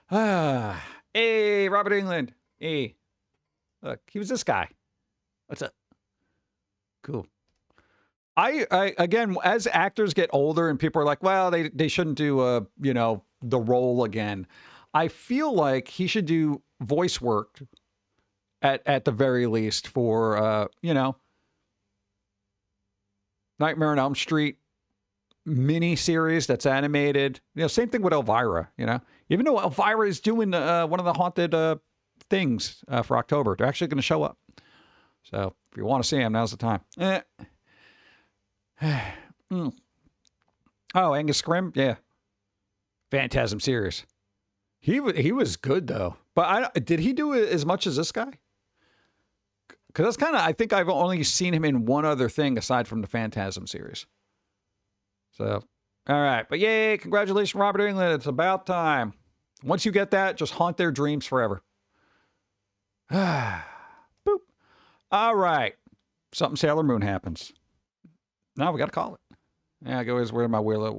Hey, Robert England. Hey, look, he was this guy. What's up? Cool. I again, as actors get older and people are like, well, they shouldn't do you know, the role again. I feel like he should do voice work at the very least for you know, Nightmare on Elm Street mini series that's animated. You know, same thing with Elvira. You know, even though Elvira is doing one of the haunted things for October, they're actually going to show up. So if you want to see him, now's the time. Oh, Angus Scrimm, yeah, Phantasm series. He was good though, but did he do as much as this guy? Because that's kind of, I think I've only seen him in one other thing aside from the Phantasm series. So, all right, but yay! Congratulations, Robert England. It's about time. Once you get that, just haunt their dreams forever. Boop. All right, something Sailor Moon happens. No, we got to call it. Yeah, I go, where's my wheel?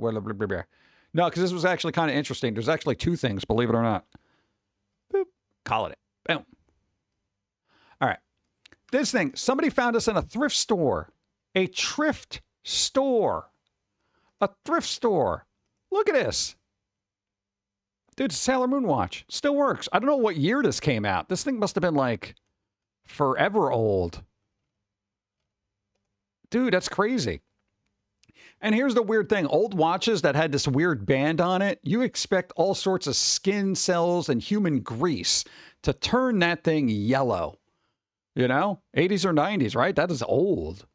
No, because this was actually kind of interesting. There's actually 2 things, believe it or not. Boop. Call it. Boom. All right. This thing, somebody found us in a thrift store. A thrift store. A thrift store. Look at this. Dude, it's a Sailor Moon watch. Still works. I don't know what year this came out. This thing must have been like forever old. Dude, that's crazy. And here's the weird thing. Old watches that had this weird band on it, you expect all sorts of skin cells and human grease to turn that thing yellow. You know? 80s or 90s, right? That is old.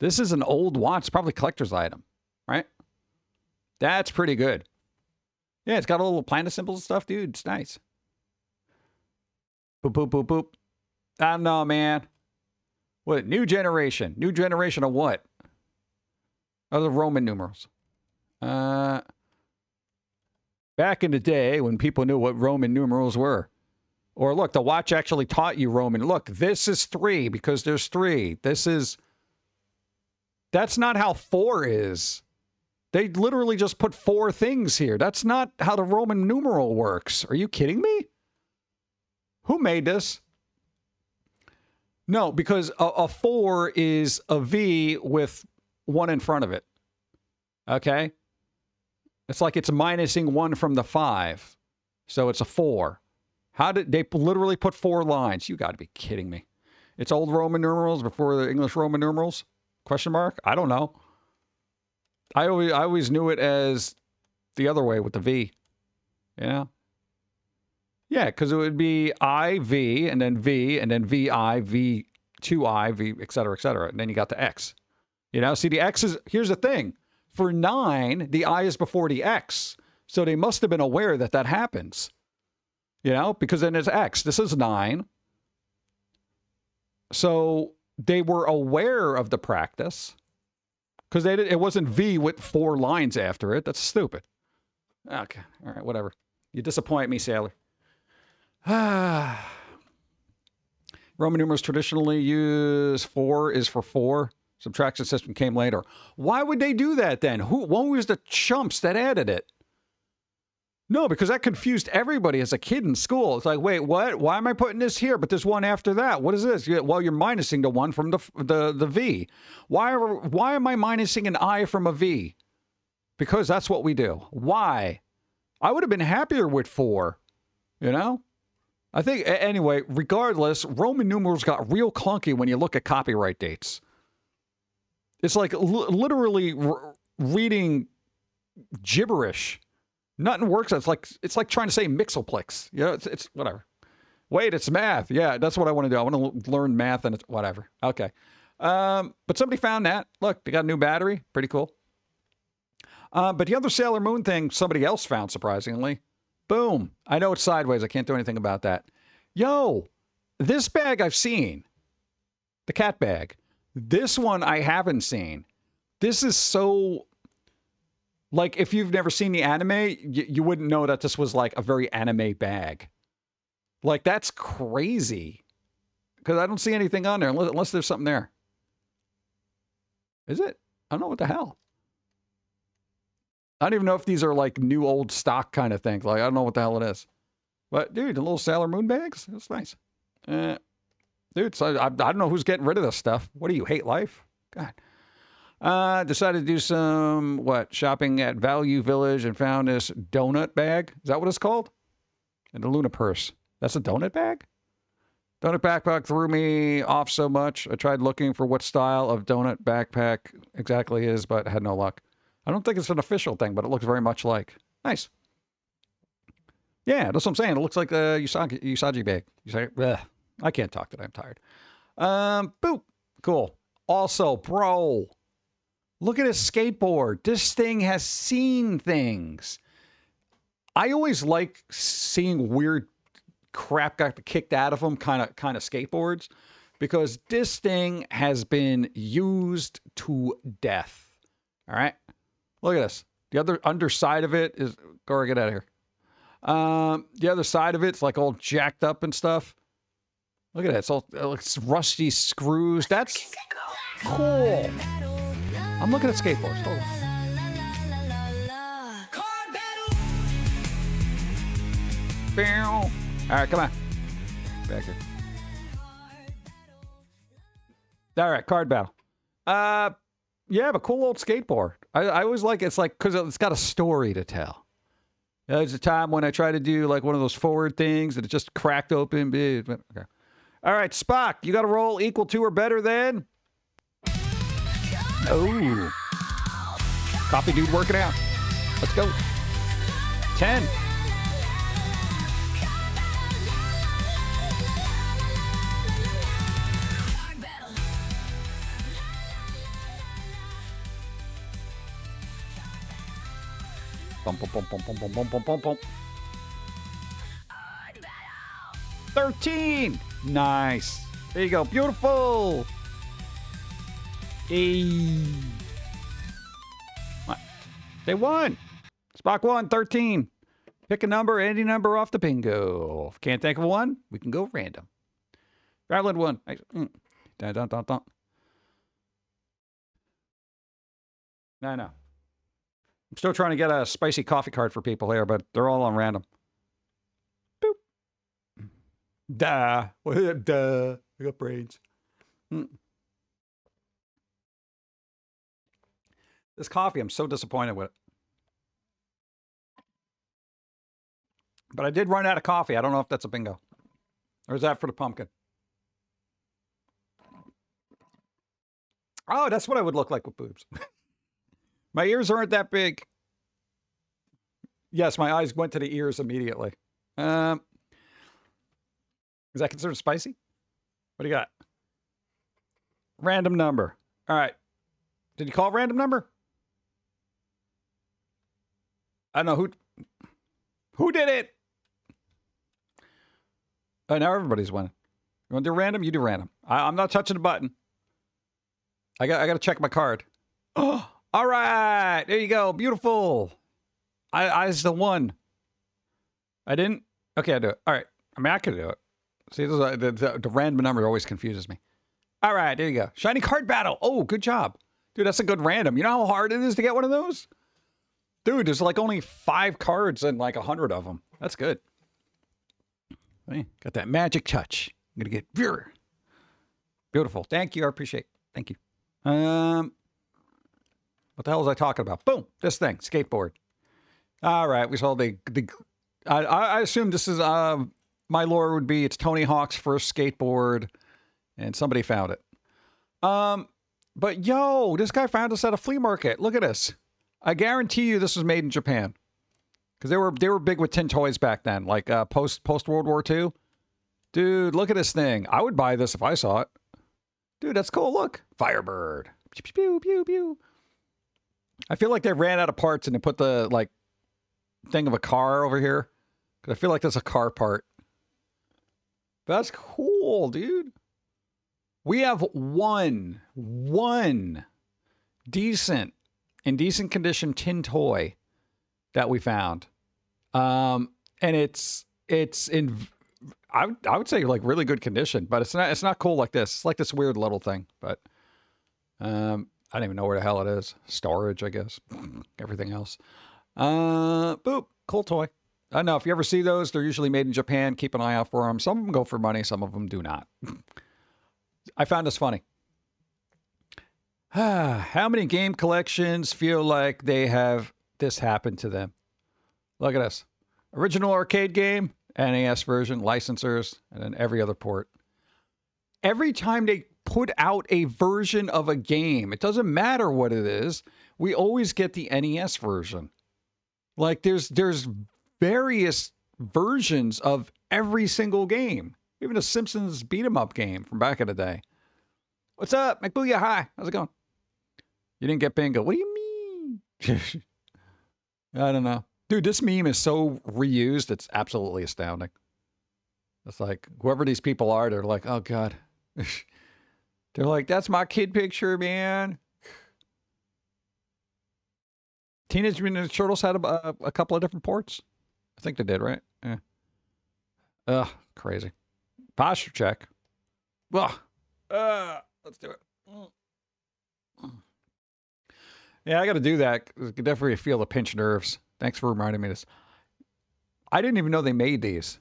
This is an old watch. It's probably a collector's item, right? That's pretty good. Yeah, it's got a little planet symbols and stuff, dude. It's nice. Boop, boop, boop, boop. I don't know, man. What? New generation. New generation of what? Other Roman numerals. Back in the day when people knew what Roman numerals were. Or look, the watch actually taught you Roman. Look, this is 3 because there's 3. This is... That's not how 4 is. They literally just put 4 things here. That's not how the Roman numeral works. Are you kidding me? Who made this? No, because a 4 is a V with 1 in front of it. Okay? It's like it's minusing 1 from the 5. So it's a 4. How did they literally put 4 lines? You got to be kidding me. It's old Roman numerals before the English Roman numerals? Question mark? I don't know. I always knew it as the other way with the V. Yeah. Yeah, because it would be IV and then V and then VI, V2I, V, et cetera, and then you got the X. You know, see the X is, here's the thing. For 9, the I is before the X. So they must have been aware that that happens. You know, because then it's X. This is 9. So they were aware of the practice. Because it wasn't V with 4 lines after it. That's stupid. Okay. All right, whatever. You disappoint me, sailor. Roman numerals traditionally use 4 is for 4. Subtraction system came later. Why would they do that then? When was the chumps that added it? No, because that confused everybody as a kid in school. It's like, wait, what? Why am I putting this here? But there's 1 after that. What is this? Well, you're minusing the 1 from the V. Why am I minusing an I from a V? Because that's what we do. Why? I would have been happier with 4. You know? I think, anyway, regardless, Roman numerals got real clunky when you look at copyright dates. It's like literally reading gibberish. Nothing works. It's like trying to say Mixoplex. You know, it's whatever. Wait, it's math. Yeah, that's what I want to do. I want to learn math and it's whatever. Okay. But somebody found that. Look, they got a new battery. Pretty cool. But the other Sailor Moon thing, somebody else found, surprisingly. Boom. I know it's sideways. I can't do anything about that. Yo, this bag I've seen. The cat bag. This one I haven't seen. This is so... Like, if you've never seen the anime, you wouldn't know that this was, like, a very anime bag. Like, that's crazy. Because I don't see anything on there, unless there's something there. Is it? I don't know what the hell. I don't even know if these are, like, new old stock kind of things. Like, I don't know what the hell it is. But, dude, the little Sailor Moon bags? That's nice. Dude, so I don't know who's getting rid of this stuff. What do you, hate life? God. Decided to do some, shopping at Value Village and found this donut bag. Is that what it's called? And the Luna purse. That's a donut bag? Donut backpack threw me off so much. I tried looking for what style of donut backpack exactly is, but had no luck. I don't think it's an official thing, but it looks very much like. Nice. Yeah, that's what I'm saying. It looks like a Usagi bag. I can't talk today. I'm tired. Boop. Cool. Also, bro... Look at his skateboard. This thing has seen things. I always like seeing weird crap got kicked out of them, kind of skateboards, because this thing has been used to death. All right, look at this. The other underside of it is, Gora, get out of here. The other side of it's like all jacked up and stuff. Look at that. It's rusty screws. That's cool. I'm looking at skateboards. Hold on. All right, come on. Back here. All right, card battle. Yeah, but cool old skateboard. I always like it's like because it's got a story to tell. There's a time when I tried to do like one of those forward things and it just cracked open. Okay. All right, Spock, you got a roll equal to or better than. Oh. Coffee dude working out. Let's go. 10. Bum, bum, bum, bum, bum, bum, bum, bum, bum. 30. 13. Nice. There you go. Beautiful. Hey. What? They won. Spock won 13. Pick a number, any number off the bingo. If can't think of one, we can go random. Valid one. Dun, dun, dun, dun. No. I'm still trying to get a spicy coffee card for people here, but they're all on random. Boop. Duh. Duh. I got brains. This coffee, I'm so disappointed with it. But I did run out of coffee. I don't know if that's a bingo. Or is that for the pumpkin? Oh, that's what I would look like with boobs. My ears aren't that big. Yes, my eyes went to the ears immediately. Is that considered spicy? What do you got? Random number. All right. Did you call random number? I don't know who did it. Oh, now everybody's winning. You want to do random? You do random. I'm not touching the button. I got to check my card. Oh, all right. There you go. Beautiful. I was the one. I didn't? Okay, I do it. All right. I mean, I could do it. See, the random number always confuses me. All right, there you go. Shiny card battle. Oh, good job. Dude, that's a good random. You know how hard it is to get one of those? Dude, there's like only 5 cards and like 100 of them. That's good. Hey, got that magic touch. I'm going to get viewer. Beautiful. Thank you. I appreciate it. Thank you. What the hell was I talking about? Boom. This thing. Skateboard. All right. We saw I assume this is, my lore would be it's Tony Hawk's first skateboard and somebody found it. But yo, this guy found us at a flea market. Look at this. I guarantee you this was made in Japan. Because they were big with tin toys back then, like post World War II. Dude, look at this thing. I would buy this if I saw it. Dude, that's cool. Look. Firebird. Pew, pew, pew, pew. I feel like they ran out of parts and they put the like thing of a car over here. Because I feel like that's a car part. That's cool, dude. We have one decent, in decent condition tin toy that we found. And it's in, I would say like really good condition, but it's not cool like this. It's like this weird little thing, but I don't even know where the hell it is. Storage, I guess. Everything else. Boop. Cool toy. I don't know. If you ever see those, they're usually made in Japan. Keep an eye out for them. Some of them go for money. Some of them do not. I found this funny. How many game collections feel like they have this happen to them? Look at this. Original arcade game, NES version, licensors, and then every other port. Every time they put out a version of a game, it doesn't matter what it is, we always get the NES version. Like there's various versions of every single game. Even a Simpsons beat 'em up game from back in the day. What's up, McBooyah? Hi. How's it going? You didn't get bingo. What do you mean? I don't know. Dude, this meme is so reused, it's absolutely astounding. It's like, whoever these people are, they're like, oh, God. They're like, that's my kid picture, man. Teenage Mutant Ninja Turtles had a couple of different ports. I think they did, right? Yeah. Ugh, crazy. Posture check. Ugh. Let's do it. Yeah, I got to do that. I can definitely feel the pinched nerves. Thanks for reminding me of this. I didn't even know they made these.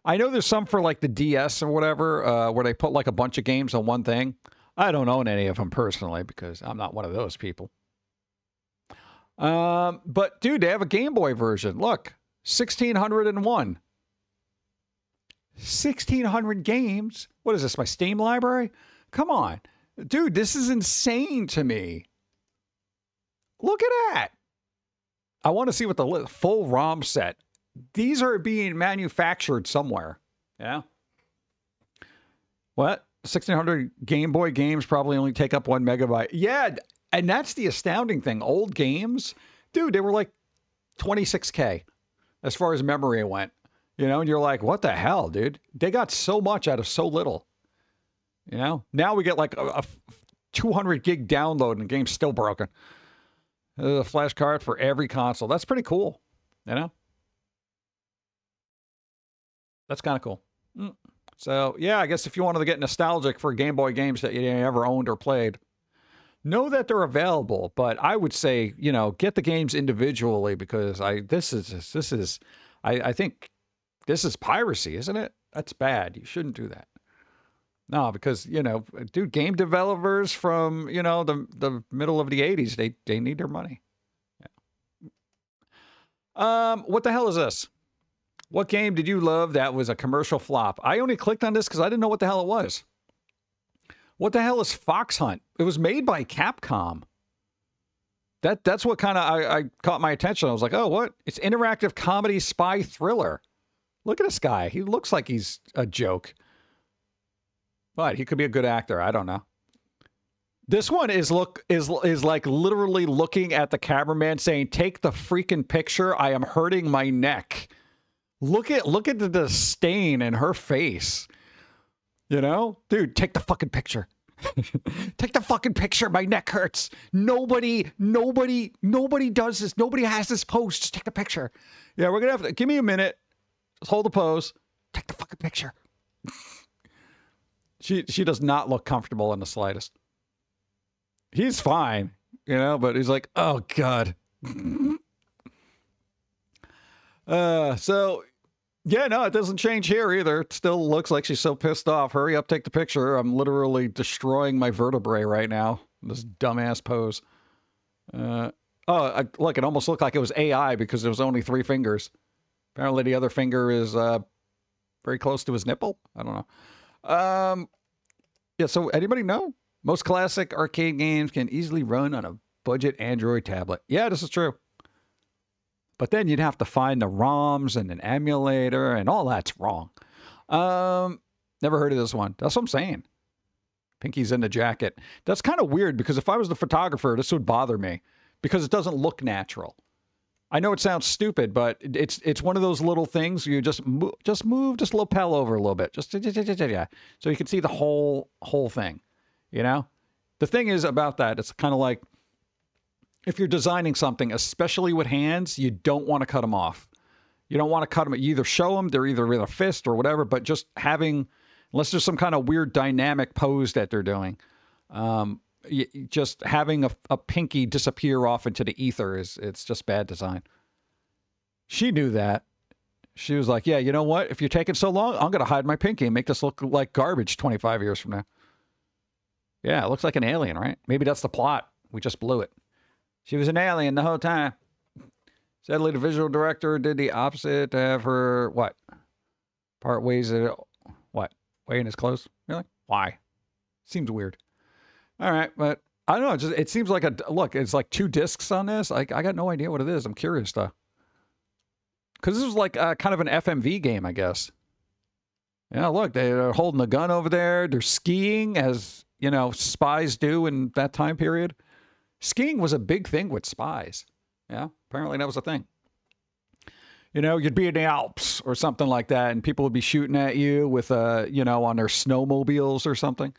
I know there's some for like the DS or whatever, where they put like a bunch of games on one thing. I don't own any of them personally because I'm not one of those people. But dude, they have a Game Boy version. Look, 1601. 1600 games. What is this, my Steam library? Come on. Dude, this is insane to me. Look at that. I want to see what the full ROM set. These are being manufactured somewhere. Yeah. What? 1600 Game Boy games probably only take up 1 megabyte. Yeah, and that's the astounding thing. Old games, dude, they were like 26K as far as memory went. You know, and you're like, what the hell, dude? They got so much out of so little. You know, now we get like a 200 gig download and the game's still broken. A flash card for every console. That's pretty cool. You know? That's kind of cool. So, yeah, I guess if you wanted to get nostalgic for Game Boy games that you ever owned or played, know that they're available. But I would say, you know, get the games individually because I think this is piracy, isn't it? That's bad. You shouldn't do that. No, because, you know, dude, game developers from, you know, the middle of the 80s, they need their money. Yeah. What the hell is this? What game did you love that was a commercial flop? I only clicked on this because I didn't know what the hell it was. What the hell is Fox Hunt? It was made by Capcom. That's what kind of I caught my attention. I was like, oh, what? It's interactive comedy spy thriller. Look at this guy. He looks like he's a joke. But he could be a good actor. I don't know. This one is like literally looking at the cameraman saying, "Take the freaking picture. I am hurting my neck." Look at the stain in her face. You know, dude, take the fucking picture. Take the fucking picture. My neck hurts. Nobody does this. Nobody has this pose. Just take the picture. Yeah, we're gonna have to give me a minute. Just hold the pose. Take the fucking picture. She does not look comfortable in the slightest. He's fine, you know, but he's like, oh God. So yeah, no, it doesn't change here either. It still looks like she's so pissed off. Hurry up, take the picture. I'm literally destroying my vertebrae right now. This dumbass pose. Look, it almost looked like it was AI because there was only 3 fingers. Apparently the other finger is very close to his nipple. I don't know. Yeah, so anybody know? Most classic arcade games can easily run on a budget Android tablet. Yeah, this is true. But then you'd have to find the ROMs and an emulator, and all that's wrong. Never heard of this one. That's what I'm saying. Pinky's in the jacket. That's kind of weird, because if I was the photographer, this would bother me, because it doesn't look natural. I know it sounds stupid, but it's one of those little things you just move just lapel over a little bit, yeah, so you can see the whole thing. You know, the thing is about that, it's kind of like if you're designing something, especially with hands, you don't want to cut them off. You don't want to cut them. You either show them, they're either with a fist or whatever, but just having, unless there's some kind of weird dynamic pose that they're doing, just having a pinky disappear off into the ether it's just bad design. She knew that. She was like, yeah, you know what? If you're taking so long, I'm going to hide my pinky and make this look like garbage 25 years from now. Yeah, it looks like an alien, right? Maybe that's the plot. We just blew it. She was an alien the whole time. Sadly, the visual director did the opposite to have her, what? Part ways it, what? Weighing his clothes? Really? Why? Seems weird. All right, but I don't know. It seems like look, it's like 2 discs on this. I got no idea what it is. I'm curious, though. Because this was like kind of an FMV game, I guess. Yeah, look, they're holding a gun over there. They're skiing, as, you know, spies do in that time period. Skiing was a big thing with spies. Yeah, apparently that was a thing. You know, you'd be in the Alps or something like that, and people would be shooting at you with, you know, on their snowmobiles or something.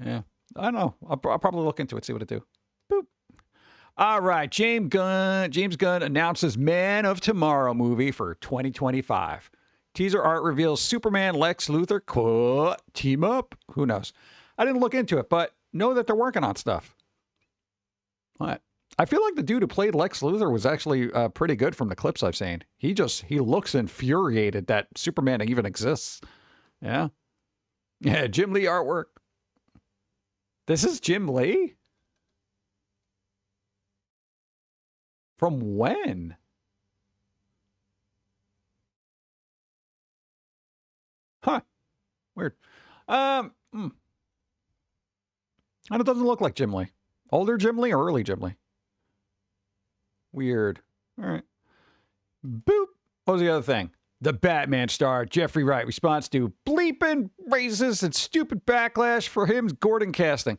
Yeah, I don't know. I'll probably look into it, see what it do. Boop. All right, James Gunn announces Man of Tomorrow movie for 2025. Teaser art reveals Superman, Lex Luthor could team up. Who knows? I didn't look into it, but know that they're working on stuff. What? I feel like the dude who played Lex Luthor was actually pretty good from the clips I've seen. He looks infuriated that Superman even exists. Yeah. Yeah, Jim Lee artwork. This is Jim Lee? From when? Huh. Weird. And it doesn't look like Jim Lee. Older Jim Lee or early Jim Lee? Weird. All right. Boop. What was the other thing? The Batman star, Jeffrey Wright, responds to bleeping racist and stupid backlash for him Gordon casting.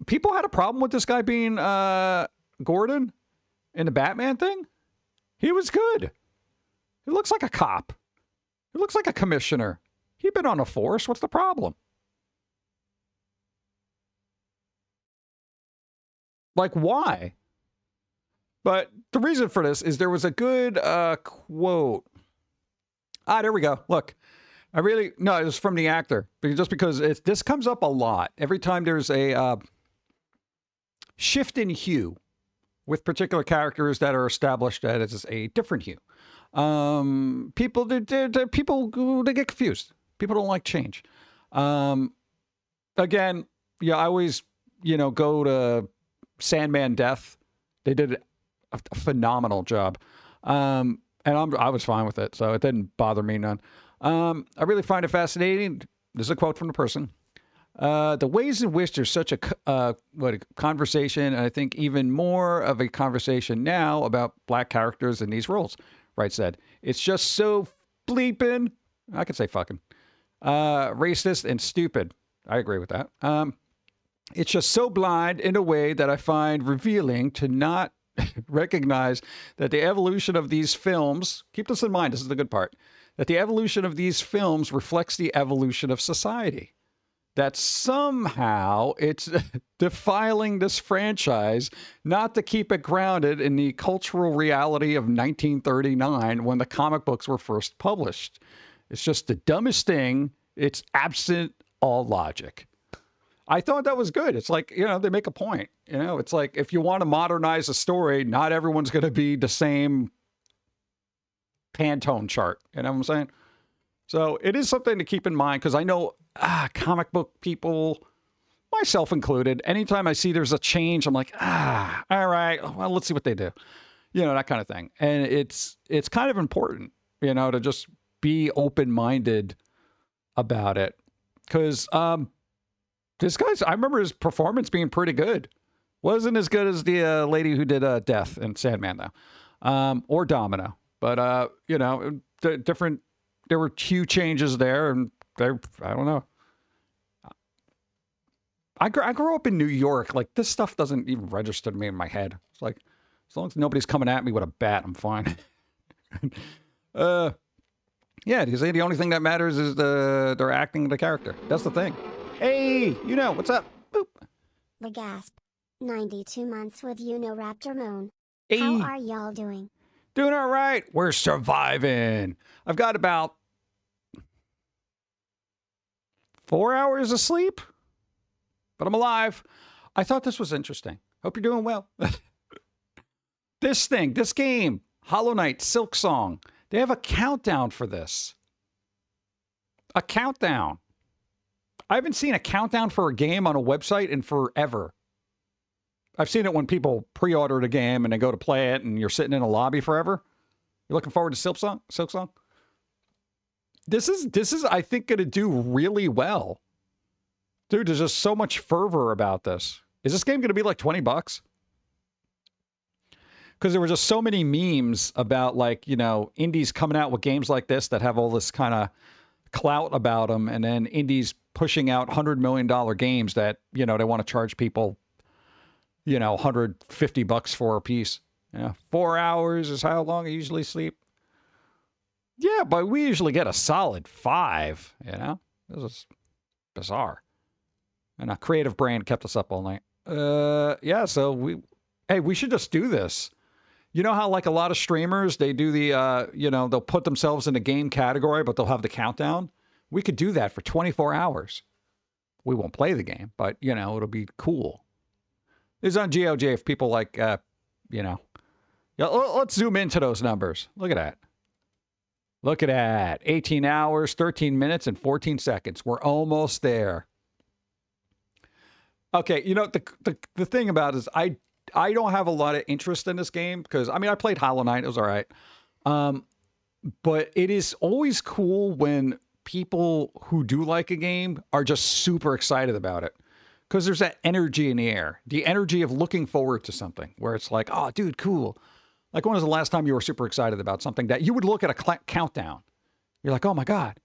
People had a problem with this guy being Gordon in the Batman thing. He was good. He looks like a cop. He looks like a commissioner. He'd been on a force. What's the problem? Like, why? But the reason for this is there was a good quote. There we go. Look, no, it was from the actor. Just because this comes up a lot. Every time there's a shift in hue with particular characters that are established as a different hue. People they get confused. People don't like change. Again, yeah, I always, go to Sandman Death. They did a phenomenal job. And I was fine with it, so it didn't bother me none. I really find it fascinating. This is a quote from the person. The ways in which there's such a conversation, and I think even more of a conversation now about black characters in these roles. Wright said, it's just so bleeping, I could say fucking, racist and stupid. I agree with that. It's just so blind in a way that I find revealing to not recognize that the evolution of these films, keep this in mind, this is the good part, that the evolution of these films reflects the evolution of society. That somehow it's defiling this franchise not to keep it grounded in the cultural reality of 1939 when the comic books were first published. It's just the dumbest thing. It's absent all logic. I thought that was good. It's like, they make a point. It's like if you want to modernize a story, not everyone's going to be the same Pantone chart. You know what I'm saying? So it is something to keep in mind because I know comic book people, myself included, anytime I see there's a change, I'm like, all right, well, let's see what they do. That kind of thing. And it's kind of important, to just be open-minded about it. Because this guy's, I remember his performance being pretty good. Wasn't as good as the lady who did Death and Sandman, though. Or Domino. But, different, there were few changes there, and I don't know. I grew up in New York. Like, this stuff doesn't even register to me in my head. It's like, as long as nobody's coming at me with a bat, I'm fine. Yeah, because the only thing that matters is they're acting the character. That's the thing. Hey, what's up? Boop. The gasp. 92 months with Raptor Moon. Hey. How are y'all doing? Doing all right. We're surviving. I've got about 4 hours of sleep, but I'm alive. I thought this was interesting. Hope you're doing well. This game, Hollow Knight, Silk Song, they have a countdown for this. A countdown. I haven't seen a countdown for a game on a website in forever. I've seen it when people pre-order the game and they go to play it and you're sitting in a lobby forever. You're looking forward to Silk Song? This is, I think, going to do really well. Dude, there's just so much fervor about this. Is this game going to be like $20? Because there were just so many memes about, like, indies coming out with games like this that have all this kind of clout about them, and then indies pushing out $100 million games that, they want to charge people, $150 for a piece. 4 hours is how long I usually sleep. Yeah, but we usually get a solid 5, This is bizarre. And a creative brain kept us up all night. Yeah, so we should just do this. You know how, like, a lot of streamers, they do the, they'll put themselves in the game category, but they'll have the countdown? We could do that for 24 hours. We won't play the game, but, it'll be cool. This is on GOJ if people like, Yeah, let's zoom into those numbers. Look at that. Look at that. 18 hours, 13 minutes, and 14 seconds. We're almost there. Okay, the thing about it is I don't have a lot of interest in this game because, I played Hollow Knight. It was all right. But it is always cool when people who do like a game are just super excited about it. Because there's that energy in the air. The energy of looking forward to something where it's like, oh, dude, cool. Like, when was the last time you were super excited about something that you would look at a countdown? You're like, oh, my God.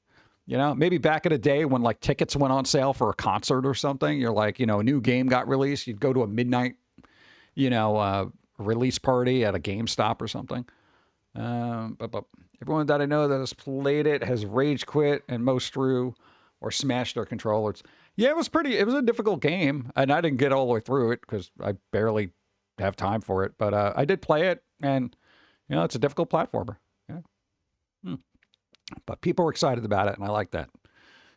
Maybe back in the day when, like, tickets went on sale for a concert or something. You're like, a new game got released. You'd go to a midnight, release party at a GameStop or something. But Everyone that I know that has played it has rage quit and most through or smashed their controllers. Yeah, it was a difficult game, and I didn't get all the way through it because I barely have time for it. But I did play it, and it's a difficult platformer. Yeah. But people were excited about it, and I like that.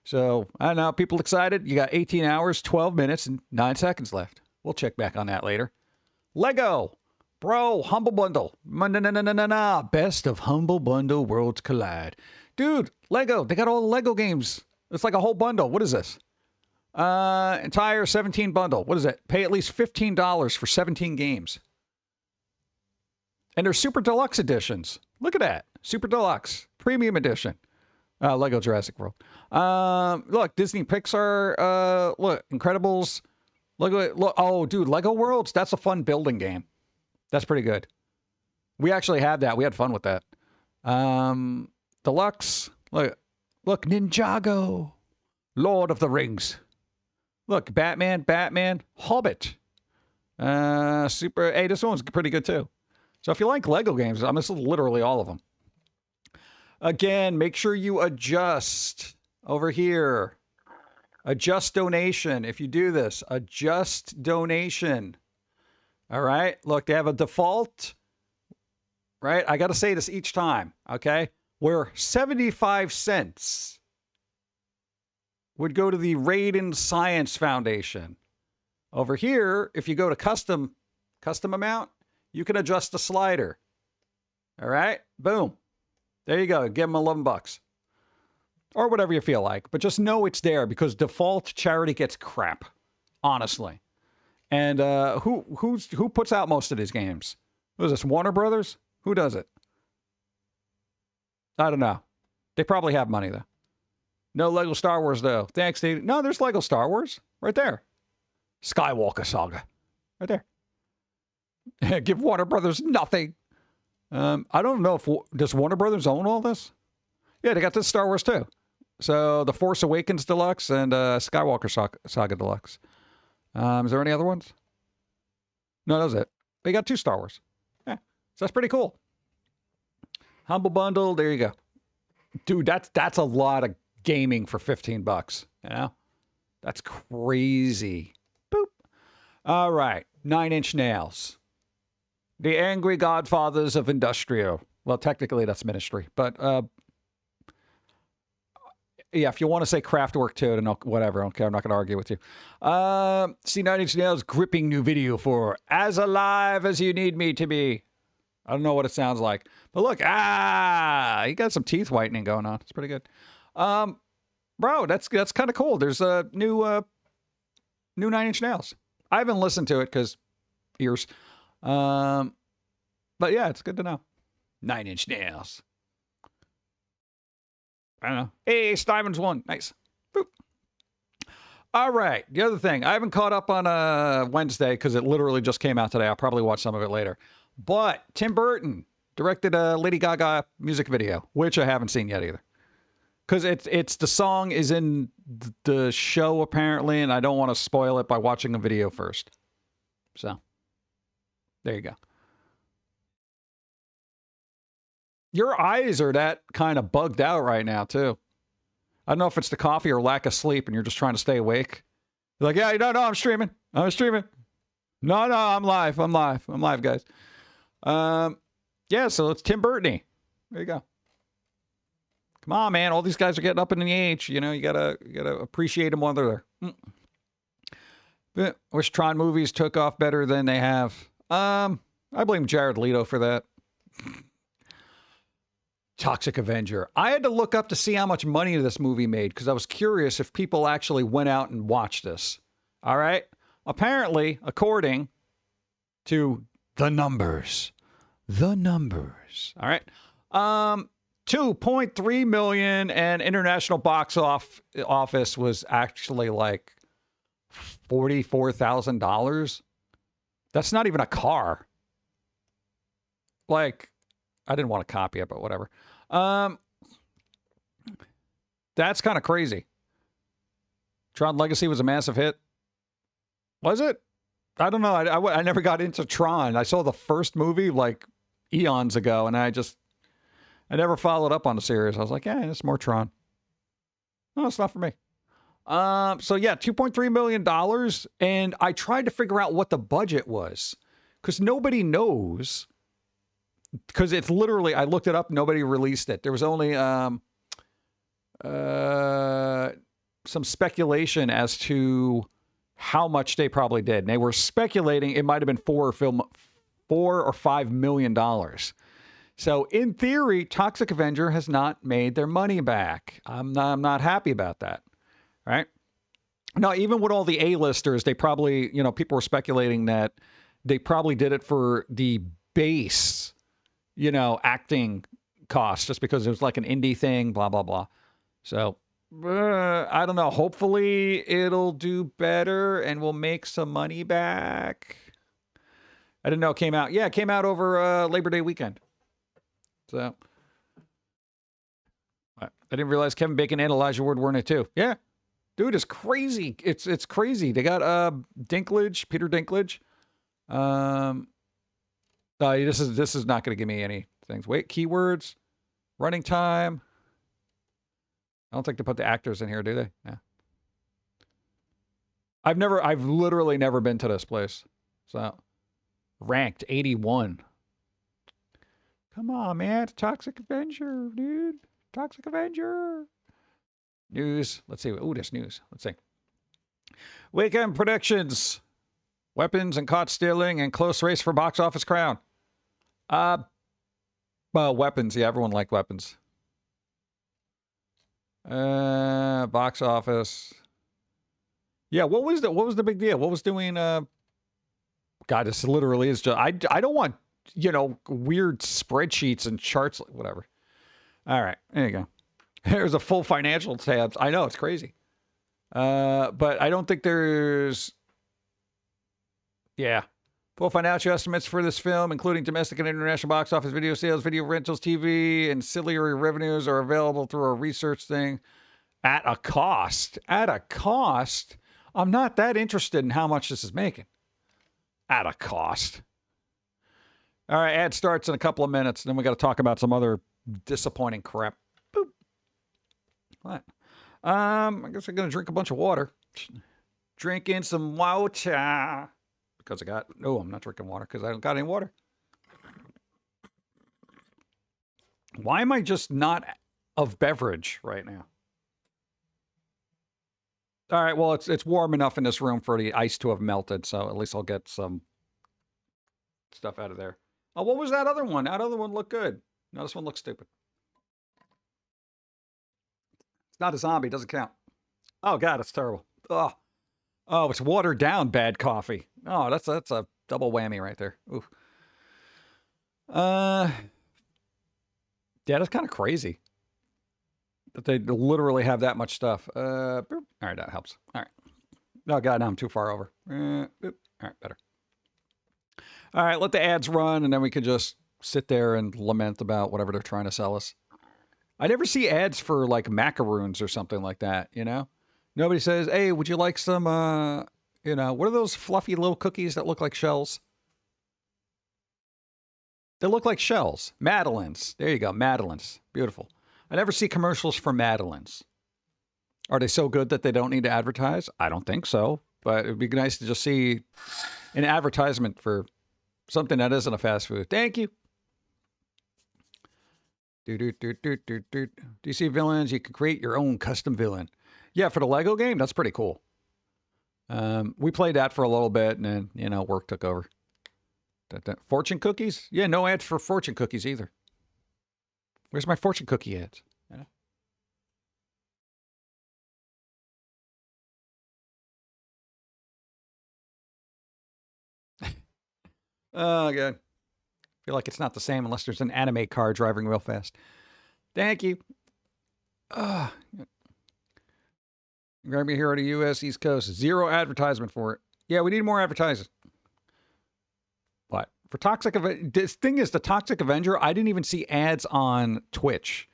So I don't know, people excited. You got 18 hours, 12 minutes, and 9 seconds left. We'll check back on that later. Lego. Bro, Humble Bundle. Best of Humble Bundle Worlds Collide. Dude, Lego. They got all the Lego games. It's like a whole bundle. What is this? Entire 17 bundle. What is it? Pay at least $15 for 17 games. And they're Super Deluxe editions. Look at that. Super Deluxe. Premium edition. Lego Jurassic World. Look, Disney Pixar. Look, Incredibles. Look, oh, dude, Lego Worlds. That's a fun building game. That's pretty good. We actually had that. We had fun with that. Deluxe. Look, Ninjago. Lord of the Rings. Look, Batman, Hobbit. Hey, this one's pretty good too. So if you like Lego games, this is literally all of them. Again, make sure you adjust over here. Adjust donation. If you do this, adjust donation. All right. Look, they have a default, right? I got to say this each time, okay? Where 75 cents would go to the Raiden Science Foundation. Over here, if you go to custom amount, you can adjust the slider. All right. Boom. There you go. Give them $11. Or whatever you feel like. But just know it's there because default charity gets crap. Honestly. And who puts out most of these games? Who is this? Warner Brothers? Who does it? I don't know. They probably have money though. No Lego Star Wars though. Thanks, Steve. No, there's Lego Star Wars right there. Skywalker Saga, right there. Give Warner Brothers nothing. I don't know if does Warner Brothers own all this. Yeah, they got this Star Wars too. So the Force Awakens Deluxe and Skywalker Saga Deluxe. Is there any other ones? No, that was it. They got 2 Star Wars. Yeah, so that's pretty cool. Humble Bundle, there you go. Dude, that's a lot of gaming for $15, you know? That's crazy. Boop. All right, 9 Inch Nails. The Angry Godfathers of Industrial. Well, technically that's Ministry, but yeah, if you want to say Kraftwerk too, then whatever. I don't care. I'm not going to argue with you. See 9 Inch Nails gripping new video for As Alive as You Need Me to Be. I don't know what it sounds like. But look, you got some teeth whitening going on. It's pretty good. Bro, that's kind of cool. There's a new 9 Inch Nails. I haven't listened to it because ears. But yeah, it's good to know. 9 Inch Nails. I don't know. Hey, Stuyvesant's won. Nice. Boop. All right. The other thing, I haven't caught up on Wednesday because it literally just came out today. I'll probably watch some of it later. But Tim Burton directed a Lady Gaga music video, which I haven't seen yet either. Because it's the song is in the show apparently, and I don't want to spoil it by watching a video first. So, there you go. Your eyes are that kind of bugged out right now, too. I don't know if it's the coffee or lack of sleep and you're just trying to stay awake. You're like, yeah, no, I'm streaming. I'm streaming. No, I'm live, guys. Yeah, so it's Tim Burton. There you go. Come on, man. All these guys are getting up in the age. You know, you gotta appreciate them while they're there. But wish Tron movies took off better than they have. I blame Jared Leto for that. Toxic Avenger. I had to look up to see how much money this movie made because I was curious if people actually went out and watched this. All right. Apparently, according to the numbers. All right. 2.3 million and international box office was actually like $44,000. That's not even a car. Like, I didn't want to copy it, but whatever. That's kind of crazy. Tron Legacy was a massive hit. Was it? I don't know. I never got into Tron. I saw the first movie like eons ago, and I I never followed up on the series. I was like, yeah, it's more Tron. No, it's not for me. So yeah, $2.3 million. And I tried to figure out what the budget was because nobody knows. Because it's literally, I looked it up, nobody released it. There was only some speculation as to how much they probably did. And they were speculating it might have been $4 or $5 million. So in theory, Toxic Avenger has not made their money back. I'm not happy about that. Right? Now, even with all the A-listers, they probably, people were speculating that they probably did it for the base, acting cost, just because it was like an indie thing, blah, blah, blah. So, I don't know. Hopefully it'll do better and we'll make some money back. I didn't know it came out. Yeah, it came out over Labor Day weekend. So, I didn't realize Kevin Bacon and Elijah Wood were in it too. Yeah. Dude, it's crazy. It's crazy. They got Dinklage, Peter Dinklage. This is not going to give me any things. Wait, keywords, running time. I don't think they put the actors in here, do they? Yeah. I've literally never been to this place. So, ranked 81. Come on, man. It's Toxic Avenger, dude. Toxic Avenger. News. Let's see. Oh, there's news. Let's see. Weekend predictions. Weapons and caught stealing and close race for box office crown. Well, weapons. Yeah, everyone liked weapons. Box office. Yeah, what was the big deal? What was doing? God, this literally is just. I don't want weird spreadsheets and charts. Whatever. All right, there you go. There's a full financial tabs. I know, it's crazy. But I don't think there's... Yeah. Full financial estimates for this film, including domestic and international box office, video sales, video rentals, TV, and ancillary revenues are available through a research thing at a cost. At a cost? I'm not that interested in how much this is making. At a cost. All right, ad starts in a couple of minutes, and then we got to talk about some other disappointing crap. Boop. What? I guess I'm gonna drink a bunch of water. Drinking some water because I'm not drinking water because I don't got any water. Why am I just not of beverage right now? All right, well it's warm enough in this room for the ice to have melted, so at least I'll get some stuff out of there. Oh, what was that other one? That other one looked good. No, this one looks stupid. Not a zombie, doesn't count. Oh God, it's terrible. Oh, it's watered down bad coffee. Oh, that's a double whammy right there. Oof. Yeah, that's kind of crazy that they literally have that much stuff. All right, that helps. All right. Oh God, now I'm too far over. All right, better. All right, let the ads run, and then we can just sit there and lament about whatever they're trying to sell us. I never see ads for like macaroons or something like that, Nobody says, hey, would you like some, what are those fluffy little cookies that look like shells? They look like shells. Madeleines. There you go, Madeleines. Beautiful. I never see commercials for Madeleines. Are they so good that they don't need to advertise? I don't think so, but it would be nice to just see an advertisement for something that isn't a fast food. Thank you. DC villains, you can create your own custom villain. Yeah, for the Lego game, that's pretty cool. We played that for a little bit, and then, work took over. Fortune cookies? Yeah, no ads for fortune cookies either. Where's my fortune cookie ads? Oh, God. I feel like it's not the same unless there's an anime car driving real fast. Thank you. Grab me here on the U.S. East Coast. 0 advertisement for it. Yeah, we need more advertising. But for Toxic Avenger, this thing is the Toxic Avenger, I didn't even see ads on Twitch.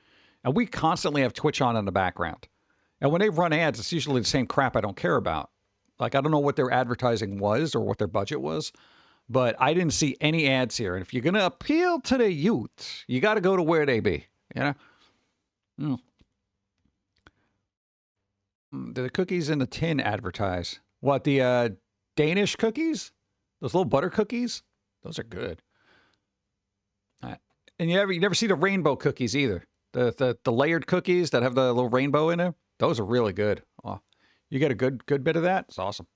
And we constantly have Twitch on in the background. And when they run ads, it's usually the same crap I don't care about. Like, I don't know what their advertising was or what their budget was. But I didn't see any ads here. And if you're going to appeal to the youth, you got to go to where they be. You know? Do the cookies in the tin advertise? What, the Danish cookies? Those little butter cookies? Those are good. And you never see the rainbow cookies either. The layered cookies that have the little rainbow in them. Those are really good. Oh, you get a good bit of that. It's awesome.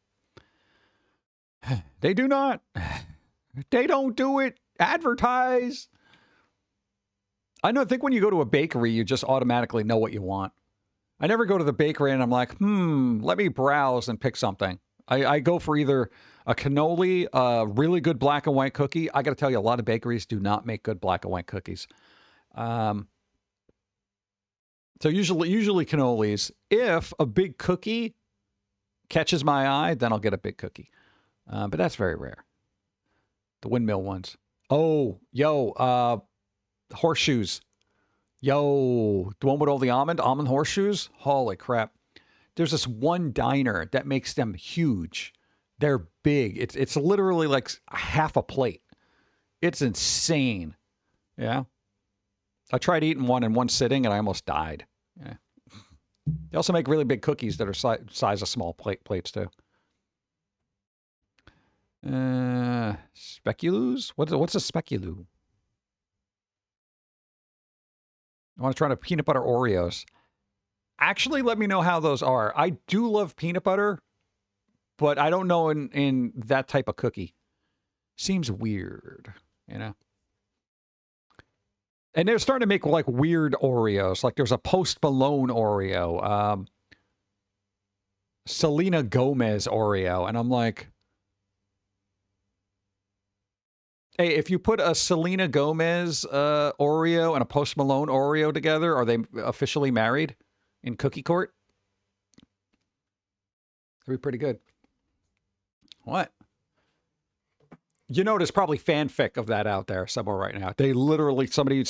They do not. They don't do it. Advertise. I think when you go to a bakery, you just automatically know what you want. I never go to the bakery and I'm like, let me browse and pick something. I go for either a cannoli, a really good black and white cookie. I got to tell you, a lot of bakeries do not make good black and white cookies. So usually cannolis. If a big cookie catches my eye, then I'll get a big cookie. But that's very rare. The windmill ones. Oh, yo, horseshoes. Yo, the one with all the almond horseshoes. Holy crap. There's this one diner that makes them huge. They're big. It's literally like half a plate. It's insane. Yeah. I tried eating one in one sitting and I almost died. Yeah. They also make really big cookies that are size of small plates too. Speculoos? What's a speculoo? I want to try peanut butter Oreos. Actually, let me know how those are. I do love peanut butter, but I don't know in that type of cookie. Seems weird, you know? And they're starting to make like weird Oreos. Like there's a Post Malone Oreo. Selena Gomez Oreo. And I'm like, hey, if you put a Selena Gomez Oreo and a Post Malone Oreo together, are they officially married in cookie court? That'd be pretty good. What? You know, there's probably fanfic of that out there somewhere right now. They literally, somebody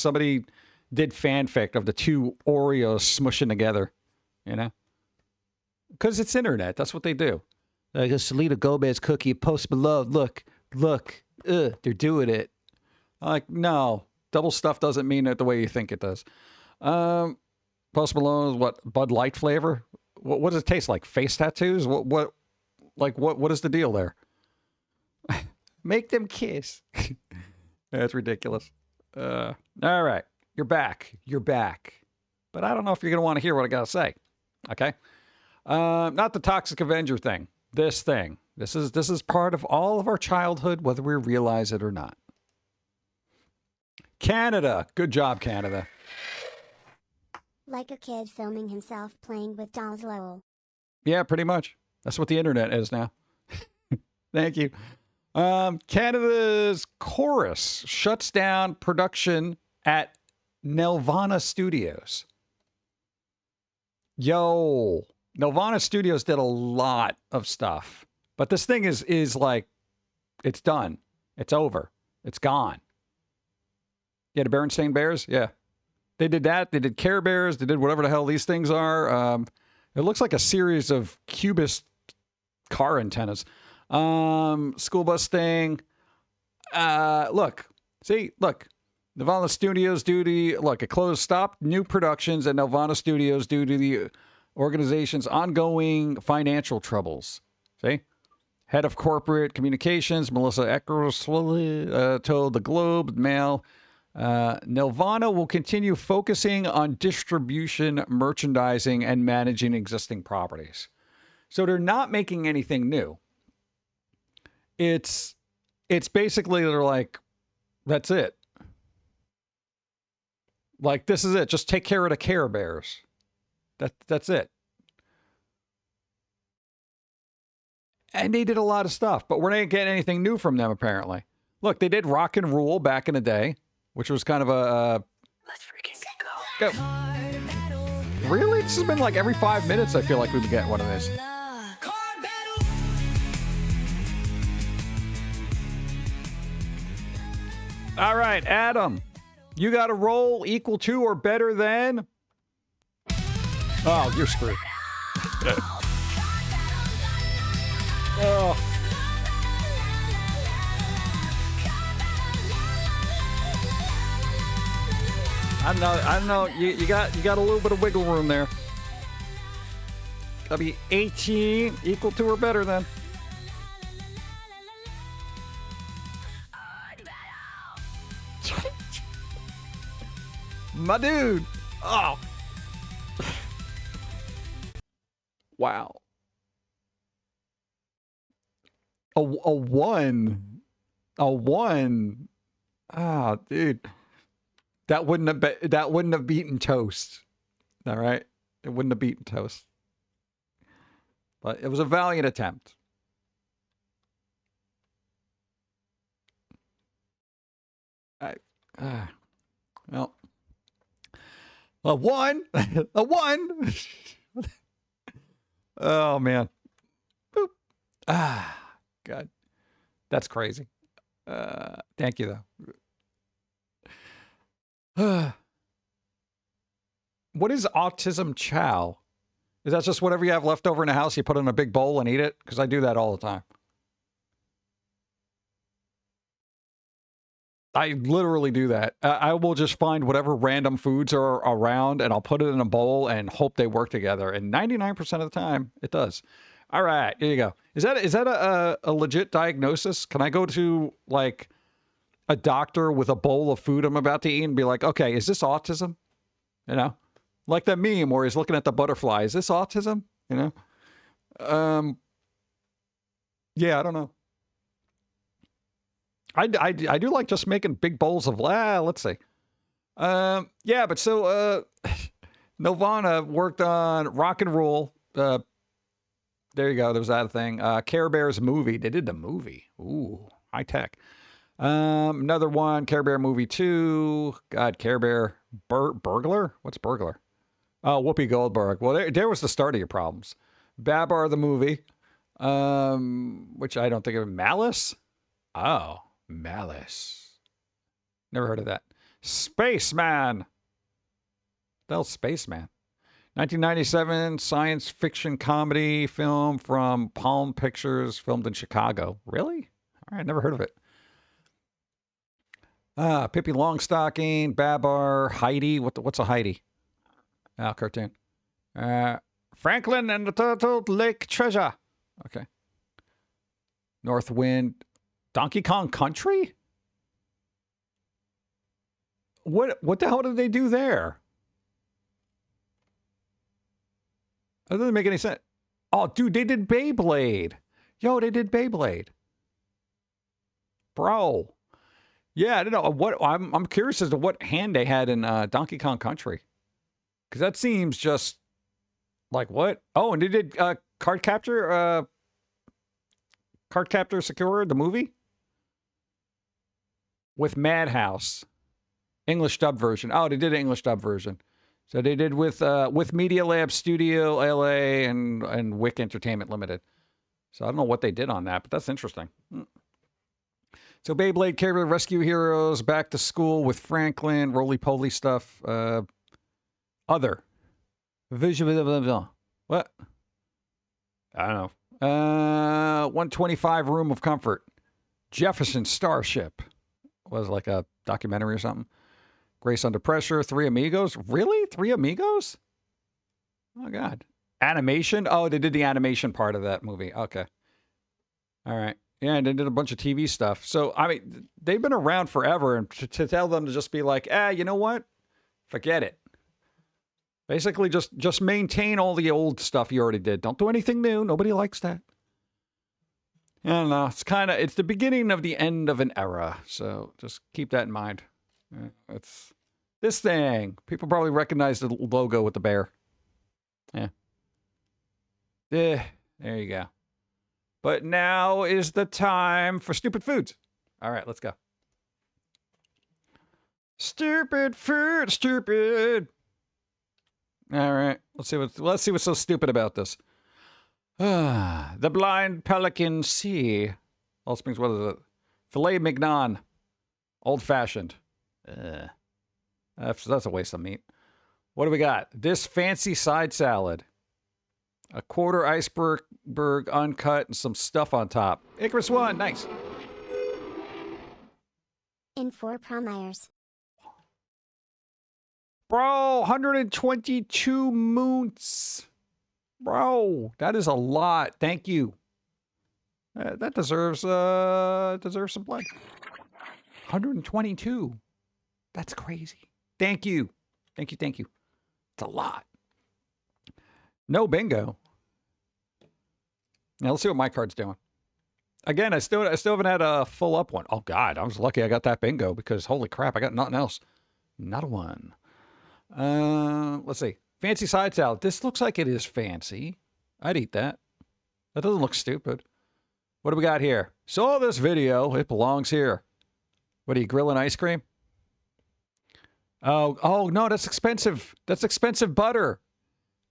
did fanfic of the two Oreos smushing together, you know? Because it's internet. That's what they do. Like a Selena Gomez cookie, Post Malone. Look. They're doing it. I'm like, no. Double stuff doesn't mean it the way you think it does. Post Malone is what? Bud Light flavor? What does it taste like? Face tattoos? What is the deal there? Make them kiss. That's ridiculous. All right. You're back. But I don't know if you're going to want to hear what I got to say. Okay? Not the Toxic Avenger thing. This thing. This is part of all of our childhood, whether we realize it or not. Canada. Good job, Canada. Like a kid filming himself playing with dolls, lol. Yeah, pretty much. That's what the internet is now. Thank you. Canada's Chorus shuts down production at Nelvana Studios. Yo, Nelvana Studios did a lot of stuff, but this thing is like, it's done. It's over. It's gone. Yeah, the Berenstain Bears. Yeah, they did that. They did Care Bears. They did whatever the hell these things are. It looks like a series of Cubist car antennas. School bus thing. Look. Nelvana Studios it stopped new productions at Nelvana Studios due to the organization's ongoing financial troubles. See? Head of Corporate Communications, Melissa Eckers, told the Globe Mail, Nelvana will continue focusing on distribution, merchandising, and managing existing properties. So they're not making anything new. It's basically, they're like, that's it. Like, this is it. Just take care of the Care Bears. That's it. And they did a lot of stuff, but we're not getting anything new from them, apparently. Look, they did Rock and Roll back in the day, which was kind of a... Let's freaking go. Really? This has been like every 5 minutes, I feel like we've been getting one of these. All right, Adam. You got a roll equal to or better than... Oh, you're screwed. Oh. I don't know. You got a little bit of wiggle room there. Gotta be 18, equal to or better then. My dude. Oh. Wow. A 1. A 1. Ah, dude. That wouldn't have beaten Toast. All right? It wouldn't have beaten Toast. But it was a valiant attempt. Well, a 1. A 1. Oh, man. Boop. Ah, God. That's crazy. Thank you, though. What is autism chow? Is that just whatever you have left over in the house, you put in a big bowl and eat it? Because I do that all the time. I literally do that. I will just find whatever random foods are around and I'll put it in a bowl and hope they work together. And 99% of the time, it does. All right, here you go. Is that a legit diagnosis? Can I go to, like, a doctor with a bowl of food I'm about to eat and be like, okay, is this autism? You know? Like that meme where he's looking at the butterfly. Is this autism? You know? Yeah, I don't know. I do like just making big bowls of, let's see. Yeah, but so, Nirvana worked on Rock and Roll. There you go. There was that thing. Care Bears movie. They did the movie. Ooh, high tech. Another one, Care Bear movie 2. God, Care Bear. Burglar? What's Burglar? Oh, Whoopi Goldberg. Well, there was the start of your problems. Babar the movie. Which I don't think of. Malice? Oh, Malice. Never heard of that. Spaceman. The hell's Spaceman? 1997 science fiction comedy film from Palm Pictures, filmed in Chicago. Really? All right, never heard of it. Pippi Longstocking, Babar, Heidi. What's a Heidi? Oh, cartoon. Franklin and the Turtle Lake Treasure. Okay. North Wind. Donkey Kong Country? What the hell did they do there? That doesn't make any sense. Oh, dude, they did Beyblade. Yo, they did Beyblade. Bro. Yeah, I don't know. I'm curious as to what hand they had in Donkey Kong Country. Because that seems just like what? Oh, and they did Card Captor Secure, the movie? With Madhouse. English dub version. Oh, they did an English dub version. So they did with Media Lab Studio LA and Wick Entertainment Limited. So I don't know what they did on that, but that's interesting. So Beyblade, Care Bear Rescue Heroes, Back to School with Franklin, Roly Poly stuff. Other. What? I don't know. 125 Room of Comfort. Jefferson Starship. Was like a documentary or something. Grace Under Pressure. Three Amigos. Really? Three Amigos? Oh, God. Animation? Oh, they did the animation part of that movie. Okay. All right. Yeah, and they did a bunch of TV stuff. So, I mean, they've been around forever. And to tell them to just be like, you know what? Forget it. Basically, just maintain all the old stuff you already did. Don't do anything new. Nobody likes that. I don't know. It's the beginning of the end of an era. So just keep that in mind. It's this thing. People probably recognize the logo with the bear. Yeah. There you go. But now is the time for stupid foods. All right, let's go. Stupid food, stupid. All right, let's see what's so stupid about this. The Blind Pelican Sea. All Springs, what is it? Filet mignon. Old fashioned. That's a waste of meat. What do we got? This fancy side salad. A quarter iceberg uncut and some stuff on top. Icarus 1, nice. In 4 Promires. Bro, 122 moons. Bro, that is a lot. Thank you. That deserves some blood. 122. That's crazy. Thank you. Thank you, thank you. It's a lot. No bingo. Now let's see what my card's doing. Again, I still haven't had a full up one. Oh God, I was lucky I got that bingo because holy crap, I got nothing else. Not a one. Let's see. Fancy side salad. This looks like it is fancy. I'd eat that. That doesn't look stupid. What do we got here? Saw this video. It belongs here. What are you grilling ice cream? Oh no, that's expensive. That's expensive butter.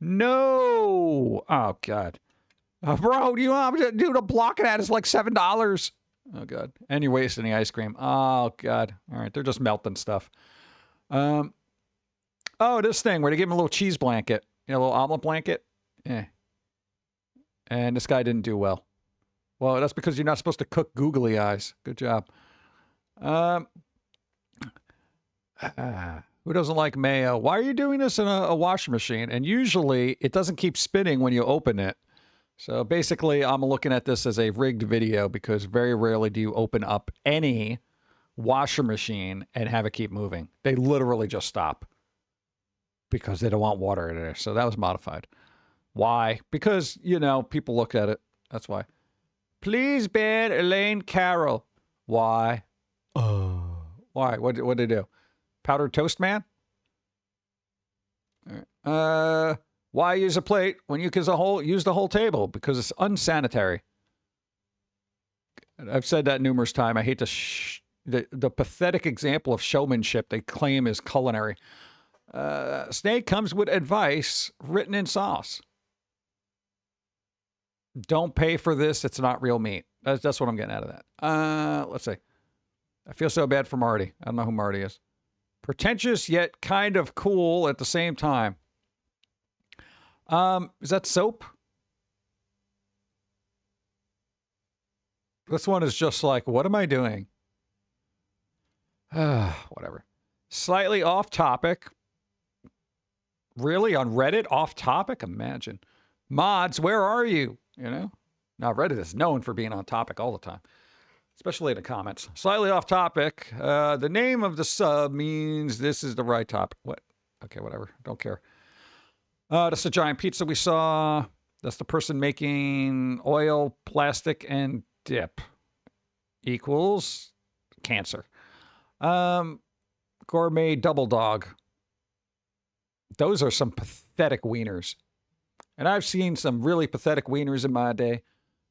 No. Oh God. Bro, dude, a block of that is like $7. Oh God. And you're wasting the ice cream. Oh God. All right, they're just melting stuff. Oh, this thing where they give him a little cheese blanket, a little omelet blanket. Eh. And this guy didn't do well. Well, that's because you're not supposed to cook googly eyes. Good job. Who doesn't like mayo? Why are you doing this in a washing machine? And usually it doesn't keep spinning when you open it. So basically, I'm looking at this as a rigged video because very rarely do you open up any washer machine and have it keep moving. They literally just stop because they don't want water in there. So that was modified. Why? Because, people look at it. That's why. Please ban Elaine Carroll. Why? Why? What did they do? Powdered toast man? All right. Why use a plate when you can use the whole table? Because it's unsanitary. I've said that numerous times. I hate the pathetic example of showmanship they claim is culinary. Snake comes with advice written in sauce. Don't pay for this. It's not real meat. That's what I'm getting out of that. Let's see. I feel so bad for Marty. I don't know who Marty is. Pretentious yet kind of cool at the same time. Is that soap? This one is just like, what am I doing? Whatever. Slightly off topic. Really? On Reddit? Off topic? Imagine. Mods, where are you? Now Reddit is known for being on topic all the time. Especially in the comments. Slightly off topic. The name of the sub means this is the right topic. What? Okay, whatever. Don't care. That's the giant pizza we saw. That's the person making oil, plastic, and dip. Equals cancer. Gourmet double dog. Those are some pathetic wieners. And I've seen some really pathetic wieners in my day.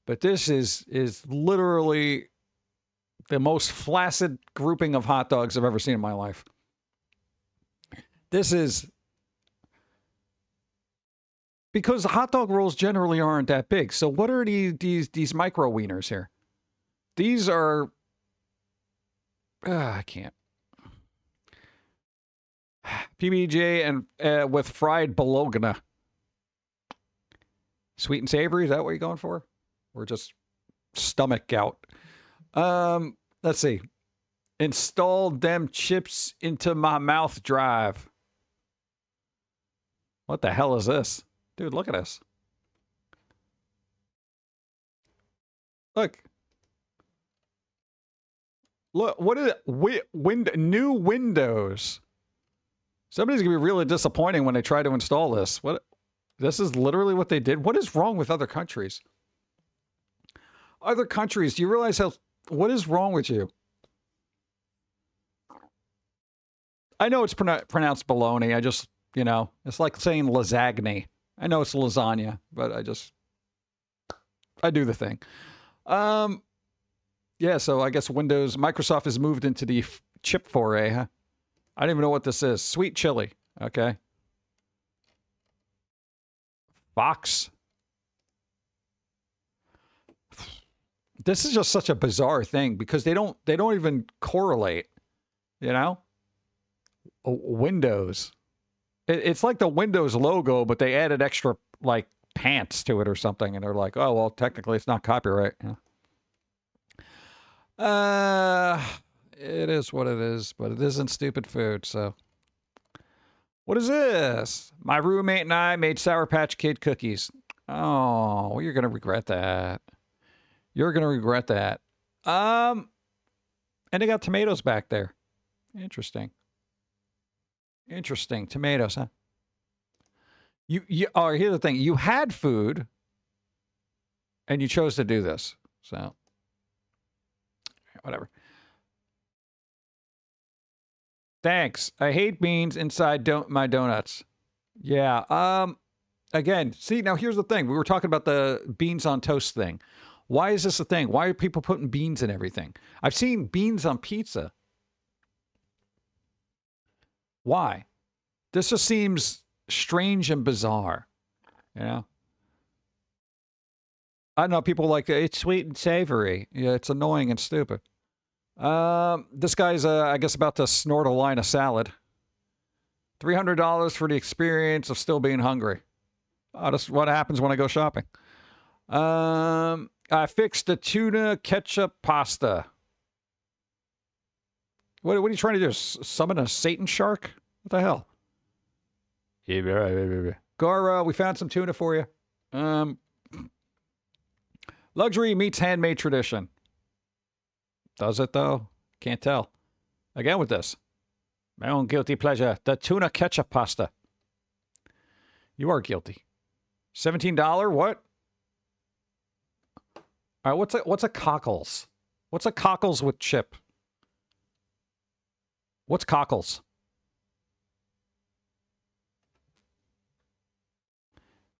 But this is literally the most flaccid grouping of hot dogs I've ever seen in my life. This is... Because hot dog rolls generally aren't that big. So what are these micro wieners here? These are... I can't. PBJ and with fried bologna. Sweet and savory, is that what you're going for? Or just stomach gout? Let's see. Installed them chips into my mouth drive. What the hell is this? Dude, look at this. Look. Look, what is it? New Windows. Somebody's going to be really disappointing when they try to install this. What? This is literally what they did? What is wrong with other countries? Other countries, do you realize what is wrong with you? I know it's pronounced baloney. I just, it's like saying lasagna. I know it's lasagna, but I do the thing. Yeah, so I guess Microsoft has moved into the chip foray, huh? I don't even know what this is. Sweet chili. Okay. Fox. This is just such a bizarre thing because they don't even correlate, Windows. It's like the Windows logo, but they added extra like pants to it or something, and they're like, oh well, technically it's not copyright. It is what it is, but it isn't stupid food, so What is this? My roommate and I made Sour Patch Kid cookies. Oh, well, you're going to regret that. You're going to regret that. And they got tomatoes back there. Interesting. Interesting. Tomatoes, huh? Oh, here's the thing. You had food, and you chose to do this. So, whatever. Thanks. I hate beans inside my donuts. Yeah. Again, see, now here's the thing. We were talking about the beans on toast thing. Why is this a thing? Why are people putting beans in everything? I've seen beans on pizza. Why? This just seems strange and bizarre. You know? I don't know. People like it's sweet and savory. Yeah, it's annoying and stupid. This guy's, I guess, about to snort a line of salad. $300 for the experience of still being hungry. Oh, that's what happens when I go shopping. I fixed the tuna ketchup pasta. What are you trying to do? Summon a Satan shark? What the hell? Gora, we found some tuna for you. Luxury meets handmade tradition. Does it, though? Can't tell. Again with this. My own guilty pleasure. The tuna ketchup pasta. You are guilty. $17? What? All right, what's a cockles? What's a cockles with chip? What's cockles?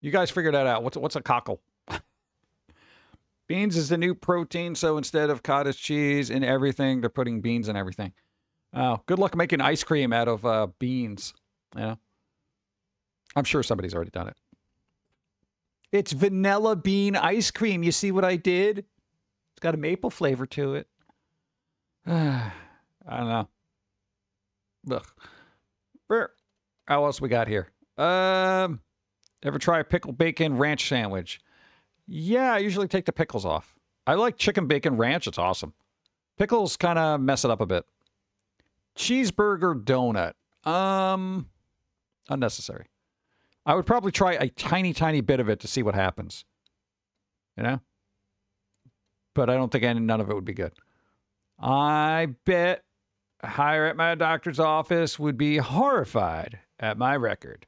You guys figure that out. What's a cockle? Beans is the new protein, so instead of cottage cheese in everything, they're putting beans in everything. Oh, good luck making ice cream out of beans. Yeah, I'm sure somebody's already done it. It's vanilla bean ice cream. You see what I did? It's got a maple flavor to it. I don't know. Ugh. How else we got here? Ever try a pickle bacon ranch sandwich? Yeah, I usually take the pickles off. I like chicken bacon ranch. It's awesome. Pickles kind of mess it up a bit. Cheeseburger donut. Unnecessary. I would probably try a tiny, tiny bit of it to see what happens. You know? But I don't think none of it would be good. I bet higher at my doctor's office would be horrified at my record.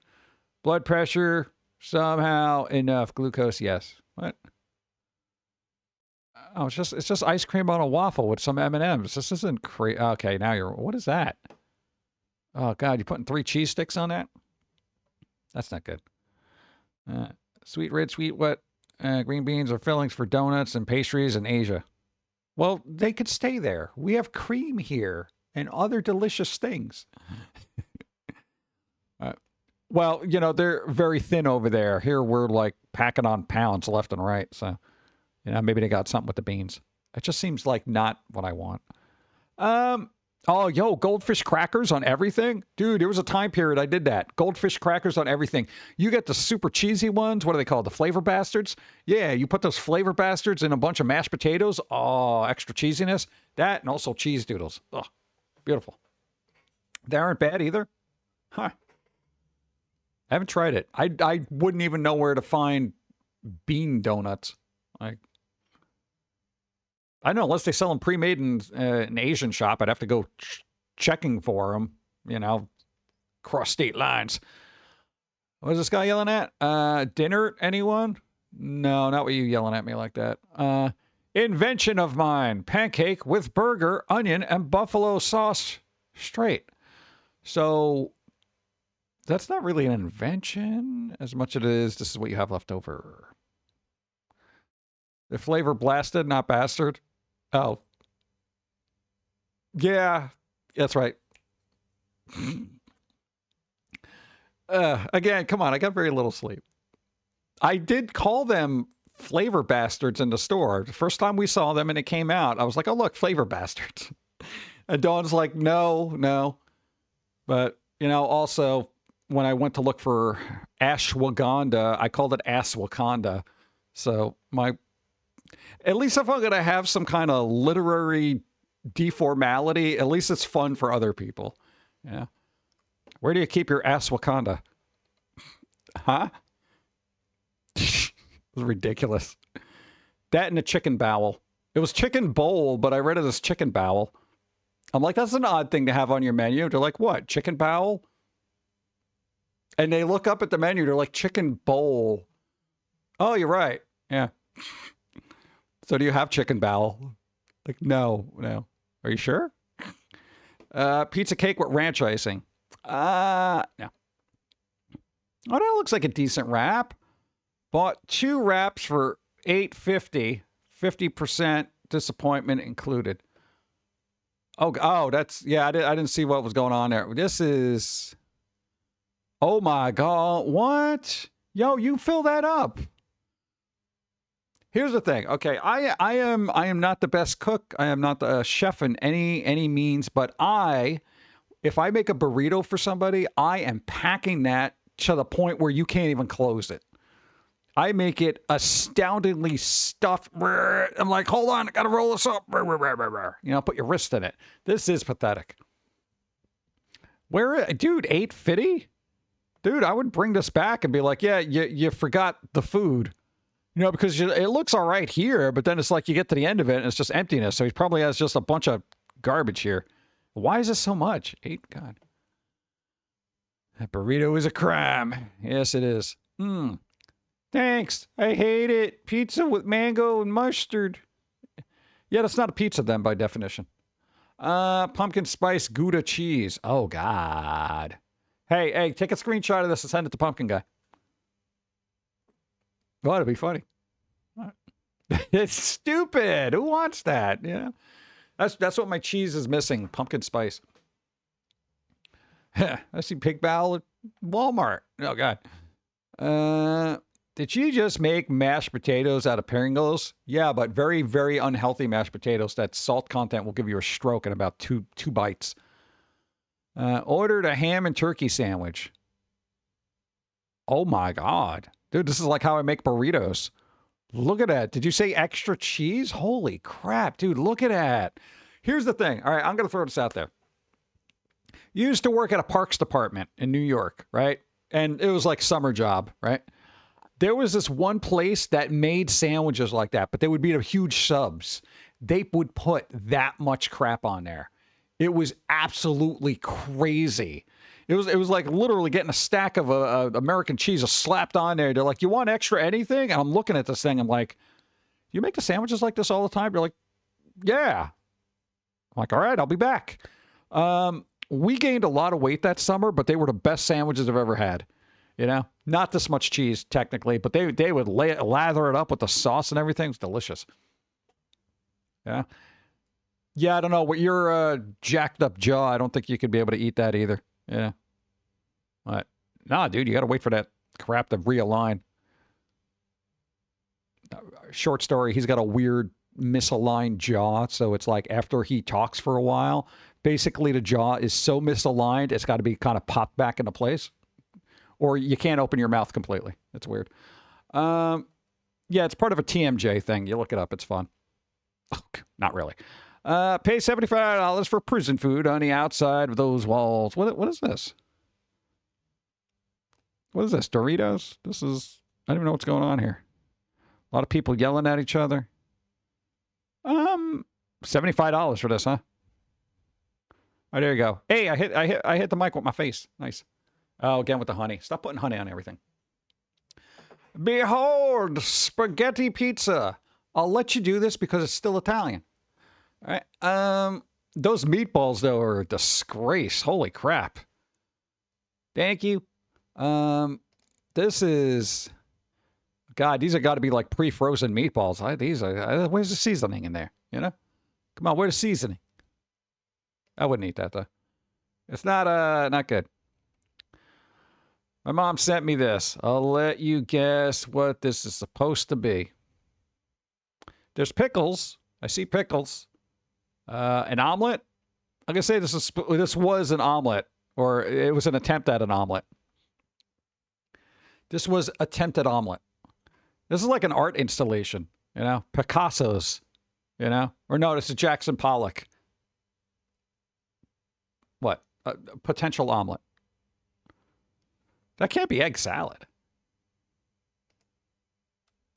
Blood pressure, somehow enough. Glucose, yes. What? Oh, it's just ice cream on a waffle with some M&Ms. This isn't crazy. Okay, now what is that? Oh, God, you're putting 3 cheese sticks on that? That's not good. Sweet red, sweet wet green beans are fillings for donuts and pastries in Asia. Well, they could stay there. We have cream here and other delicious things. Well, you know, they're very thin over there. Here we're like packing on pounds left and right. So, you know, maybe they got something with the beans. It just seems like not what I want. Oh, yo, goldfish crackers on everything? Dude, there was a time period I did that. Goldfish crackers on everything. You get the super cheesy ones. What are they called? The flavor bastards? Yeah, you put those flavor bastards in a bunch of mashed potatoes. Oh, extra cheesiness. That and also cheese doodles. Oh, beautiful. They aren't bad either. Huh. I haven't tried it. I wouldn't even know where to find bean donuts. I don't know, unless they sell them pre-made in an Asian shop, I'd have to go checking for them, you know, cross state lines. What is this guy yelling at? Dinner, anyone? No, not what you yelling at me like that. Invention of mine. Pancake with burger, onion, and buffalo sauce straight. So that's not really an invention as much as it is this is what you have left over. The flavor blasted, not bastard. Oh. Yeah, that's right. Again, come on, I got very little sleep. I did call them flavor bastards in the store. The first time we saw them and it came out, I was like, oh, look, flavor bastards. And Dawn's like, no. But, you know, also, when I went to look for ashwagandha, I called it Aswakanda. So at least if I'm going to have some kind of literary deformality, at least it's fun for other people. Yeah. Where do you keep your ass Wakanda? Huh? It was ridiculous. That and a chicken bowel. It was chicken bowl, but I read it as chicken bowel. I'm like, that's an odd thing to have on your menu. They're like, what? Chicken bowel? And they look up at the menu. They're like, chicken bowl. Oh, you're right. Yeah. So do you have chicken bowel? Like, no. Are you sure? Pizza cake with ranch icing. No. Oh, that looks like a decent wrap. Bought 2 wraps for $8.50. 50% disappointment included. Oh, that's, yeah, I didn't see what was going on there. This is, oh my God, what? Yo, you fill that up. Here's the thing. Okay, I am not the best cook. I am not the chef in any means, but if I make a burrito for somebody, I am packing that to the point where you can't even close it. I make it astoundingly stuffed. I'm like, hold on, I gotta roll this up. You know, put your wrist in it. This is pathetic. Dude, $8.50? Dude, I would bring this back and be like, yeah, you forgot the food. You know, because it looks all right here, but then it's like you get to the end of it and it's just emptiness. So he probably has just a bunch of garbage here. Why is this so much? God. That burrito is a crime. Yes, it is. Thanks. I hate it. Pizza with mango and mustard. Yeah, that's not a pizza then by definition. Pumpkin spice Gouda cheese. Oh, God. Hey, take a screenshot of this and send it to Pumpkin Guy. Oh, that'd be funny. It's stupid. Who wants that? Yeah, that's what my cheese is missing. Pumpkin spice. I see pig bowel at Walmart. Oh God. Did you just make mashed potatoes out of Pringles? Yeah, but very, very unhealthy mashed potatoes. That salt content will give you a stroke in about two bites. Ordered a ham and turkey sandwich. Oh my God. Dude, this is like how I make burritos. Look at that. Did you say extra cheese? Holy crap, dude, look at that. Here's the thing. All right, I'm going to throw this out there. Used to work at a parks department in New York, right? And it was like summer job, right? There was this one place that made sandwiches like that, but they would be the huge subs. They would put that much crap on there. It was absolutely crazy. It was like literally getting a stack of American cheese slapped on there. They're like, you want extra anything? And I'm looking at this thing. I'm like, you make the sandwiches like this all the time? They're like, yeah. I'm like, all right, I'll be back. We gained a lot of weight that summer, but they were the best sandwiches I've ever had. You know, not this much cheese technically, but they would lather it up with the sauce and everything. It was delicious. Yeah. Yeah, I don't know. With your jacked up jaw, I don't think you could be able to eat that either. Yeah. What? Nah, dude, you got to wait for that crap to realign. Short story, he's got a weird misaligned jaw, so it's like after he talks for a while, basically the jaw is so misaligned, it's got to be kind of popped back into place. Or you can't open your mouth completely. It's weird. Yeah, it's part of a TMJ thing. You look it up. It's fun. Oh, not really. Pay $75 for prison food on the outside of those walls. What is this? What is this? Doritos? I don't even know what's going on here. A lot of people yelling at each other. $75 for this, huh? Oh, there you go. Hey, I hit the mic with my face. Nice. Oh, again with the honey. Stop putting honey on everything. Behold, spaghetti pizza. I'll let you do this because it's still Italian. All right. Those meatballs, though, are a disgrace. Holy crap. Thank you. This is... God, these have got to be like pre-frozen meatballs. Where's the seasoning in there? You know? Come on, where's the seasoning? I wouldn't eat that, though. It's not good. My mom sent me this. I'll let you guess what this is supposed to be. There's pickles. I see pickles. An omelet. I'm gonna say this was an omelet, or it was an attempt at an omelet. This was attempted omelet. This is like an art installation, you know, Picasso's, you know, or no, this is Jackson Pollock. What? Potential omelet. That can't be egg salad.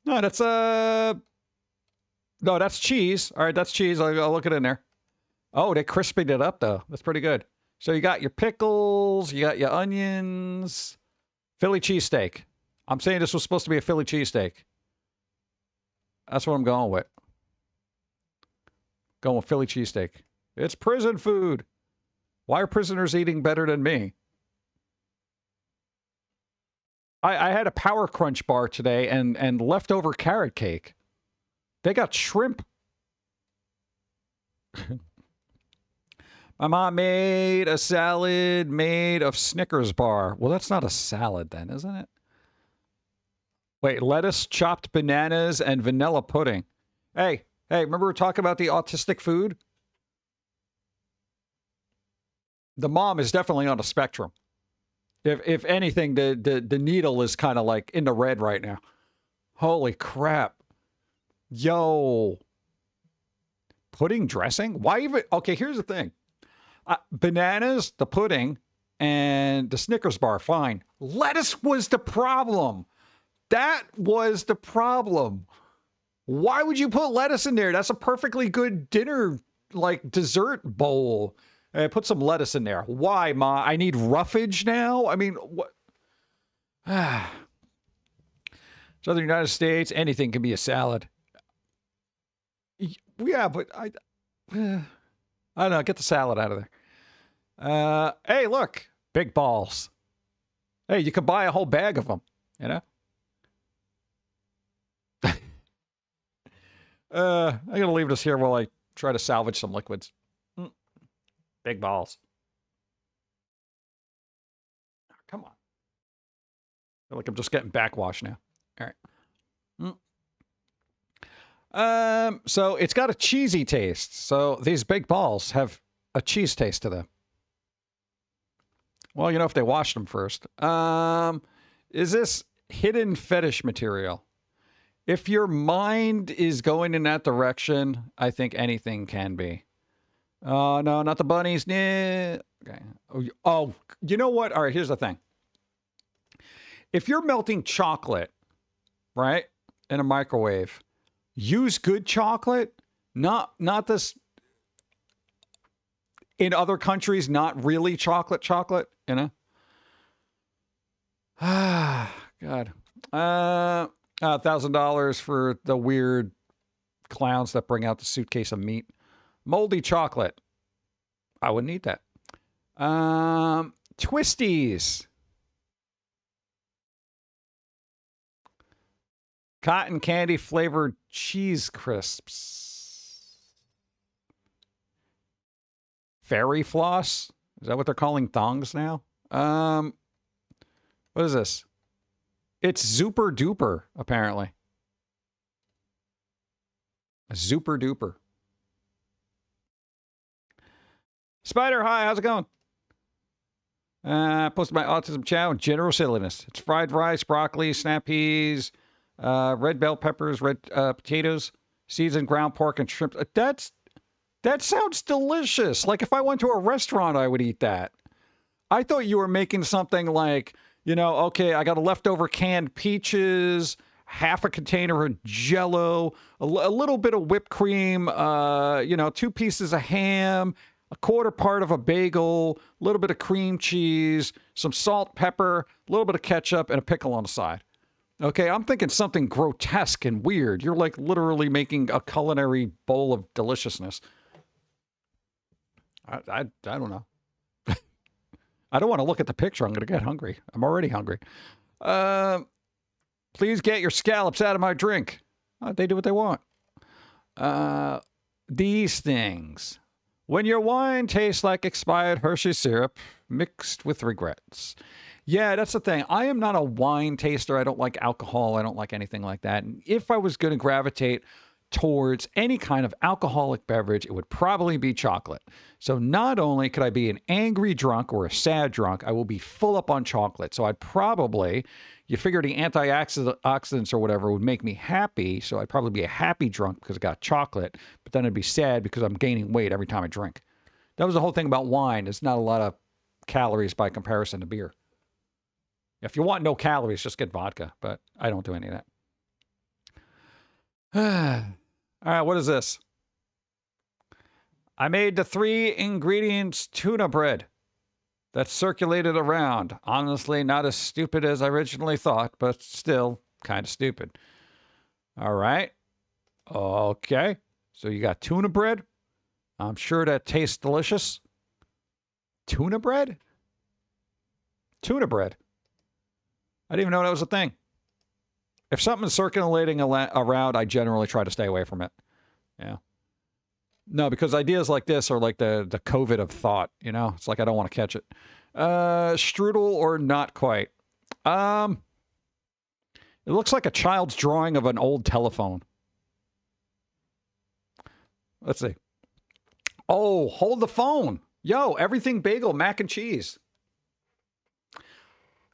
No, that's no, that's cheese. All right, that's cheese. I'll look it in there. Oh, they crispied it up though. That's pretty good. So you got your pickles, you got your onions, Philly cheesesteak. I'm saying this was supposed to be a Philly cheesesteak. That's what I'm going with. Going with Philly cheesesteak. It's prison food. Why are prisoners eating better than me? I had a Power Crunch bar today and leftover carrot cake. They got shrimp. My mom made a salad made of Snickers bar. Well, that's not a salad then, isn't it? Wait, lettuce, chopped bananas, and vanilla pudding. Hey, remember we were talking about the autistic food? The mom is definitely on the spectrum. If anything, the needle is kind of like in the red right now. Holy crap. Yo. Pudding dressing? Why even? Okay, here's the thing. Bananas, the pudding, and the Snickers bar, fine. Lettuce was the problem. That was the problem. Why would you put lettuce in there? That's a perfectly good dinner, like dessert bowl. Put some lettuce in there. Why, Ma? I need roughage now? I mean, what? Southern United States, anything can be a salad. Yeah, but I don't know. Get the salad out of there. Hey, look. Big balls. Hey, you could buy a whole bag of them, you know? I'm going to leave this here while I try to salvage some liquids. Big balls. Come on. I feel like I'm just getting backwash now. All right. So it's got a cheesy taste. So these big balls have a cheese taste to them. Well, you know, if they washed them first. Is this hidden fetish material? If your mind is going in that direction, I think anything can be. Oh, no, not the bunnies. Nah. Okay. Oh, you know what? All right, here's the thing. If you're melting chocolate, right, in a microwave, use good chocolate, not this, in other countries, not really chocolate, you know? Ah, God. $1,000 for the weird clowns that bring out the suitcase of meat. Moldy chocolate. I wouldn't eat that. Twisties. Cotton candy flavored cheese crisps. Fairy floss? Is that what they're calling thongs now? What is this? It's Super Duper, apparently. Super Duper. Spider, hi, how's it going? Posted my autism chow and general silliness. It's fried rice, broccoli, snap peas, red bell peppers, red potatoes, seasoned ground pork, and shrimp. That sounds delicious. Like if I went to a restaurant, I would eat that. I thought you were making something like, you know, okay, I got a leftover canned peaches, half a container of Jell-O, a little bit of whipped cream, you know, 2 pieces of ham, a quarter part of a bagel, a little bit of cream cheese, some salt, pepper, a little bit of ketchup, and a pickle on the side. Okay, I'm thinking something grotesque and weird. You're like literally making a culinary bowl of deliciousness. I don't know. I don't want to look at the picture. I'm going to get hungry. I'm already hungry. Please get your scallops out of my drink. They do what they want. These things. When your wine tastes like expired Hershey syrup mixed with regrets. Yeah, that's the thing. I am not a wine taster. I don't like alcohol. I don't like anything like that. And if I was going to gravitate towards any kind of alcoholic beverage, it would probably be chocolate. So not only could I be an angry drunk or a sad drunk, I will be full up on chocolate. So I'd probably, you figure the antioxidants or whatever would make me happy. So I'd probably be a happy drunk because I got chocolate, but then I'd be sad because I'm gaining weight every time I drink. That was the whole thing about wine. It's not a lot of calories by comparison to beer. If you want no calories, just get vodka, but I don't do any of that. All right, what is this? I made the 3 ingredients tuna bread that circulated around. Honestly, not as stupid as I originally thought, but still kind of stupid. All right. Okay. So you got tuna bread. I'm sure that tastes delicious. Tuna bread? Tuna bread. I didn't even know that was a thing. If something's circulating around, I generally try to stay away from it. Yeah. No, because ideas like this are like the COVID of thought, you know? It's like I don't want to catch it. Strudel or not quite. It looks like a child's drawing of an old telephone. Let's see. Oh, hold the phone. Yo, everything bagel, mac and cheese.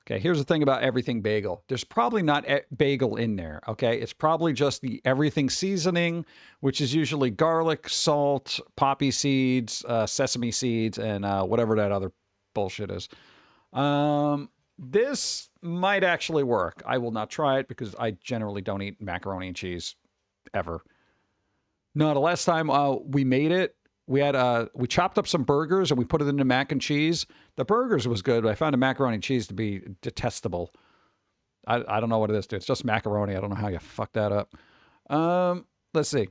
Okay, here's the thing about everything bagel. There's probably not bagel in there, okay? It's probably just the everything seasoning, which is usually garlic, salt, poppy seeds, sesame seeds, and whatever that other bullshit is. This might actually work. I will not try it because I generally don't eat macaroni and cheese ever. No, the last time we made it, we chopped up some burgers and we put it into mac and cheese. The burgers was good, but I found the macaroni and cheese to be detestable. I don't know what it is, dude. It's just macaroni. I don't know how you fuck that up. Let's see.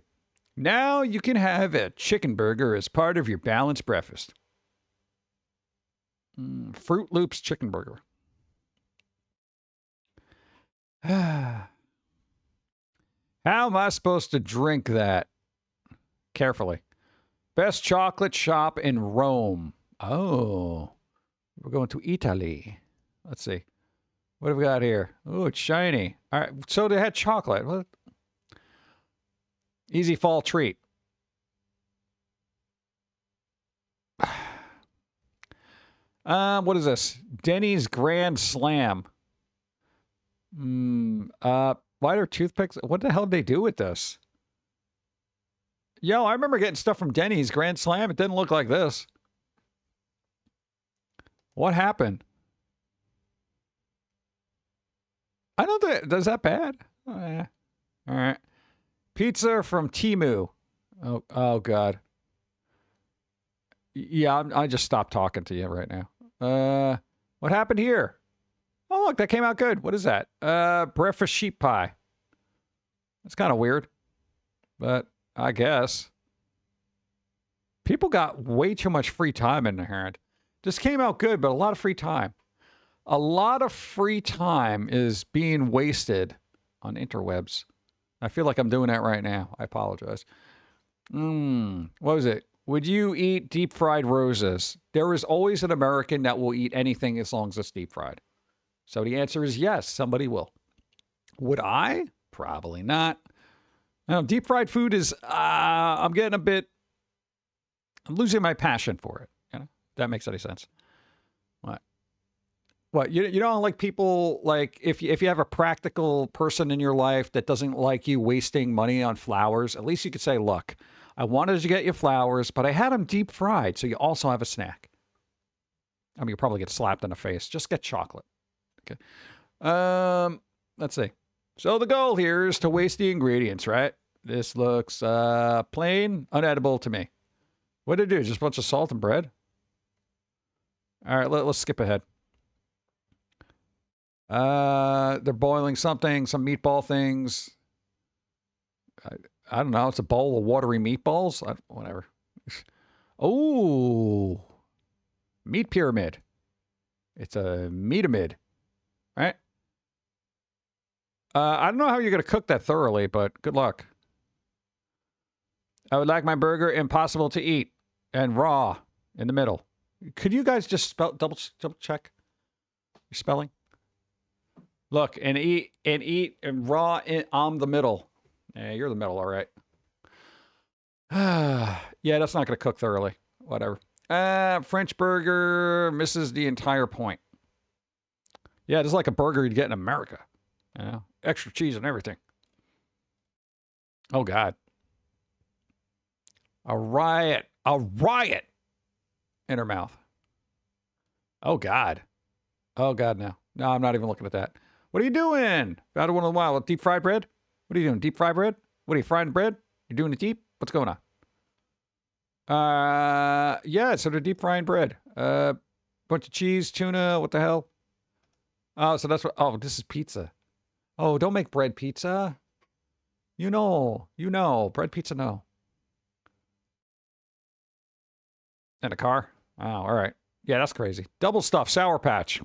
Now you can have a chicken burger as part of your balanced breakfast. Fruit Loops chicken burger. How am I supposed to drink that? Carefully. Best chocolate shop in Rome. Oh, we're going to Italy. Let's see. What have we got here? Oh, it's shiny. All right, so they had chocolate. What? Easy fall treat. What is this? Denny's Grand Slam. Why are toothpicks? What the hell did they do with this? Yo, I remember getting stuff from Denny's Grand Slam. It didn't look like this. What happened? I don't think... Is that bad? Oh, yeah. All right. Pizza from Temu. Oh God. Yeah, I just stopped talking to you right now. What happened here? Oh, look, that came out good. What is that? Breakfast sheep pie. That's kind of weird. But... I guess. People got way too much free time in their hand. This came out good, but a lot of free time. A lot of free time is being wasted on interwebs. I feel like I'm doing that right now. I apologize. What was it? Would you eat deep fried roses? There is always an American that will eat anything as long as it's deep fried. So the answer is yes, somebody will. Would I? Probably not. Now, deep fried food is, I'm losing my passion for it. You know, if that makes any sense. What? You don't like people, like, if you have a practical person in your life that doesn't like you wasting money on flowers, at least you could say, look, I wanted to get you flowers, but I had them deep fried, so you also have a snack. I mean, you'll probably get slapped in the face. Just get chocolate. Okay. Let's see. So the goal here is to waste the ingredients, right? This looks plain, unedible to me. What did it do? Just a bunch of salt and bread? All right, let's skip ahead. They're boiling something, some meatball things. I don't know. It's a bowl of watery meatballs. Whatever. Oh, meat pyramid. It's a meatamid, right? I don't know how you're going to cook that thoroughly, but good luck. I would like my burger impossible to eat and raw in the middle. Could you guys just double check your spelling? Look, and eat and raw on the middle. Yeah, you're the middle, all right. Yeah, that's not going to cook thoroughly. Whatever. French burger misses the entire point. Yeah, it's like a burger you'd get in America. You know, extra cheese and everything. Oh, God. A riot in her mouth. Oh, God. Oh, God, no. No, I'm not even looking at that. What are you doing? Found one in a while. Deep fried bread? What are you doing? Deep fried bread? What are you frying bread? You're doing it deep? What's going on? Yeah, so they're deep frying bread. Bunch of cheese, tuna, what the hell? Oh, so that's what, oh, this is pizza. Oh, don't make bread pizza. You know, bread pizza, no. And a car? Oh, all right. Yeah, that's crazy. Double stuff, Sour Patch.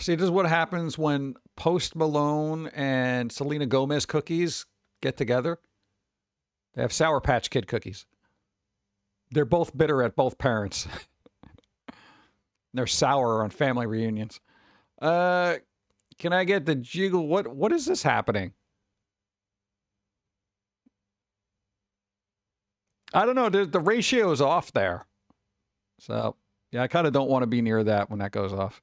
See, this is what happens when Post Malone and Selena Gomez cookies get together. They have Sour Patch Kid cookies. They're both bitter at both parents. They're sour on family reunions. Can I get the jiggle? What is this happening? I don't know. The ratio is off there. So, yeah, I kind of don't want to be near that when that goes off.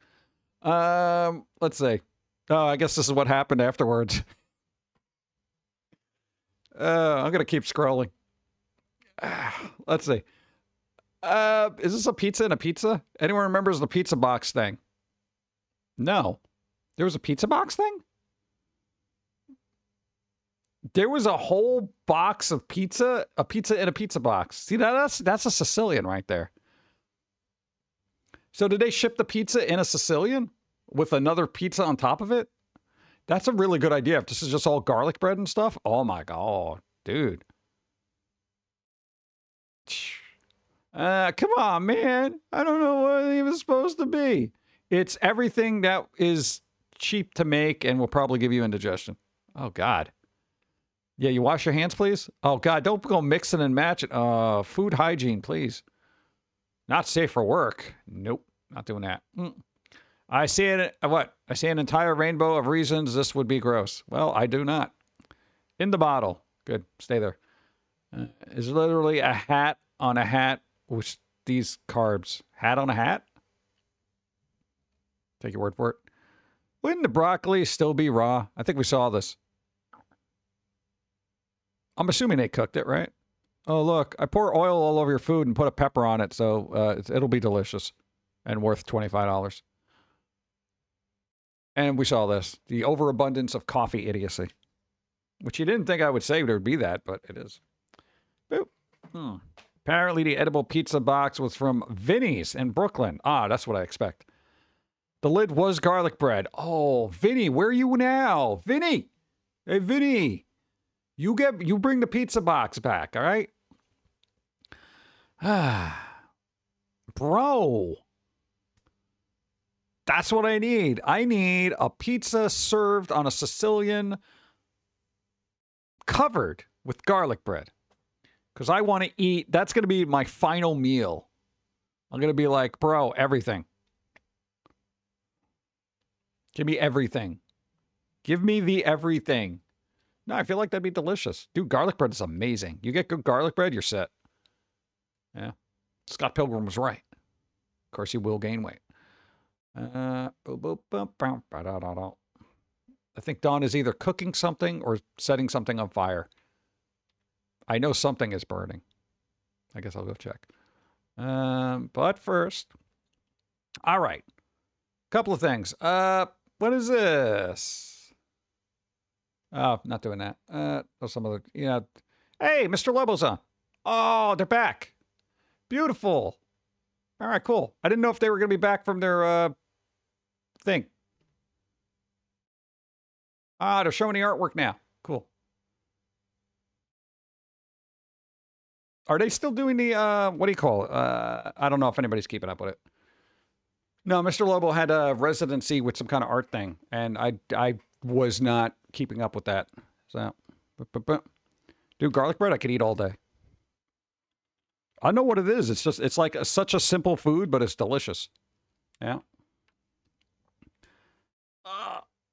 Let's see. Oh, I guess this is what happened afterwards. I'm going to keep scrolling. Let's see. Is this a pizza in a pizza? Anyone remembers the pizza box thing? No. There was a pizza box thing? There was a whole box of pizza, a pizza in a pizza box. See, that's a Sicilian right there. So did they ship the pizza in a Sicilian with another pizza on top of it? That's a really good idea. If this is just all garlic bread and stuff, oh my God, dude. Come on, man. I don't know what it was supposed to be. It's everything that is cheap to make and will probably give you indigestion. Oh, God. Yeah, you wash your hands, please? Oh, God, don't go mixing and matching. Food hygiene, please. Not safe for work. Nope, not doing that. I see it. What? I see an entire rainbow of reasons this would be gross. Well, I do not. In the bottle. Good. Stay there. Is literally a hat on a hat with these carbs. Hat on a hat? Take your word for it. Wouldn't the broccoli still be raw? I think we saw this. I'm assuming they cooked it, right? Oh, look, I pour oil all over your food and put a pepper on it, so it'll be delicious and worth $25. And we saw this, the overabundance of coffee idiocy, which you didn't think I would say there would be that, but it is. Boop. Apparently the edible pizza box was from Vinny's in Brooklyn. Ah, that's what I expect. The lid was garlic bread. Oh, Vinny, where are you now? Vinny! Hey, Vinny! You bring the pizza box back, all right? Bro. That's what I need. I need a pizza served on a Sicilian covered with garlic bread. Because I want to eat. That's going to be my final meal. I'm going to be like, bro, everything. Give me everything. Give me the everything. No, I feel like that'd be delicious. Dude, garlic bread is amazing. You get good garlic bread, you're set. Yeah. Scott Pilgrim was right. Of course, you will gain weight. I think Dawn is either cooking something or setting something on fire. I know something is burning. I guess I'll go check. But first, all right. Couple of things. What is this? Oh, not doing that. Oh, some other, yeah. Hey, Mr. Lobo's on. Oh, they're back. Beautiful. All right, cool. I didn't know if they were going to be back from their thing. Ah, they're showing the artwork now. Cool. Are they still doing the, what do you call it? I don't know if anybody's keeping up with it. No, Mr. Lobo had a residency with some kind of art thing, and I was not keeping up with that. So, dude, garlic bread I could eat all day. I know what it is. It's just, it's like such a simple food, but it's delicious. Yeah.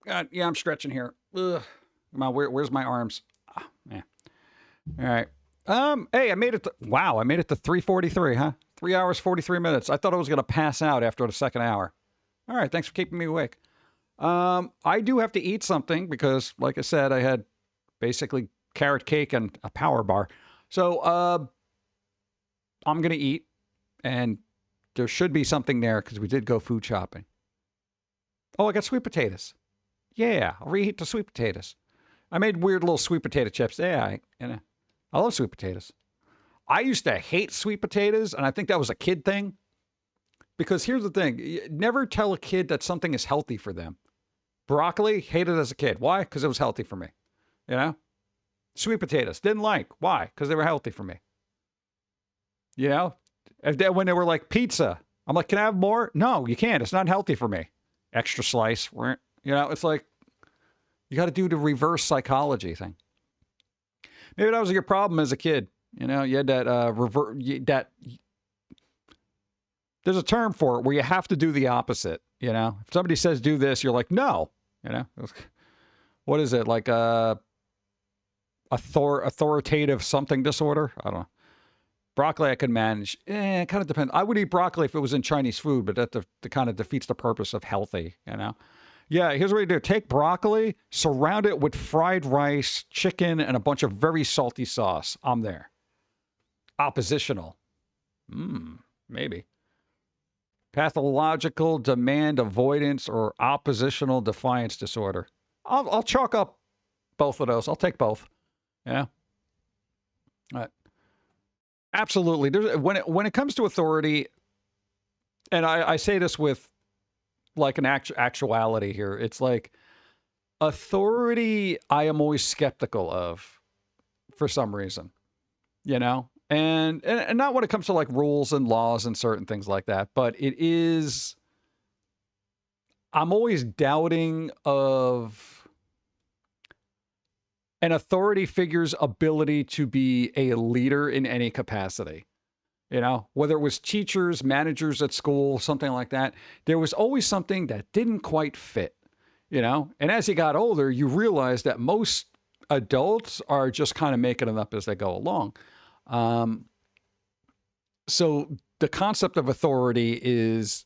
God, yeah, I'm stretching here. Ugh. Come on, where's my arms? Ah, man. All right. Hey, I made it to, wow, I made it to 3:43, huh? 3 hours, 43 minutes. I thought I was going to pass out after the second hour. All right, thanks for keeping me awake. I do have to eat something because, like I said, I had basically carrot cake and a power bar. So, I'm going to eat, and there should be something there because we did go food shopping. Oh, I got sweet potatoes. Yeah, I'll reheat the sweet potatoes. I made weird little sweet potato chips. Yeah, I love sweet potatoes. I used to hate sweet potatoes, and I think that was a kid thing. Because here's the thing. Never tell a kid that something is healthy for them. Broccoli, hated as a kid. Why? Because it was healthy for me. You know? Sweet potatoes, didn't like. Why? Because they were healthy for me. You know? When they were like pizza, I'm like, can I have more? No, you can't. It's not healthy for me. Extra slice. You know, it's like, you got to do the reverse psychology thing. Maybe that was your problem as a kid. You know, you had that there's a term for it where you have to do the opposite. You know, if somebody says do this, you're like, no. You know, what is it? Like authoritative something disorder? I don't know. Broccoli I can manage. It kind of depends. I would eat broccoli if it was in Chinese food, but that kind of defeats the purpose of healthy, you know? Yeah, here's what you do. Take broccoli, surround it with fried rice, chicken, and a bunch of very salty sauce. I'm there. Oppositional. Maybe. Pathological demand avoidance or oppositional defiance disorder. I'll chalk up both of those. I'll take both. Yeah. All right. Absolutely. When it comes to authority, and I say this with like an actuality here, it's like authority I am always skeptical of for some reason, you know? And not when it comes to like rules and laws and certain things like that, but I'm always doubting of an authority figure's ability to be a leader in any capacity. You know, whether it was teachers, managers at school, something like that, there was always something that didn't quite fit, you know? And as you got older, you realized that most adults are just kind of making it up as they go along. So the concept of authority is,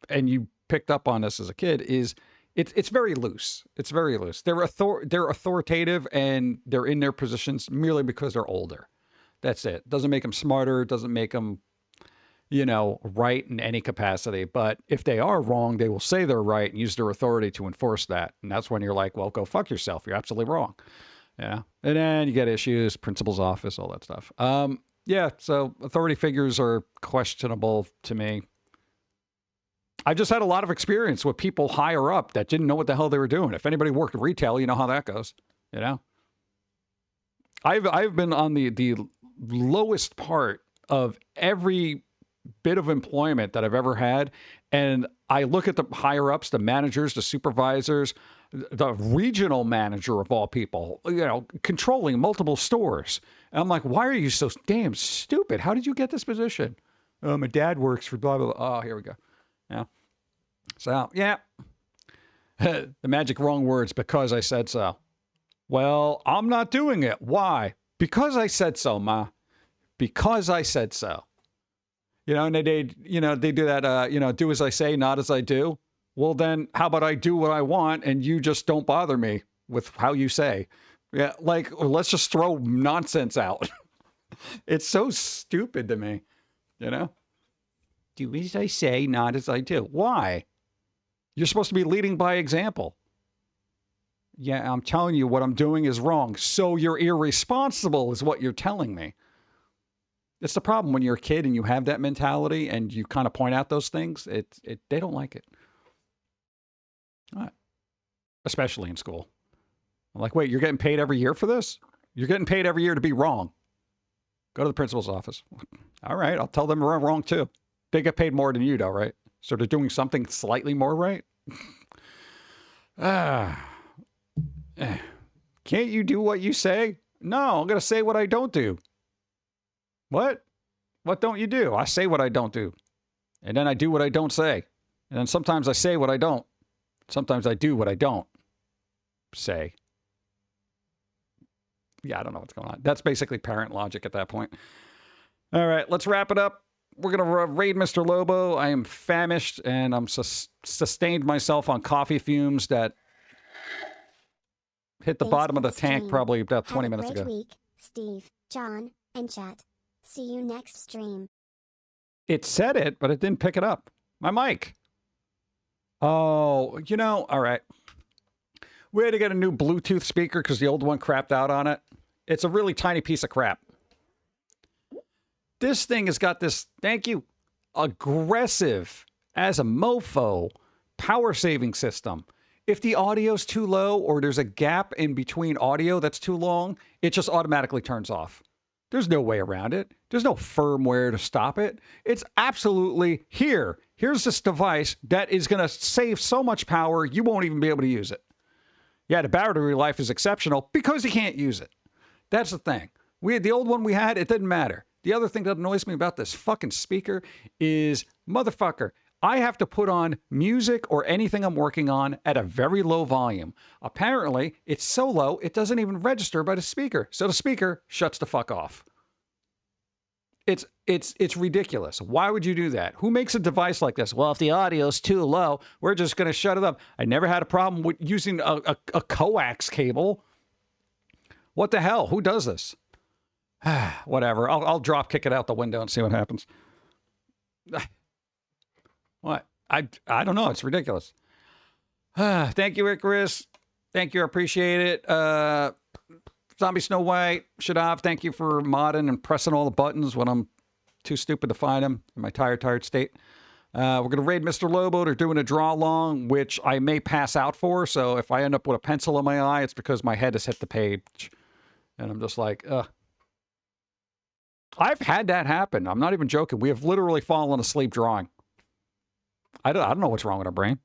and you picked up on this as a kid, is it's very loose. It's very loose. They're authoritative and they're in their positions merely because they're older. That's it. Doesn't make them smarter. Doesn't make them, you know, right in any capacity. But if they are wrong, they will say they're right and use their authority to enforce that. And that's when you're like, well, go fuck yourself. You're absolutely wrong. Yeah. And then you get issues, principal's office, all that stuff. Yeah. So authority figures are questionable to me. I've just had a lot of experience with people higher up that didn't know what the hell they were doing. If anybody worked at retail, you know how that goes. You know, I've been on the lowest part of every bit of employment that I've ever had, and I look at the higher ups, the managers, the supervisors, the regional manager of all people, you know, controlling multiple stores. And I'm like, why are you so damn stupid? How did you get this position? Oh, my dad works for blah, blah, blah. Oh, here we go. Yeah. So, yeah. The magic wrong words, because I said so. Well, I'm not doing it. Why? Because I said so, Ma. Because I said so. You know, and they do that, do as I say, not as I do. Well, then how about I do what I want and you just don't bother me with how you say? Yeah, like, let's just throw nonsense out. It's so stupid to me, you know? Do as I say, not as I do. Why? You're supposed to be leading by example. Yeah, I'm telling you what I'm doing is wrong. So you're irresponsible is what you're telling me. It's the problem when you're a kid and you have that mentality and you kind of point out those things. They don't like it. All right. Especially in school. I'm like, wait, you're getting paid every year for this? You're getting paid every year to be wrong. Go to the principal's office. All right, I'll tell them we're wrong too. They get paid more than you, though, right? So they're doing something slightly more right? Can't you do what you say? No, I'm going to say what I don't do. What? What don't you do? I say what I don't do. And then I do what I don't say. And then sometimes I say what I don't. Sometimes I do what I don't say. Yeah, I don't know what's going on. That's basically parent logic at that point. All right, let's wrap it up. We're going to raid Mr. Lobo. I am famished, and I'm sustained myself on coffee fumes that hit the Thanks bottom for of the the tank stream. probably about 20 Have a minutes great ago. week, Steve, John, and chat. See you next stream. It said it, but it didn't pick it up. My mic. Oh, you know, all right. We had to get a new Bluetooth speaker because the old one crapped out on it. It's a really tiny piece of crap. This thing has got this, thank you, aggressive as a mofo power saving system. If the audio's too low or there's a gap in between audio that's too long, it just automatically turns off. There's no way around it. There's no firmware to stop it. It's absolutely here. Here's this device that is going to save so much power, you won't even be able to use it. Yeah, the battery life is exceptional because you can't use it. That's the thing. We had the old one we had, it didn't matter. The other thing that annoys me about this fucking speaker is, motherfucker, I have to put on music or anything I'm working on at a very low volume. Apparently, it's so low, it doesn't even register by the speaker. So the speaker shuts the fuck off. It's ridiculous. Why would you do that? Who makes a device like this? Well, if the audio's too low, we're just going to shut it up. I never had a problem with using a coax cable. What the hell? Who does this? Whatever. I'll drop kick it out the window and see what happens. What? I don't know. It's ridiculous. Thank you, Icarus. Thank you. I appreciate it. Zombie Snow White, Shadav, thank you for modding and pressing all the buttons when I'm too stupid to find them in my tired state. We're going to raid Mr. Lobo. They're doing a draw along, which I may pass out for. So if I end up with a pencil in my eye, it's because my head has hit the page. And I'm just like, ugh. I've had that happen. I'm not even joking. We have literally fallen asleep drawing. I don't know what's wrong with our brain.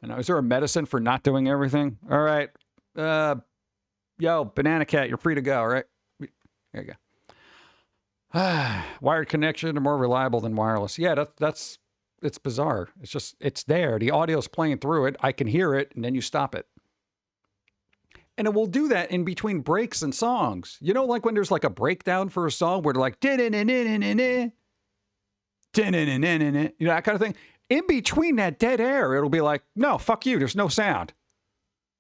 You know, is there a medicine for not doing everything? All right. Yo, Banana Cat, you're free to go, all right? There you go. Wired connection are more reliable than wireless. Yeah, it's bizarre. It's just, it's there. The audio's playing through it. I can hear it, and then you stop it. And it will do that in between breaks and songs. You know, like when there's like a breakdown for a song where they're like, you know, that kind of thing. In between that dead air, it'll be like, no, fuck you. There's no sound.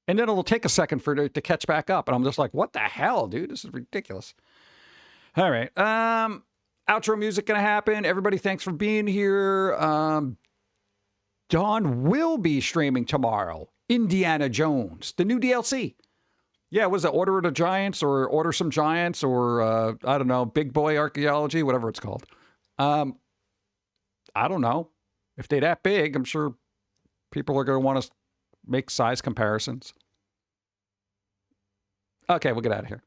And then it'll take a second for it to catch back up. And I'm just like, what the hell, dude? This is ridiculous. All right. Outro music going to happen. Everybody, thanks for being here. Dawn will be streaming tomorrow. Indiana Jones, the new DLC. Yeah, was it Order of the Giants or Order Some Giants or, I don't know, Big Boy Archaeology, whatever it's called. I don't know. If they're that big, I'm sure people are going to want to make size comparisons. Okay, we'll get out of here.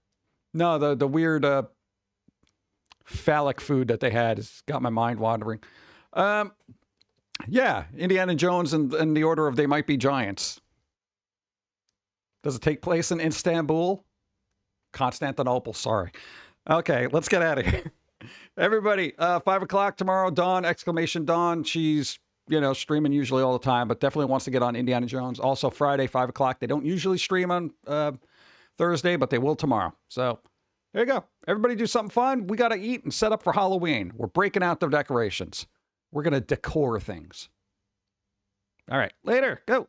No, the weird phallic food that they had has got my mind wandering. Yeah, Indiana Jones and the Order of They Might Be Giants. Does it take place in Istanbul? Constantinople, sorry. Okay, let's get out of here. Everybody, 5 o'clock tomorrow, Dawn, exclamation Dawn. She's, you know, streaming usually all the time, but definitely wants to get on Indiana Jones. Also Friday, 5 o'clock. They don't usually stream on Thursday, but they will tomorrow. So there you go. Everybody do something fun. We got to eat and set up for Halloween. We're breaking out the decorations. We're going to decor things. All right, later. Go.